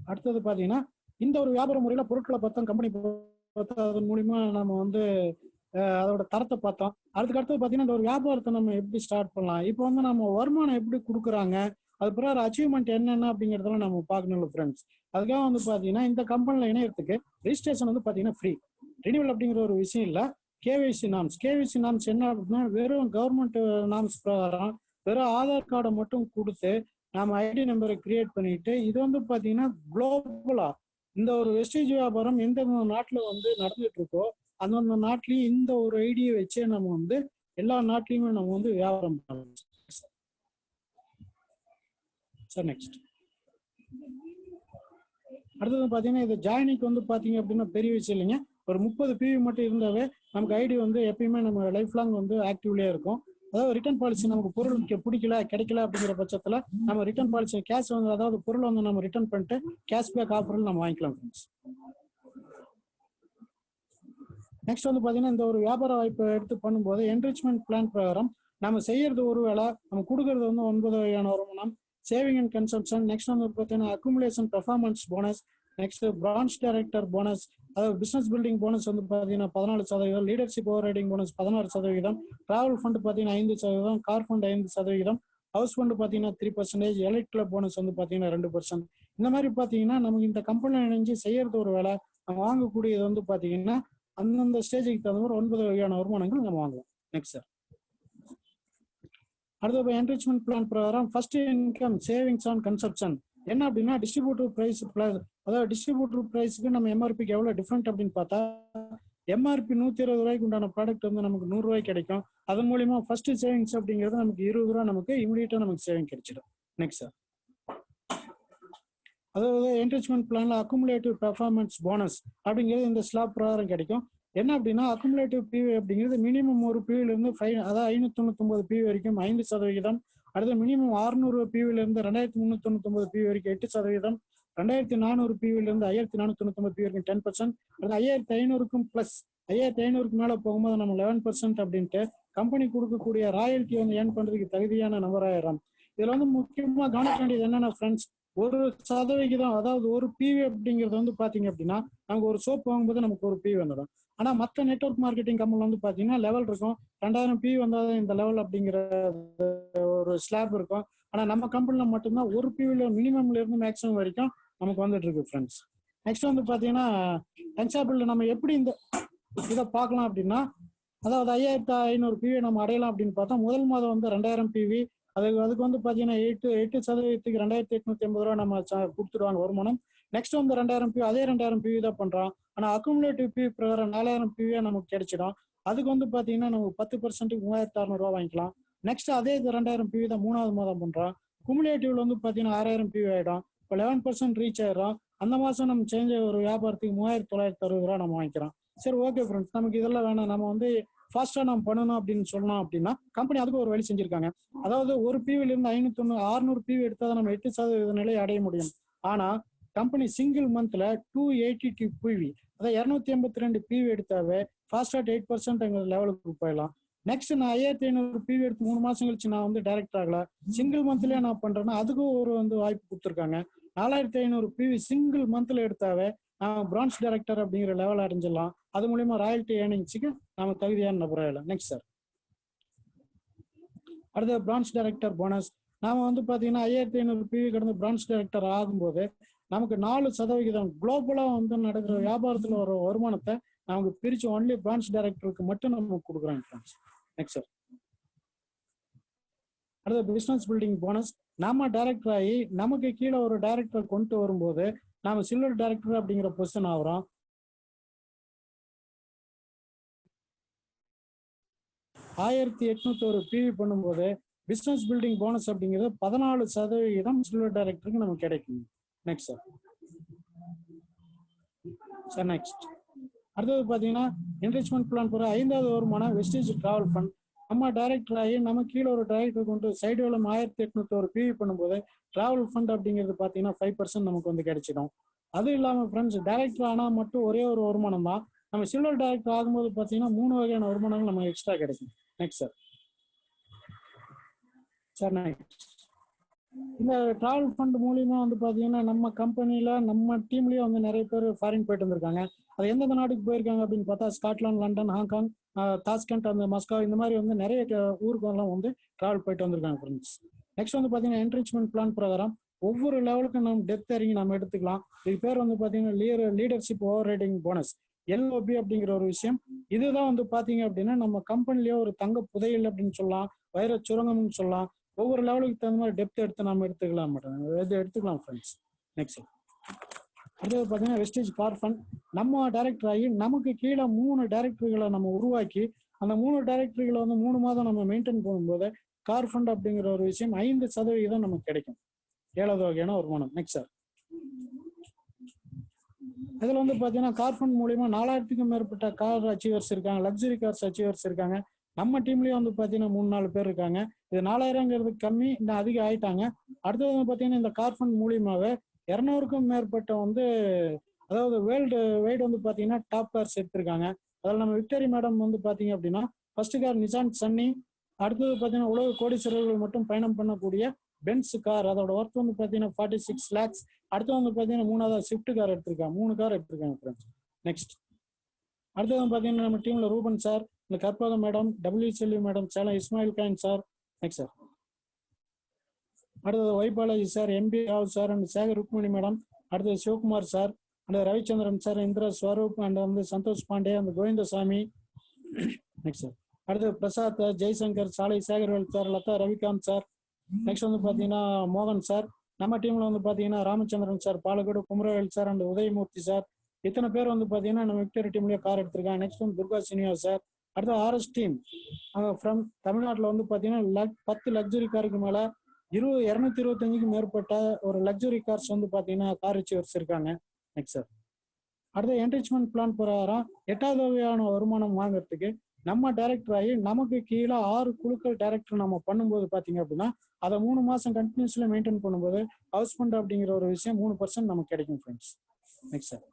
அடுத்தது பார்த்தீங்கன்னா, இந்த ஒரு வியாபார முறையில் பொருட்களை பார்த்தோம், கம்பெனி பார்த்தா அதன் மூலிமா நம்ம வந்து அதோட தரத்தை பார்த்தோம். அதுக்கு அடுத்தது பார்த்தீங்கன்னா, இந்த ஒரு வியாபாரத்தை நம்ம எப்படி ஸ்டார்ட் பண்ணலாம், இப்போ வந்து நம்ம வருமானம் எப்படி கொடுக்குறாங்க, அது பிறகு அச்சீவ்மெண்ட் என்னென்ன அப்படிங்கிறதெல்லாம் நம்ம பார்க்கணும் ஃப்ரெண்ட்ஸ். அதுக்காக வந்து பார்த்தீங்கன்னா, இந்த கம்பெனியில் இணையறதுக்கு ரிஜிஸ்ட்ரேஷன் வந்து பார்த்தீங்கன்னா ஃப்ரீ. ரினிவல் அப்படிங்கிற ஒரு விஷயம் இல்லை. கேவிசி நாம்ஸ், கேவிசி நாம்ஸ் என்ன அப்படின்னா, வெறும் கவர்மெண்ட் நாம்ஸ் பிரகாரம் வெறும் ஆதார் கார்டை மட்டும் கொடுத்து நம்ம ஐடி நம்பரை கிரியேட் பண்ணிட்டு, இது வந்து பார்த்தீங்கன்னா குளோபலா இந்த ஒரு வெஸ்டேஜ் வியாபாரம் எந்தெந்த நாட்டில் வந்து நடந்துட்டு இருக்கோ அந்தந்த நாட்டிலையும் இந்த ஒரு ஐடியை வச்சே நம்ம வந்து எல்லா நாட்டிலையுமே நம்ம வந்து வியாபாரம் பண்ணலாம் சார். நெக்ஸ்ட் அடுத்தது பார்த்தீங்கன்னா, இது ஜாயினிக்கு வந்து பார்த்தீங்க அப்படின்னா பெரிய விஷயம் இல்லைங்க. ஒரு 30 பிவி மட்டும் இருந்தாவே நமக்கு ஐடி வந்து எப்பயுமே நம்ம லைஃப் லாங் வந்து ஆக்டிவ்லேயே இருக்கும். அதாவது ரிட்டர்ன் பாலிசி நமக்கு பொருள் பிடிக்கல கிடைக்கல அப்படிங்கிற பட்சத்தில் நம்ம ரிட்டர்ன் பாலிசி கேஷ் வந்து, அதாவது பொருள் வந்து நம்ம ரிட்டர்ன் பண்ணிட்டு கேஷ்பேக் ஆஃபரில் நம்ம வாங்கிக்கலாம் ஃப்ரெண்ட்ஸ். நெக்ஸ்ட் வந்து பார்த்தீங்கன்னா, இந்த ஒரு வியாபார வாய்ப்பை எடுத்து பண்ணும்போது என்ரிச்மெண்ட் பிளான் பிரகாரம் நம்ம செய்யறது ஒரு வேலை, நம்ம கொடுக்கறது வந்து 9 வகையான வருமானம், சேவிங் அண்ட் கன்சம்ஷன். நெக்ஸ்ட் வந்து பார்த்தீங்கன்னா accumulation performance bonus, next branch director bonus, அதாவது பிசினஸ் பில்டிங் போனஸ் வந்து பார்த்தீங்கன்னா 14%, leadership over riding bonus 16%, travel fund பார்த்தீங்கன்னா 5%, கார் ஃபண்ட் 5%, ஹவுஸ் ஃபண்ட் பார்த்தீங்கன்னா 3%, எலைட் கிளப் போனஸ் வந்து பார்த்தீங்கன்னா 2%. இந்த மாதிரி பார்த்தீங்கன்னா நமக்கு இந்த கம்பெனியில் இணைஞ்சு செய்யறது ஒரு வேலை, நம்ம வாங்கக்கூடியது வந்து பார்த்தீங்கன்னா அந்தந்த ஸ்டேஜுக்கு தகுந்த மாதிரி 9 வகையான வருமானங்கள் நம்ம வாங்கலாம். Next sir. அடுத்த என்ரிச்மெண்ட் பிளான் பிரகாரம் first income savings on consumption என்ன அப்படின்னா, டிஸ்ட்ரிபியூட்டிவ் பிரைஸ் பிளஸ், அதாவது டிஸ்ட்ரிபியூட்டிவ் பிரைஸ்க்கு நம்ம எம்ஆர்பிக்கு எவ்வளோ டிஃப்ரெண்ட் அப்படின்னு பார்த்தா, எம்ஆர்பி 120 ரூபாய்க்கு உண்டான ப்ராடக்ட் வந்து நமக்கு 100 ரூபாய்க்கு கிடைக்கும். அதன் மூலியமா ஃபர்ஸ்ட் சேவிங்ஸ் அப்படிங்கிறது நமக்கு 20 ரூபா நமக்கு இமீடியட்டா நமக்கு சேவிங் கிடைச்சிடும். Next sir. அதாவது என்ரிச்மெண்ட் பிளான்ல அக்குமுலேட்டிவ் பெர்ஃபார்மன்ஸ் போனஸ் அப்படிங்கிறது இந்த ஸ்லாப் பிரகாரம் கிடைக்கும். என்ன அப்படின்னா, அக்குமுலேட்டிவ் பிவி அப்படிங்கிறது மினிமம் ஒரு பிவிலிருந்து அதாவது 599 பிவி வரைக்கும் 5%, அடுத்து மினிமம் 600 பிவிலிருந்து 2399 பிவி வரைக்கும் 8%, 2400 பிவிலிருந்து 1499 பிவி வரைக்கும் 10%, அடுத்து 5500க்கும் பிளஸ் 5500க்கு மேலே போகும்போது நம்ம 11% அப்படின்ட்டு கம்பெனி கொடுக்கக்கூடிய ராயல்ட்டி வந்து ஏர்ன் பண்றதுக்கு தகுதியான நம்பராயிரம். இதுல வந்து முக்கியமா கவனிக்க வேண்டியது என்னன்னா ஃப்ரெண்ட்ஸ், 1%, அதாவது ஒரு பிவி அப்படிங்கிறது வந்து பாத்தீங்க அப்படின்னா, நமக்கு ஒரு சோப் வாங்கும்போது நமக்கு ஒரு பிவி வந்துடும். ஆனா மற்ற நெட்வொர்க் மார்க்கெட்டிங் கம்பெனில வந்து பாத்தீங்கன்னா லெவல் இருக்கும், 2000 பிவி வந்தாதான் இந்த லெவல் அப்படிங்கிற ஒரு ஸ்லாப் இருக்கும். ஆனா நம்ம கம்பெனில மட்டும்தான் ஒரு பிவில மினிமம்ல இருந்து மேக்ஸிமம் வரைக்கும் நமக்கு வந்துட்டு இருக்கு ஃப்ரெண்ட்ஸ். நெக்ஸ்ட் வந்து பாத்தீங்கன்னா, எக்ஸாம்பிள் நம்ம எப்படி இந்த இதை பார்க்கலாம் அப்படின்னா, அதாவது 5500 பிவி நம்ம அடையலாம் அப்படின்னு பார்த்தா, முதல் மாதம் வந்து 2000 பிவி, அதுக்கு வந்து பார்த்தீங்கன்னா 8% 2880 ரூபா நம்ம கொடுத்துருவாங்க வருமானம். நெக்ஸ்ட் வந்து 2000 பிவி, அதே 2000 பிவி தான் பண்றோம். ஆனால் அக்குமுலேட்டிவ் பிவி பிரகாரம் 4000 பிவியா நமக்கு கிடைச்சிடும். அதுக்கு வந்து பார்த்தீங்கன்னா நமக்கு 10% 3600 ரூபா வாங்கிக்கலாம். நெக்ஸ்ட் அதே 2000 பிவி தான் 3வது மாதம் பண்றோம். குமுலேட்டிவ்ல வந்து பார்த்தீங்கன்னா 6000 பிவி ஆயிடும். இப்போ 11% ரீச் ஆயிடும். அந்த மாதம் நம்ம செஞ்ச ஒரு வியாபாரத்துக்கு 3960 ரூபா நம்ம வாங்கிக்கிறோம். சரி, ஓகே ஃப்ரெண்ட்ஸ், நமக்கு இதெல்லாம் வேணாம், நம்ம வந்து ஃபாஸ்டா நம்ம பண்ணணும் அப்படின்னு சொல்லணும் அப்படின்னா கம்பெனி அதுக்கு ஒரு வழி செஞ்சிருக்காங்க. அதாவது ஒரு பிவில இருந்து 600 பிவி எடுத்தா நம்ம 8% நிலையை அடைய முடியும். ஆனா கம்பெனி சிங்கிள் மந்த்ல 282 பிவி, அதாவது 282 பிவி எடுத்தாவே ஃபாஸ்டா 8% லெவலுக்கு போயிடலாம். நெக்ஸ்ட் நான் 5500 பிவி எடுத்து 3 மாசம் கழிச்சு நான் வந்து டைரக்ட் ஆகல, சிங்கிள் மந்த்லயே நான் பண்றேன்னா அதுக்கும் ஒரு வந்து வாய்ப்பு கொடுத்துருக்காங்க. 4500 பிவி சிங்கிள் மந்த்ல எடுத்தாவே பிரான்ச் டைரக்டர் அப்படிங்கிற லெவல் அடைஞ்சிடலாம். அது மூலியமா ராயல்டி ஏர்னிங்ஸுக்கு நம்ம தகுதியான நபராக. Next sir. அடுத்த பிரான்ச் டைரக்டர் போனஸ். நாம வந்து பாத்தீங்கன்னா 5500 PV கடந்து பிரான்ச் டைரக்டர் ஆகும்போது நமக்கு 4% குளோபலா வந்து நடக்கிற வியாபாரத்துல ஒரு வருமானத்தை நமக்கு பிரிச்சு ஒன்லி பிரான்ச் டைரக்டருக்கு மட்டும் நம்ம கொடுக்குறாங்க ஃப்ரெண்ட்ஸ். Next sir. அடுத்த பிசினஸ் பில்டிங் போனஸ். நாம டைரக்டர் ஆகி நமக்கு கீழே ஒரு டைரக்டர் கொண்டு வரும்போது நாம சில்வர் டைரக்டர் அப்படிங்கிற பொசிஷன் ஆகிறோம். 1801 PV பண்ணும்போது பிசினஸ் பில்டிங் போனஸ் அப்படிங்கிறது 14% சில்வர் டைரக்டருக்கு நமக்கு கிடைக்கும். Next sir. Sir next. அடுத்தது பார்த்தீங்கன்னா என்ரிச்மெண்ட் பிளான் போகிற 5வது வருமானம் வெஸ்டேஜ் டிராவல் ஃபண்ட். நம்ம டைரக்டர் ஆகி நம்ம கீழே ஒரு டைரக்டர் கொண்டு சைடு வேலம் 1801 PV பண்ணும்போது டிராவல் ஃபண்ட் அப்படிங்கிறது பார்த்தீங்கன்னா 5% நமக்கு வந்து கிடைச்சிடும். அது இல்லாமல் ஃப்ரெண்ட்ஸ் டைரக்டர் ஆனால் மட்டும் ஒரே ஒரு வருமானம் தான். நம்ம சில்வர் டைரக்டர் ஆகும்போது பார்த்தீங்கன்னா 3 வகையான வருமானங்கள் நமக்கு எக்ஸ்ட்ரா கிடைக்கும். Next sir. Sir next. இந்த டிராவல் ஃபண்ட் மூலியமா வந்து பார்த்தீங்கன்னா நம்ம கம்பெனியில் நம்ம டீம்லேயே வந்து நிறைய பேர் ஃபாரின் போயிட்டு வந்திருக்காங்க. அது எந்தெந்த நாட்டுக்கு போயிருக்காங்க அப்படின்னு பார்த்தா ஸ்காட்லாந்து, லண்டன், ஹாங்காங், தாஸ்கண்ட், அந்த மஸ்கோ, இந்த மாதிரி வந்து நிறைய ஊருக்கெல்லாம் வந்து டிராவல் போயிட்டு வந்திருக்காங்க ஃப்ரெண்ட்ஸ். நெக்ஸ்ட் வந்து பார்த்தீங்கன்னா என்ரிச்மெண்ட் பிளான் பிரகாரம் ஒவ்வொரு லெவலுக்கும் நம்ம டெப்த் இறங்கி நம்ம எடுத்துக்கலாம். இது பேர் வந்து பார்த்தீங்கன்னா leadership over riding bonus, LOB அப்படிங்கிற ஒரு விஷயம். இதுதான் வந்து பார்த்தீங்க அப்படின்னா நம்ம கம்பெனிலேயே ஒரு தங்க புதையல் அப்படின்னு சொல்லலாம், வைர சுரங்கம்னு சொல்லலாம். ஒவ்வொரு லெவலுக்கு தகுந்த மாதிரி டெப்த் எடுத்து நம்ம எடுத்துக்கலாம் ஃப்ரெண்ட்ஸ். நெக்ஸ்ட் அடுத்தது பார்த்தீங்கன்னா வெஸ்டேஜ் கார் ஃபண்ட். நம்ம டைரக்டர் ஆகி நமக்கு கீழே 3 டைரக்டர்களை நம்ம உருவாக்கி அந்த 3 டைரக்டர்களை வந்து 3 மாதம் நம்ம மெயின்டைன் பண்ணும்போது கார் ஃபண்ட் அப்படிங்கிற ஒரு விஷயம் 5% நமக்கு கிடைக்கும். 7வது வகையான வருமானம். Next sir. இதில் வந்து பார்த்தீங்கன்னா கார் ஃபண்ட் மூலியமா 4000க்கும் மேற்பட்ட கார் அச்சீவர்ஸ் இருக்காங்க, லக்ஸுரி கார்ஸ் அச்சீவர்ஸ் இருக்காங்க. நம்ம டீம்லயே வந்து பார்த்தீங்கன்னா 3-4 பேர் இருக்காங்க. இது 4000ங்கிறது கம்மி, இன்னும் அதிகம் ஆயிட்டாங்க. அடுத்தது வந்து பார்த்தீங்கன்னா இந்த கார் ஃபண்ட் மூலியமாவே 200க்கும் மேற்பட்ட வந்து அதாவது வேர்ல்டு வைடு வந்து பார்த்தீங்கன்னா டாப் கார்ஸ் எடுத்திருக்காங்க. அதில் நம்ம விக்டரி மேடம் வந்து பார்த்தீங்க அப்படின்னா ஃபர்ஸ்ட் கார் நிசான் சன்னி. அடுத்தது பார்த்தீங்கன்னா உலக கோடீஸ்வரர்கள் மட்டும் பயணம் பண்ணக்கூடிய பென்ஸ் கார், அதோட ஒர்த் வந்து பார்த்தீங்கன்னா 46 lakhs. அடுத்து வந்து பார்த்தீங்கன்னா 3வது ஸ்விஃப்ட் கார் எடுத்திருக்காங்க. 3 கார் எடுத்திருக்காங்க ஃப்ரெண்ட்ஸ். நெக்ஸ்ட் அடுத்தது வந்து பார்த்தீங்கன்னா நம்ம டீம்ல ரூபன் சார், இந்த Karpagam madam, WSLV madam, Salem Ismail Khan sir. Next sir. அடுத்தது V Balaji sir, MB Rao sir, and Sekar Rukmani madam. அடுத்தது Sivakumar sir, and Ravichandran sir, Indira Swaroop, and வந்து சந்தோஷ் பாண்டே, அந்த கோவிந்தசாமி. Next sir. அடுத்தது பிரசாத், ஜெய்சங்கர், சாலை Sekarvel sir, Latha Ravikanth sir. Next வந்து பார்த்தீங்கன்னா மோகன் சார். நம்ம டீம்ல வந்து பார்த்தீங்கன்னா Ramachandran sir, Palacode Kumaravel sir, and Udhayamoorthy sir. இத்தனை பேர் வந்து பார்த்தீங்கன்னா நம்ம விக்டரி டீம்லேயே கார் எடுத்திருக்காங்க. நெக்ஸ்ட் வந்து துர்கா சீனிவாஸ் சார். அடுத்து RS டீம் ஃப்ரம் தமிழ்நாட்டில் வந்து பார்த்தீங்கன்னா 10 லக்ஸுரி காருக்கு மேலே 225க்கும் மேற்பட்ட ஒரு லக்ஸுரி கார்ஸ் வந்து பார்த்தீங்கன்னா கார் அச்சீவர்ஸ் இருக்காங்க. Next sir. அடுத்த என்ரிச்மெண்ட் பிளான் பிரகாரம் 8வது வகையான வருமானம் வாங்குறதுக்கு நம்ம டைரக்டர் ஆகி நமக்கு கீழே 6 குழுக்கள் டைரக்டர் நம்ம பண்ணும்போது பார்த்தீங்க அப்படின்னா அதை 3 மாதம் கண்டினியூஸ்ல மெயின்டைன் பண்ணும்போது ஹவுஸ் ஃபண்ட் அப்படிங்கிற ஒரு விஷயம் 3% நமக்கு கிடைக்கும் ஃப்ரெண்ட்ஸ். Next sir.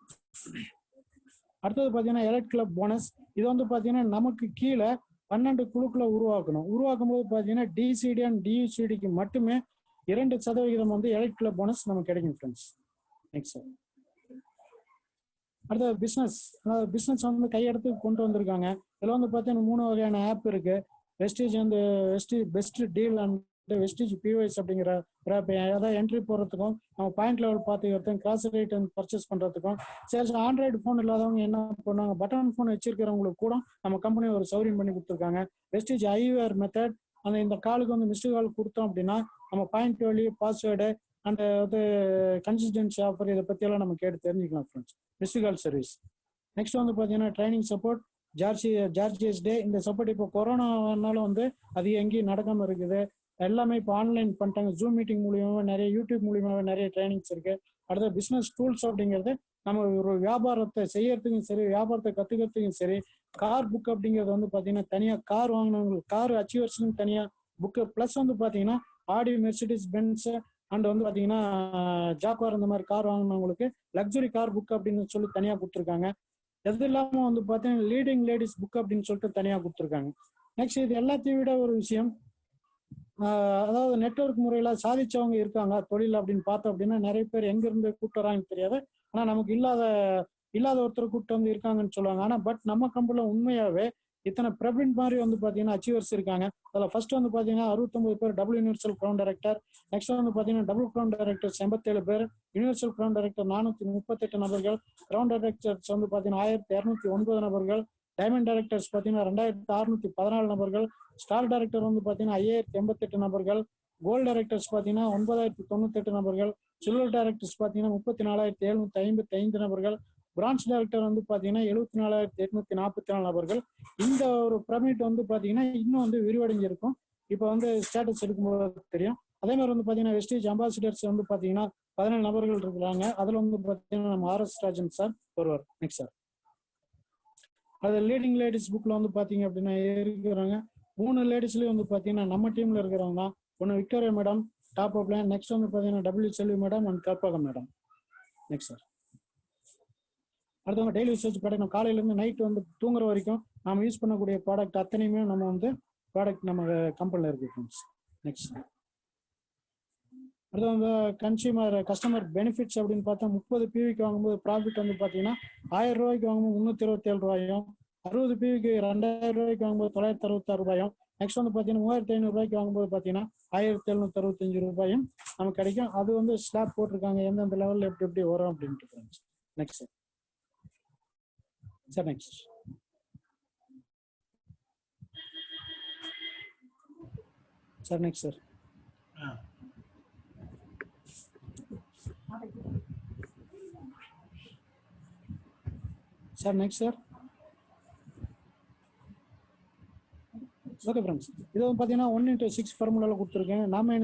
அடுத்தது பார்த்தீங்கன்னா எலைட் கிளப் போனஸ். இது வந்து பார்த்தீங்கன்னா நமக்கு கீழே 12 குழுக்களை உருவாக்கும் போது பார்த்தீங்கன்னா DCD அண்ட் DUCDக்கு மட்டுமே 2% வந்து எலைட் கிளப் போனஸ் நமக்கு கிடைக்கும் ஃப்ரெண்ட்ஸ். Next sir. அடுத்த பிஸ்னஸ் வந்து கையெடுத்து கொண்டு வந்திருக்காங்க. இதில் வந்து பார்த்தீங்கன்னா 3 வகையான ஆப் இருக்கு. வெஸ்டேஜ் வந்து best deal and Vestige POS அப்படிங்கிற ஒரு ஆப். அதாவது என்ட்ரி போடுறதுக்கும் நம்ம பாயிண்ட் லெவல் பார்த்துக்கிறதுக்கும் கிராஸ் ரேட் பர்ச்சேஸ் பண்ணுறதுக்கும். சரி, ஆண்ட்ராய்டு ஃபோன் இல்லாதவங்க என்ன பண்ணுவாங்க, பட்டன் ஃபோன் வச்சிருக்கிறவங்களுக்கு கூட நம்ம கம்பெனி ஒரு சௌரியம் பண்ணி கொடுத்துருக்காங்க. Wastage eyewear method. இந்த காலுக்கு வந்து மிஸ்டு கால் கொடுத்தோம் அப்படின்னா நம்ம பாயிண்ட் வேல்யூ, பாஸ்வேர்டு, அண்ட் வந்து கன்சிஸ்டன்சி ஆஃபர், இதை பற்றியெல்லாம் நம்ம கேட்டு தெரிஞ்சுக்கலாம் friends. Missed call service. Next வந்து பார்த்தீங்கன்னா ட்ரைனிங் சப்போர்ட், ஜார்ஜியஸ் டே. இந்த சப்போர்ட் இப்போ கொரோனானால வந்து அது எங்கேயும் நடக்காமல் இருக்குது. எல்லாமே இப்போ ஆன்லைன் பண்ணிட்டாங்க. ஜூம் மீட்டிங் மூலியமாக நிறைய, யூடியூப் மூலியமாக நிறைய ட்ரைனிங்ஸ் இருக்கு. அடுத்த பிஸ்னஸ் டூல்ஸ் அப்படிங்கிறது நம்ம ஒரு வியாபாரத்தை செய்யறதுக்கும் சரி, வியாபாரத்தை கற்றுக்கிறதுக்கும் சரி. கார் புக் அப்படிங்கிறது வந்து பார்த்தீங்கன்னா தனியாக கார் வாங்கினவங்களுக்கு, கார் அச்சீவர்ஸ்னு தனியாக புக்கு, ப்ளஸ் வந்து பார்த்தீங்கன்னா ஆடி, மெர்சிடிஸ் பென்ஸ், அண்ட் வந்து பார்த்தீங்கன்னா ஜாக்வார், இந்த மாதிரி கார் வாங்கினவங்களுக்கு லக்ஸுரி கார் புக் அப்படின்னு சொல்லி தனியாக கொடுத்துருக்காங்க. எது இல்லாமல் வந்து பார்த்தீங்கன்னா லீடிங் லேடிஸ் புக் அப்படின்னு சொல்லிட்டு தனியாக கொடுத்துருக்காங்க. நெக்ஸ்ட் இது எல்லாத்தையும் விட ஒரு விஷயம், அதாவது நெட்வொர்க் முறையில் சாதிச்சவங்க இருக்காங்க தொழில் அப்படின்னு பார்த்தோம் அப்படின்னா நிறைய பேர் எங்கேருந்து கூப்பிட்டு வராங்கன்னு தெரியாது. ஆனா நமக்கு இல்லாத ஒருத்தர் கூப்பிட்டு வந்து இருக்காங்கன்னு சொல்லுவாங்க. ஆனா பட் நம்ம கம்பெனில உண்மையாவே இத்தனை பிரபின் மாதிரி வந்து பாத்தீங்கன்னா அச்சீவர்ஸ் இருக்காங்க. அதுல ஃபர்ஸ்ட் வந்து பாத்தீங்கன்னா 69 பேர் double universal crown director. Next வந்து பாத்தீங்கன்னா டபுள் கிரவுன் டைரக்டர்ஸ் 87 பேர், யூனிவர்சல் கிரவுன் டைரக்டர் 438 நபர்கள், கிரவுன் டைரக்டர்ஸ் வந்து பாத்தீங்கன்னா 1209 நபர்கள், டைமண்ட் டைரக்டர்ஸ் பாத்தீங்கன்னா 2614 நபர்கள், ஸ்டார் டைரக்டர் வந்து பாத்தீங்கன்னா 5088 நபர்கள், கோல்டு டைரக்டர்ஸ் பாத்தீங்கன்னா 9098 நபர்கள், சில்வர் டைரக்டர்ஸ் பாத்தீங்கன்னா 34,755 நபர்கள், பிரான்ச் டைரக்டர் வந்து பாத்தீங்கன்னா 74,844 நபர்கள். இந்த ஒரு பிரமிட் வந்து பாத்தீங்கன்னா இன்னும் வந்து விரிவடைஞ்சிருக்கும். இப்போ வந்து ஸ்டேட்டஸ் எடுக்கும்போது தெரியும். அதே மாதிரி வந்து பாத்தீங்கன்னா வெஸ்டேஜ் அம்பாசிடர்ஸ் வந்து பாத்தீங்கன்னா 17 நபர்கள் இருக்கிறாங்க. அதுல வந்து பாத்தீங்கன்னா நம்ம RS ராஜன் சார் ஒருவர். நெக்ஸ்ட் சார், அது லீடிங் லேடிஸ் புக்ல வந்து பாத்தீங்க அப்படின்னா இருக்கிறாங்க. 3 லேடிஸ்லயும் வந்து பாத்தீங்கன்னா நம்ம டீம்ல இருக்கிறவங்க தான். ஒன்று Victoria madam top of line, next வந்து பாத்தீங்கன்னா W Selvi madam and Karpagam madam. Next sir, அடுத்தவங்க டெய்லி யூசேஜ் ப்ராடக்ட் நம்ம காலையிலேருந்து நைட் வந்து தூங்குற வரைக்கும் நம்ம யூஸ் பண்ணக்கூடிய ப்ராடக்ட் அத்தனையுமே நம்ம வந்து ப்ராடக்ட் நம்ம கம்பெனியில் இருக்கு ஃப்ரெண்ட்ஸ். நெக்ஸ்ட், அடுத்து வந்து கஸ்டமர் பெனிஃபிட்ஸ் அப்படின்னு பார்த்தா 30 பிவிக்கு வாங்கும்போது ப்ராஃபிட் வந்து பார்த்தீங்கன்னா 1000 ரூபாய்க்கு வாங்கும்போது 327 ரூபாயும், 60 பிவிக்கு 2000 ரூபாய்க்கு வாங்கும்போது 966 ரூபாயும், நெக்ஸ்ட் வந்து பார்த்தீங்கன்னா 3500 ரூபாய்க்கு வாங்கும்போது பார்த்தீங்கன்னா 1765 ரூபாயும் நமக்கு கிடைக்கும். அது வந்து ஸ்லாப் போட்டிருக்காங்க எந்தெந்த லெவலில் எப்படி வரும் அப்படின்ட்டு friends. Next sir, next sir, next sir, sir, next sir. Okay friends, இது வந்து பார்த்தீங்கன்னா 1x6 ஃபார்முலாவில் கொடுத்துருக்கேன். நாம